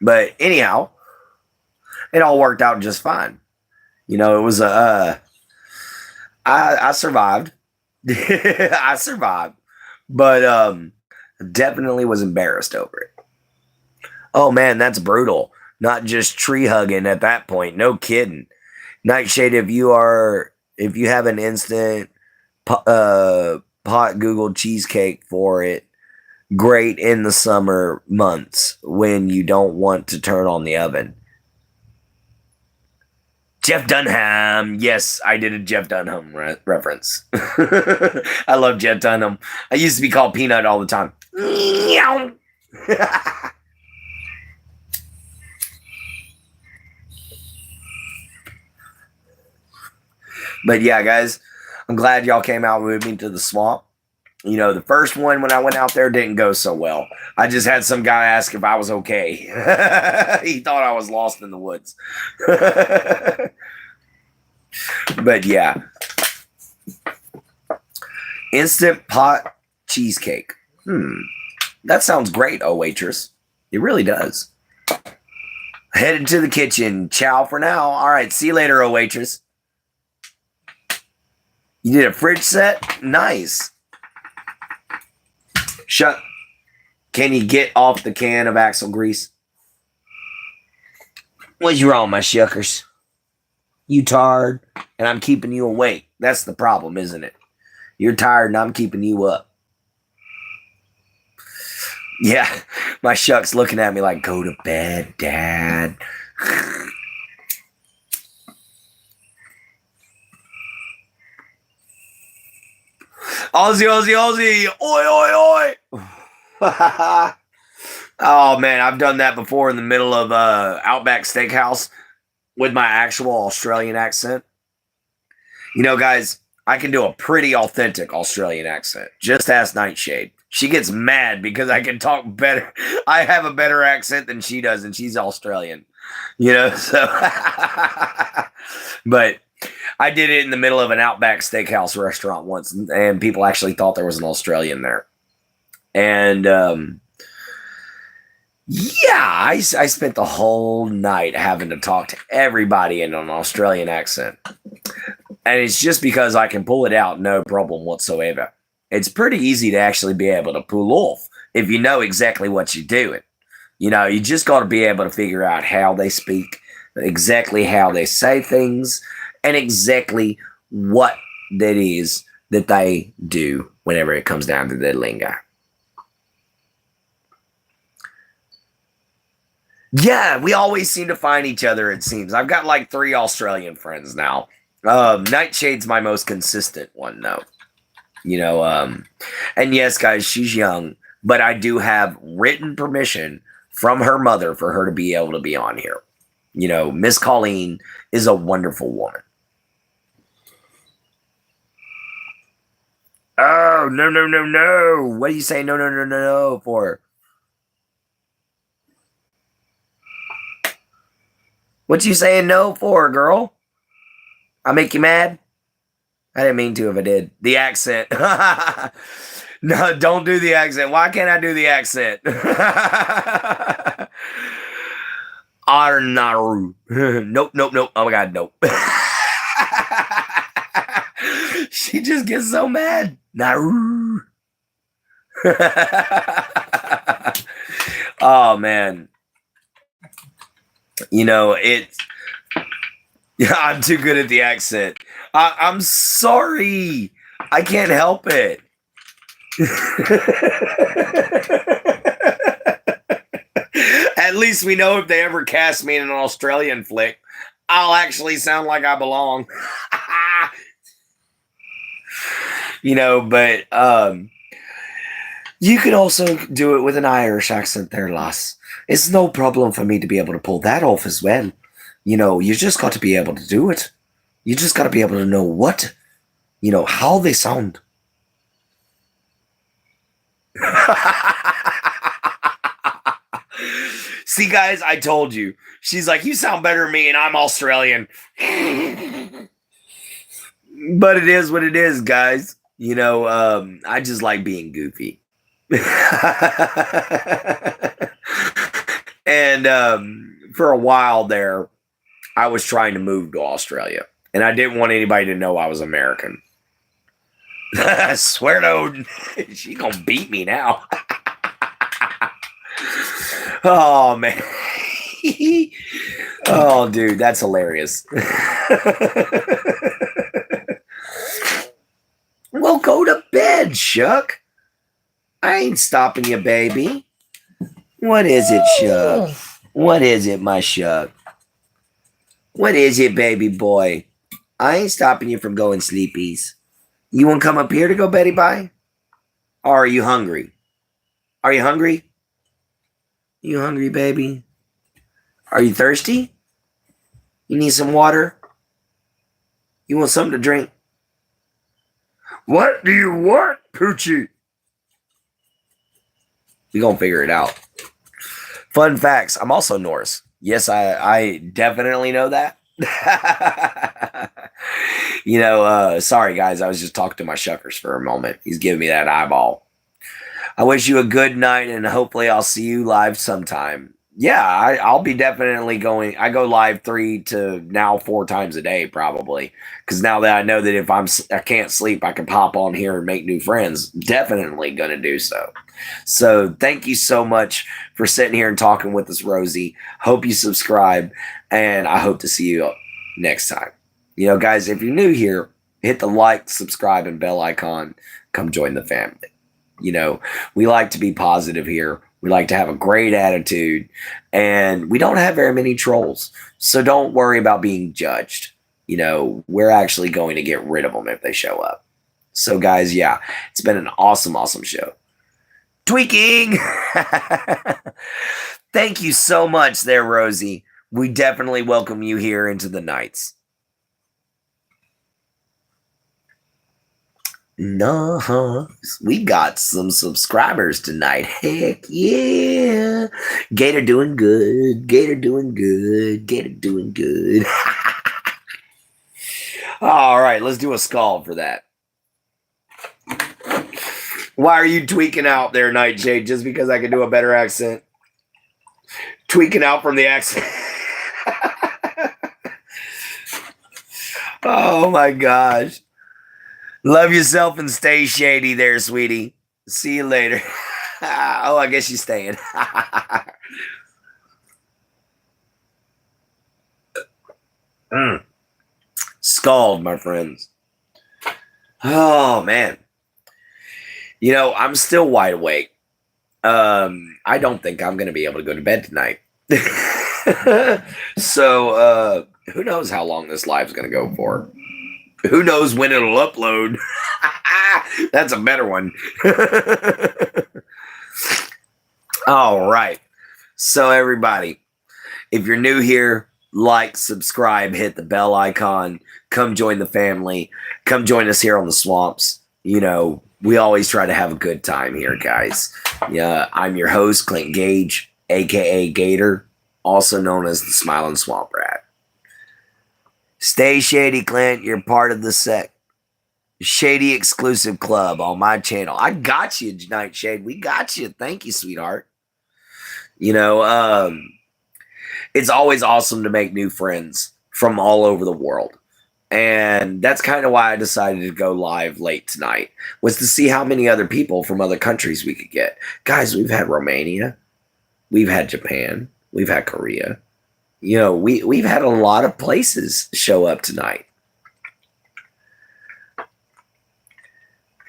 S1: But anyhow, it all worked out just fine. You know, it was I survived. I survived. But definitely was embarrassed over it. Oh man, that's brutal. Not just tree hugging at that point. No kidding. Nightshade, if you have an instant pot Google cheesecake for it, great in the summer months when you don't want to turn on the oven. Jeff Dunham. Yes, I did a Jeff Dunham reference. I love Jeff Dunham. I used to be called Peanut all the time. But yeah, guys, I'm glad y'all came out with me to the swamp. You know, the first one when I went out there didn't go so well. I just had some guy ask if I was okay. He thought I was lost in the woods. But yeah. Instant pot cheesecake. That sounds great, oh waitress. It really does. Headed to the kitchen. Ciao for now. All right, see you later, oh waitress. You did a fridge set? Nice. Can you get off the can of axle grease? What's wrong, my shuckers? You tired, and I'm keeping you awake. That's the problem, isn't it? You're tired, and I'm keeping you up. Yeah, my shuck's looking at me like, go to bed, Dad. Aussie, Aussie, Aussie. Oi, oi, oi. Oh, man, I've done that before in the middle of Outback Steakhouse with my actual Australian accent. You know, guys, I can do a pretty authentic Australian accent. Just ask Nightshade. She gets mad because I can talk better. I have a better accent than she does, and she's Australian. You know, so. But I did it in the middle of an Outback Steakhouse restaurant once, and people actually thought there was an Australian there. And yeah, I spent the whole night having to talk to everybody in an Australian accent. And it's just because I can pull it out, no problem whatsoever. It's pretty easy to actually be able to pull off if you know exactly what you're doing. You know, you just got to be able to figure out how they speak, exactly how they say things, and exactly what that is that they do whenever it comes down to their lingo. Yeah, we always seem to find each other, it seems. I've got like 3 Australian friends now. Nightshade's my most consistent one, though. You know, and yes, guys, she's young, but I do have written permission from her mother for her to be able to be on here. You know, Miss Colleen is a wonderful woman. Oh, no, no, no, no. What do you say no, no, no, no, no for? What you saying no for, girl? I make you mad? I didn't mean to if I did. The accent. No, don't do the accent. Why can't I do the accent? Arnaru. Nope, nope, nope. Oh my God, nope. She just gets so mad. Naru. Oh man. You know, I'm too good at the accent. I'm sorry. I can't help it. At least we know if they ever cast me in an Australian flick, I'll actually sound like I belong. You know, but you could also do it with an Irish accent there, lass. It's no problem for me to be able to pull that off as well. You know, you just got to be able to do it. You just got to be able to know what, you know, how they sound. See, guys, I told you. She's like, you sound better than me, and I'm Australian. But it is what it is, guys. You know, I just like being goofy. And for a while there, I was trying to move to Australia, and I didn't want anybody to know I was American. I swear to, she's gonna beat me now. Oh man. Oh dude, that's hilarious. Well, go to bed, Shuck. I ain't stopping you, baby. What is it, Shuck? What is it, my Shuck? What is it, baby boy? I ain't stopping you from going sleepies. You want to come up here to go Betty Bye? Or are you hungry? Are you hungry? You hungry, baby? Are you thirsty? You need some water? You want something to drink? What do you want, Poochie? We gonna figure it out. Fun facts, I'm also Norse. Yes, I definitely know that. You know, sorry guys, I was just talking to my shuckers for a moment. He's giving me that eyeball. I wish you a good night, and hopefully I'll see you live sometime. Yeah, I'll be definitely going. I go live 3 to now 4 times a day, probably. Because now that I know that if I can't sleep, I can pop on here and make new friends. Definitely going to do so. So thank you so much for sitting here and talking with us, Rosie. Hope you subscribe, and I hope to see you next time. You know, guys, if you're new here, hit the like, subscribe, and bell icon. Come join the family. You know, we like to be positive here. We like to have a great attitude, and we don't have very many trolls. So don't worry about being judged. You know, we're actually going to get rid of them if they show up. So guys, yeah, it's been an awesome, awesome show. Tweaking! Thank you so much there, Rosie. We definitely welcome you here into the nights. No, we got some subscribers tonight. Heck yeah. Gator doing good. Gator doing good. Gator doing good. All right, let's do a skull for that. Why are you tweaking out there, Nightshade? Just because I can do a better accent? Tweaking out from the accent. Oh my gosh. Love yourself and stay shady there, sweetie. See you later. Oh, I guess she's staying. Scald, my friends. Oh, man. You know, I'm still wide awake. I don't think I'm going to be able to go to bed tonight. So, who knows how long this live's going to go for? Who knows when it'll upload? That's a better one. All right. So everybody, if you're new here, like, subscribe, hit the bell icon, come join the family, come join us here on the Swamps. You know, we always try to have a good time here, guys. Yeah, I'm your host, Clint Gage, aka Gator, also known as the Smiling Swamp Rat. Stay shady, Clint. You're part of the Shady exclusive club on my channel. I got you, Nightshade. We got you. Thank you, sweetheart. You know, it's always awesome to make new friends from all over the world. And that's kind of why I decided to go live late tonight, was to see how many other people from other countries we could get. Guys, we've had Romania. We've had Japan. We've had Korea. You know, we've had a lot of places show up tonight.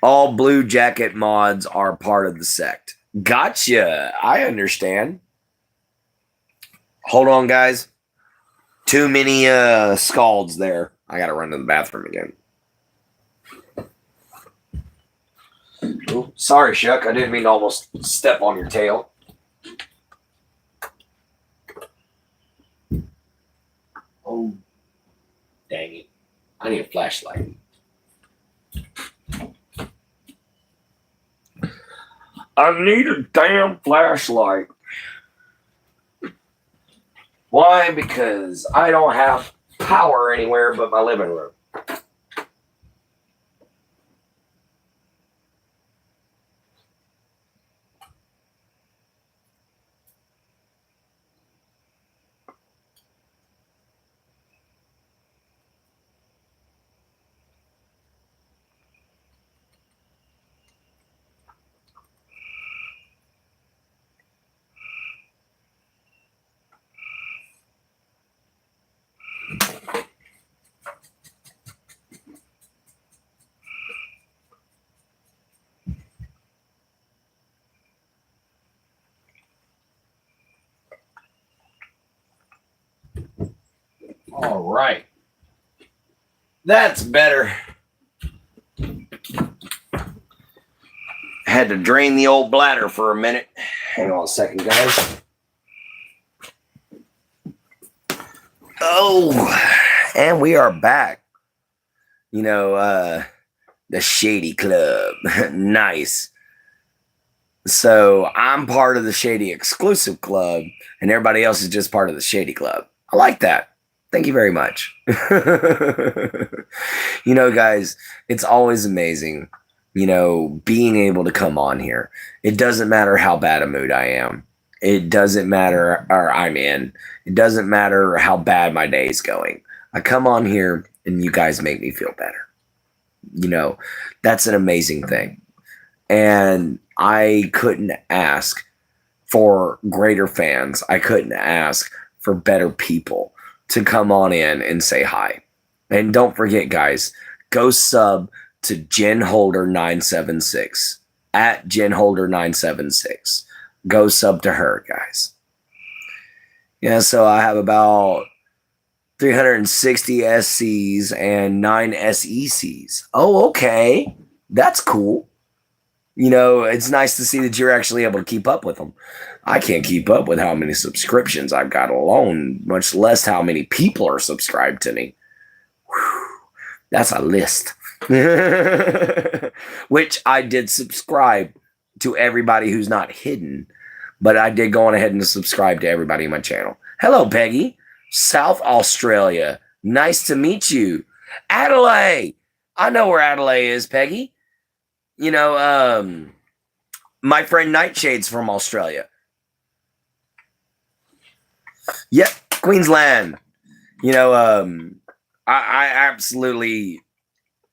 S1: All Blue Jacket mods are part of the sect. Gotcha. I understand. Hold on, guys. Too many scalds there. I gotta run to the bathroom again. Oh, sorry, Shuck. I didn't mean to almost step on your tail. Oh, dang it. I need a flashlight. I need a damn flashlight. Why? Because I don't have power anywhere but my living room. All right. That's better. Had to drain the old bladder for a minute. Hang on a second, guys. Oh, and we are back. You know, the Shady Club. Nice. So I'm part of the Shady Exclusive Club, and everybody else is just part of the Shady Club. I like that. Thank you very much. You know, guys, it's always amazing, you know, being able to come on here. It doesn't matter how bad a mood I am. It doesn't matter, or I'm in. It doesn't matter how bad my day is going. I come on here and you guys make me feel better. You know, that's an amazing thing. And I couldn't ask for greater fans. I couldn't ask for better people to come on in and say hi. And don't forget, guys, go sub to JenHolder976 at JenHolder976. Go sub to her, guys. Yeah, so I have about 360 SCs and 9 SECs. Oh, okay. That's cool. You know, it's nice to see that you're actually able to keep up with them. I can't keep up with how many subscriptions I've got alone, much less how many people are subscribed to me. Whew, that's a list. Which I did subscribe to everybody who's not hidden, but I did go on ahead and subscribe to everybody in my channel. Hello, Peggy. South Australia. Nice to meet you. Adelaide. I know where Adelaide is, Peggy. You know, my friend Nightshade's from Australia. Yep, Queensland. You know, I absolutely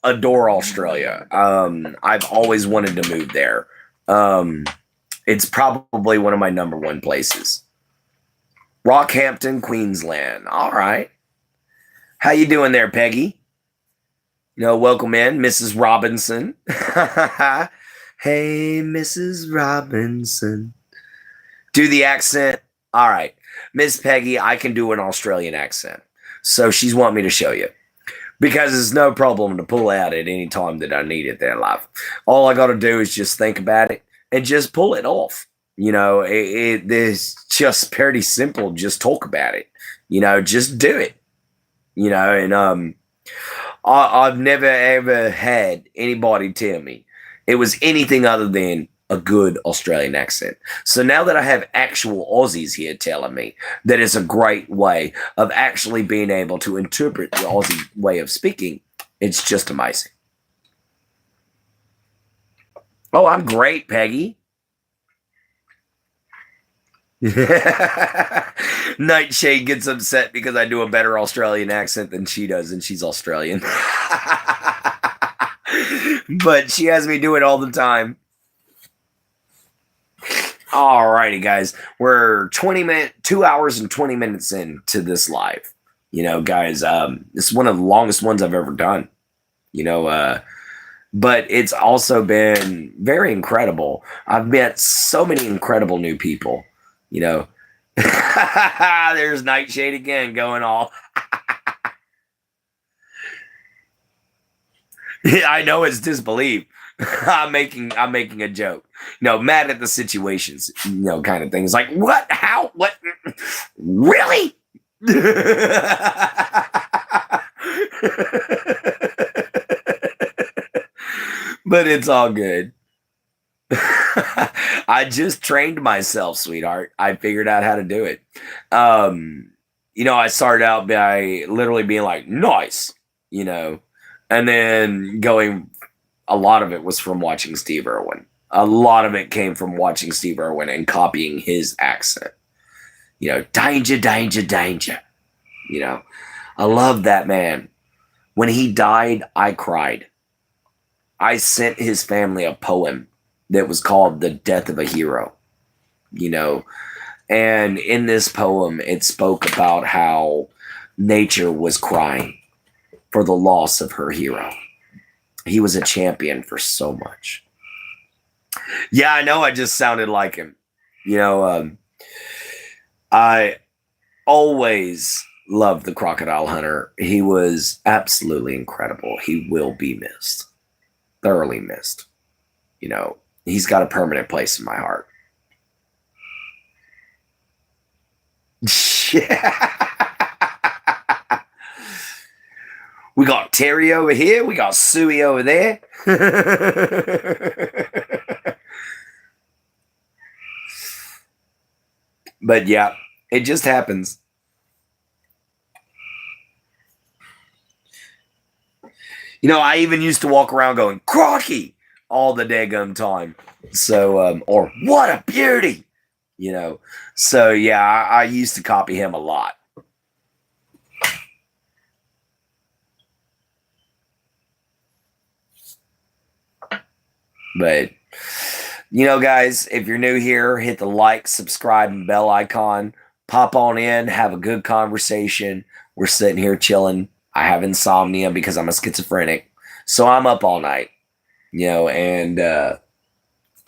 S1: adore Australia. I've always wanted to move there. It's probably one of my number one places. Rockhampton, Queensland. All right. How you doing there, Peggy? You know, welcome in, Mrs. Robinson. Hey, Mrs. Robinson. Do the accent. All right. Miss Peggy, I can do an Australian accent. So she's want me to show you. Because it's no problem to pull out at any time that I need it there live. All I got to do is just think about it and just pull it off. It's just pretty simple. Just talk about it. Just do it. And I've never ever had anybody tell me it was anything other than a good Australian accent. So now that I have actual Aussies here telling me that it's a great way of actually being able to interpret the Aussie way of speaking, it's just amazing. Oh, I'm great, Peggy. Nightshade gets upset because I do a better Australian accent than she does, and she's Australian. But she has me do it all the time. Alrighty, guys. We're 2 hours and 20 minutes into this live. Guys, it's one of the longest ones I've ever done. But it's also been very incredible. I've met so many incredible new people. There's Nightshade again going off. I know it's disbelief. I'm making a joke. Mad at the situations, kind of thing. It's like, what? How? What? Really? But it's all good. I just trained myself, sweetheart. I figured out how to do it. I started out by literally being like, nice, and then a lot of it was from watching Steve Irwin. A lot of it came from watching Steve Irwin and copying his accent. Danger, danger, danger. I love that man. When he died, I cried. I sent his family a poem that was called The Death of a Hero. And in this poem, it spoke about how nature was crying for the loss of her hero. He was a champion for so much. Yeah, I know I just sounded like him. I always loved the Crocodile Hunter. He was absolutely incredible. He will be missed. Thoroughly missed. He's got a permanent place in my heart. We got Terry over here. We got Suey over there. But yeah, it just happens. I even used to walk around going, Crocky, all the daggum time. So, or what a beauty, So, yeah, I used to copy him a lot. But, guys, if you're new here, hit the like, subscribe, and bell icon. Pop on in, have a good conversation. We're sitting here chilling. I have insomnia because I'm a schizophrenic. So I'm up all night, and I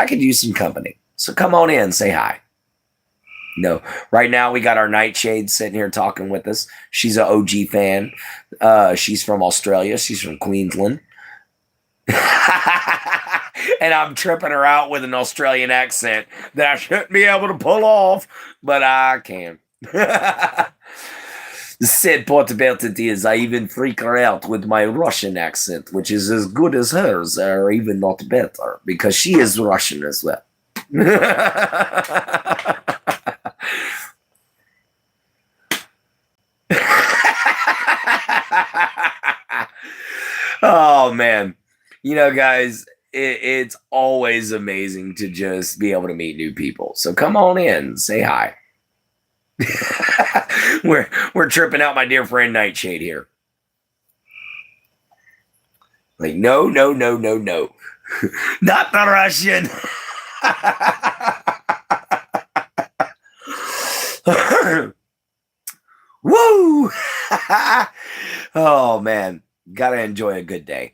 S1: could use some company. So come on in, say hi. Right now we got our Nightshade sitting here talking with us. She's an OG fan. She's from Australia. She's from Queensland. And I'm tripping her out with an Australian accent that I shouldn't be able to pull off, but I can. The sad part about it is I even freak her out with my Russian accent, which is as good as hers, or even not better, because she is Russian as well. Oh, man. Guys, it's always amazing to just be able to meet new people. So come on in, say hi. We're tripping out my dear friend Nightshade here. Like, no. Not the Russian. Woo! Oh, man. Gotta enjoy a good day.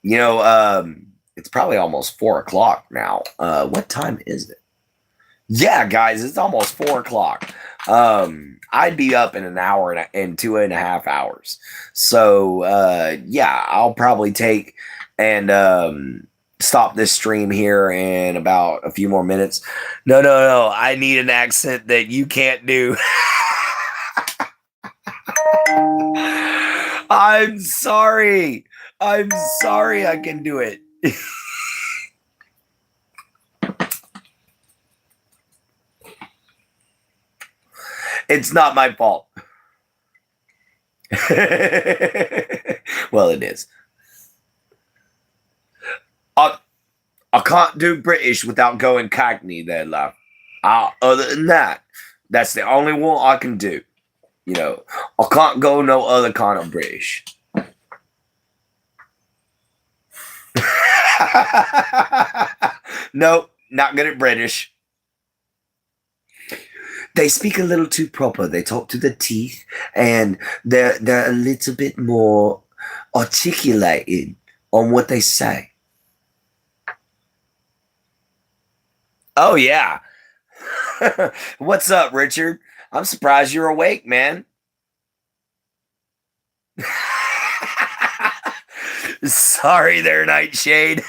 S1: It's probably almost 4 o'clock now. What time is it? Yeah, guys, it's almost 4 o'clock. I'd be up in an hour and 2.5 hours. So, yeah, I'll probably take and stop this stream here in about a few more minutes. No, no, no. I need an accent that you can't do. I'm sorry. I'm sorry I can do it. It's not my fault. Well, it is. I can't do British without going Cockney there, love. Other than that, that's the only one I can do. You know, I can't go no other kind of British. Nope, not good at British. They speak a little too proper. They talk to the teeth, and they're a little bit more articulated on what they say. Oh yeah. What's up, Richard? I'm surprised you're awake, man. Sorry there, Nightshade.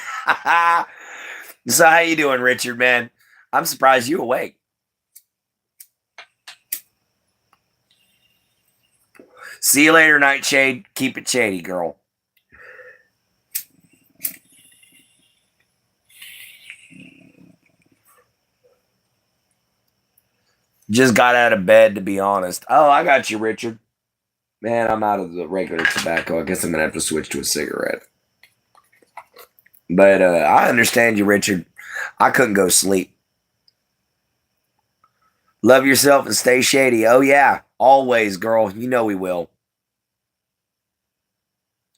S1: So how you doing, Richard, man? I'm surprised you awake. See you later, Nightshade. Keep it shady, girl. Just got out of bed, to be honest. Oh, I got you, Richard. Man, I'm out of the regular tobacco. I guess I'm going to have to switch to a cigarette. But I understand you, Richard. I couldn't go sleep. Love yourself and stay shady. Oh, yeah. Always, girl. You know we will.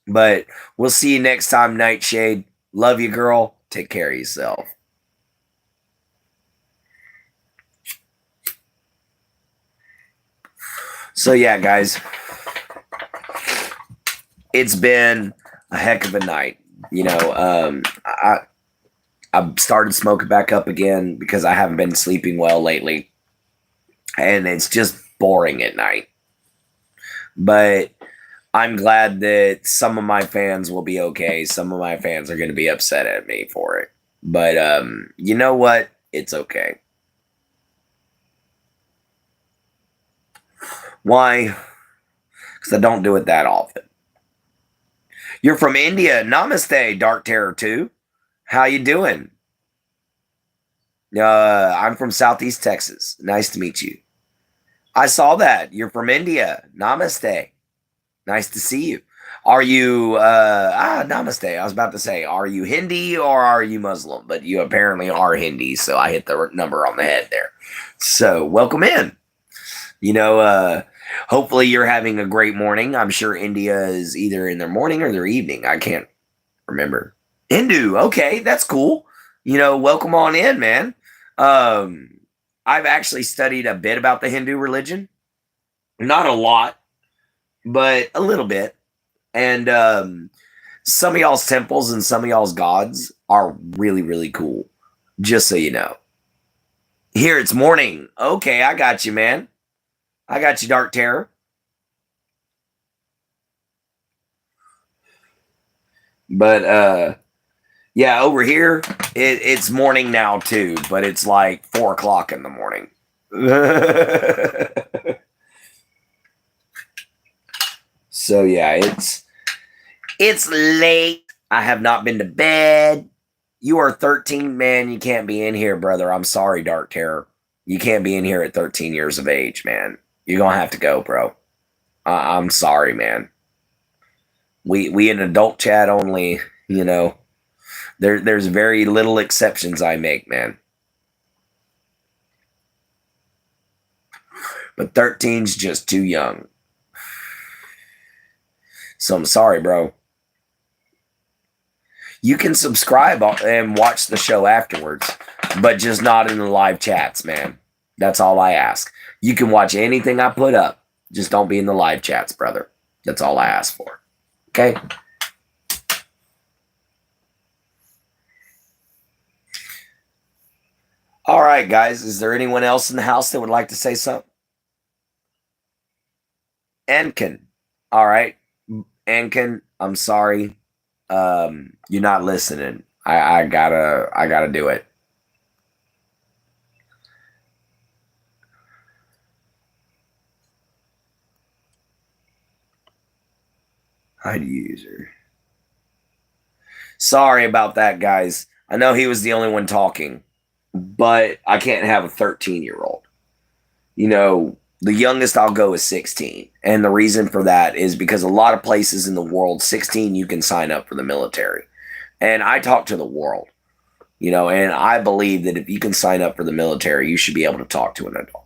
S1: But we'll see you next time, Nightshade. Love you, girl. Take care of yourself. So, yeah, guys. It's been a heck of a night. You know, I started smoking back up again because I haven't been sleeping well lately. And it's just boring at night. But I'm glad that some of my fans will be okay. Some of my fans are going to be upset at me for it. But you know what? It's okay. Why? Because I don't do it that often. You're from India. Namaste, Dark Terror 2. How you doing? I'm from Southeast Texas. Nice to meet you. I saw that. You're from India. Namaste. Nice to see you. Are you, namaste. I was about to say, are you Hindi or are you Muslim? But you apparently are Hindi, so I hit the number on the head there. So, welcome in. You know, hopefully you're having a great morning. I'm sure India is either in their morning or their evening. I can't remember. Hindu. Okay, that's cool. You know, welcome on in, man. I've actually studied a bit about the Hindu religion. Not a lot, but a little bit. And some of y'all's temples and some of y'all's gods are really, really cool. Just so you know. Here it's morning. Okay, I got you, man. I got you, Dark Terror. But yeah, over here it's morning now too, but it's like 4 o'clock in the morning. So yeah, it's late. I have not been to bed. You are 13, man. You can't be in here, brother. I'm sorry, Dark Terror. You can't be in here at 13 years of age, man. You're gonna have to go, bro. I'm sorry, man. We in adult chat only, you know. There's very little exceptions I make, man. But 13's just too young. So I'm sorry, bro. You can subscribe and watch the show afterwards, but just not in the live chats, man. That's all I ask. You can watch anything I put up. Just don't be in the live chats, brother. That's all I ask for. Okay? All right, guys. Is there anyone else in the house that would like to say something? Ankin. All right. Ankin, I'm sorry. You're not listening. I gotta do it. Hide user. Sorry about that, guys. I know he was the only one talking, but I can't have a 13-year-old. You know, the youngest I'll go is 16. And the reason for that is because a lot of places in the world, 16, you can sign up for the military. And I talk to the world, and I believe that if you can sign up for the military, you should be able to talk to an adult.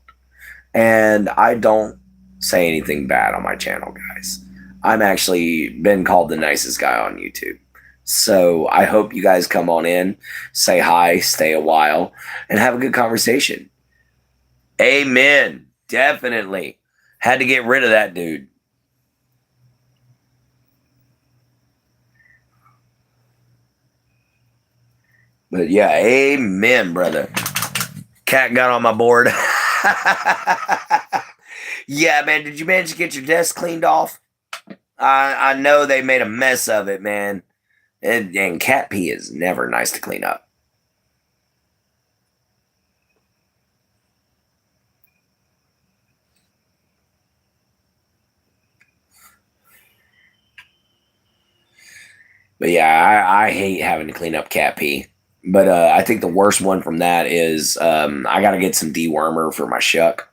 S1: And I don't say anything bad on my channel, guys. I'm actually been called the nicest guy on YouTube. So I hope you guys come on in, say hi, stay a while, and have a good conversation. Amen. Definitely. Had to get rid of that dude. But yeah, amen, brother. Cat got on my board. Yeah, man. Did you manage to get your desk cleaned off? I know they made a mess of it, man. And cat pee is never nice to clean up. But yeah, I hate having to clean up cat pee. But I think the worst one from that is I got to get some dewormer for my shuck.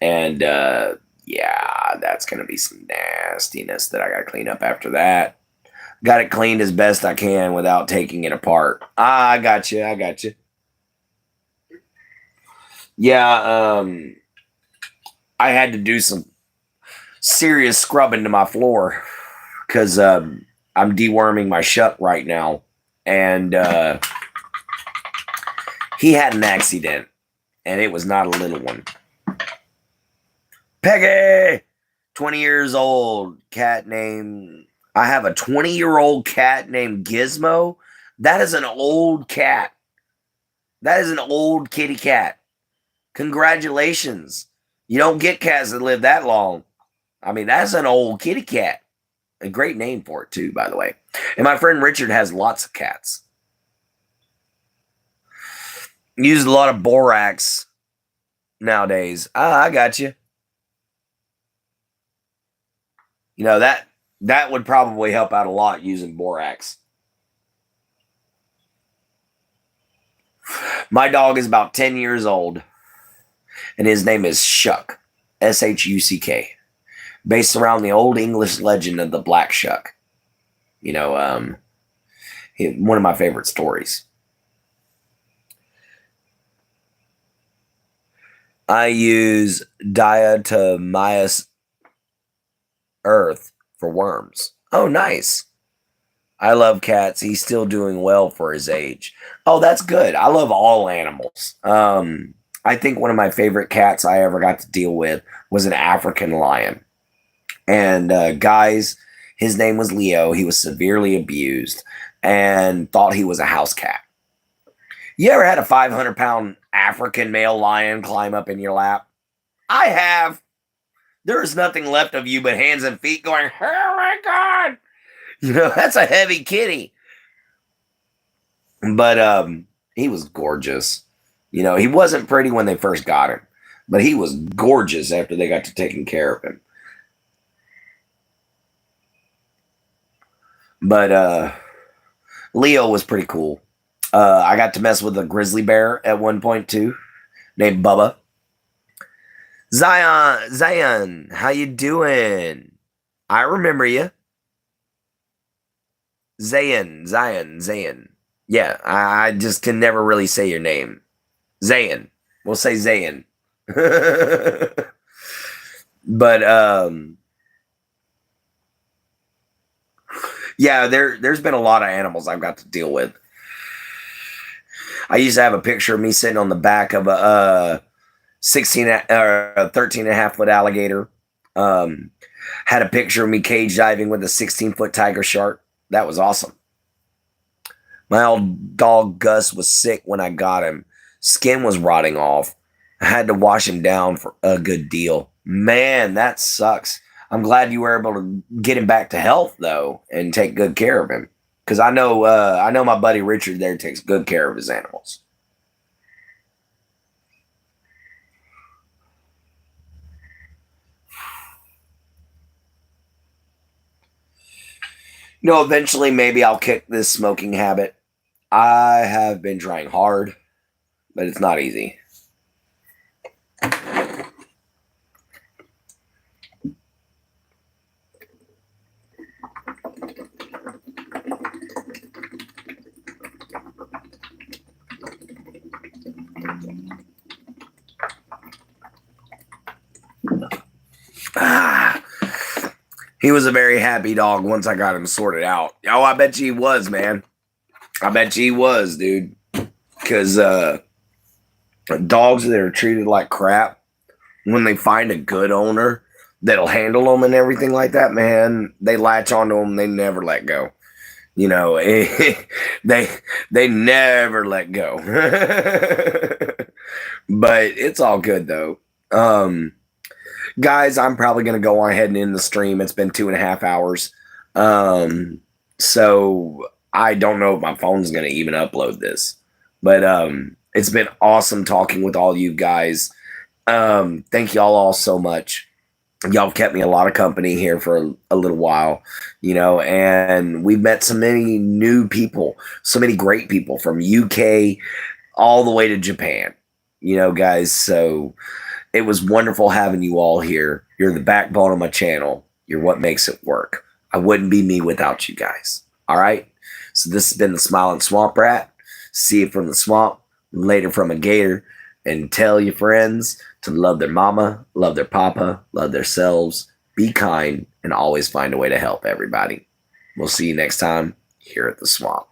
S1: And yeah, that's going to be some nastiness that I got to clean up after that. Got it cleaned as best I can without taking it apart. I got you. I got you. Yeah, I had to do some serious scrubbing to my floor because I'm deworming my shuck right now. And he had an accident, and it was not a little one. Peggy, 20 years old, cat named. I have a 20-year-old cat named Gizmo. That is an old cat. That is an old kitty cat. Congratulations. You don't get cats that live that long. I mean, that's an old kitty cat. A great name for it, too, by the way. And my friend Richard has lots of cats. Used a lot of borax nowadays. I got you. That would probably help out a lot using borax. My dog is about 10 years old, and his name is Shuck, Shuck, based around the old English legend of the Black Shuck. One of my favorite stories. I use diatomaceous earth for worms. Oh, nice. I love cats. He's still doing well for his age. Oh, that's good. I love all animals. I think one of my favorite cats I ever got to deal with was an African lion. And guys, his name was Leo. He was severely abused and thought he was a house cat. You ever had a 500-pound African male lion climb up in your lap? I have. There is nothing left of you but hands and feet going, oh my God. That's a heavy kitty. But he was gorgeous. He wasn't pretty when they first got him, but he was gorgeous after they got to taking care of him. But Leo was pretty cool. I got to mess with a grizzly bear at one point too, named Bubba. Zion, how you doing? I remember you. Zayn. Yeah, I just can never really say your name. Zayn. We'll say Zayn. But yeah, there's been a lot of animals I've got to deal with. I used to have a picture of me sitting on the back of a 13 and a half foot alligator. Had a picture of me cage diving with a 16-foot tiger shark. That was awesome. My old dog Gus was sick when I got him. Skin was rotting off. I had to wash him down for a good deal. Man, that sucks. I'm glad you were able to get him back to health, though, and take good care of him. Because I know my buddy Richard there takes good care of his animals. Eventually maybe I'll kick this smoking habit. I have been trying hard, but it's not easy. Ah, he was a very happy dog once I got him sorted out. Oh, I bet you he was, man. I bet you he was, dude. Because dogs that are treated like crap, when they find a good owner that'll handle them and everything like that, man, they latch onto them. They never let go. They never let go. But it's all good though. Guys, I'm probably gonna go on ahead and end the stream. It's been 2.5 hours. So I don't know if my phone's gonna even upload this. But it's been awesome talking with all you guys. Thank y'all all so much. Y'all have kept me a lot of company here for a little while, and we've met so many new people, so many great people from UK all the way to Japan, guys. So it was wonderful having you all here. You're the backbone of my channel. You're what makes it work. I wouldn't be me without you guys. All right. So this has been the Smiling Swamp Rat. See it from the swamp, later from a gator, and tell your friends to love their mama, love their papa, love themselves, be kind, and always find a way to help everybody. We'll see you next time here at the swamp.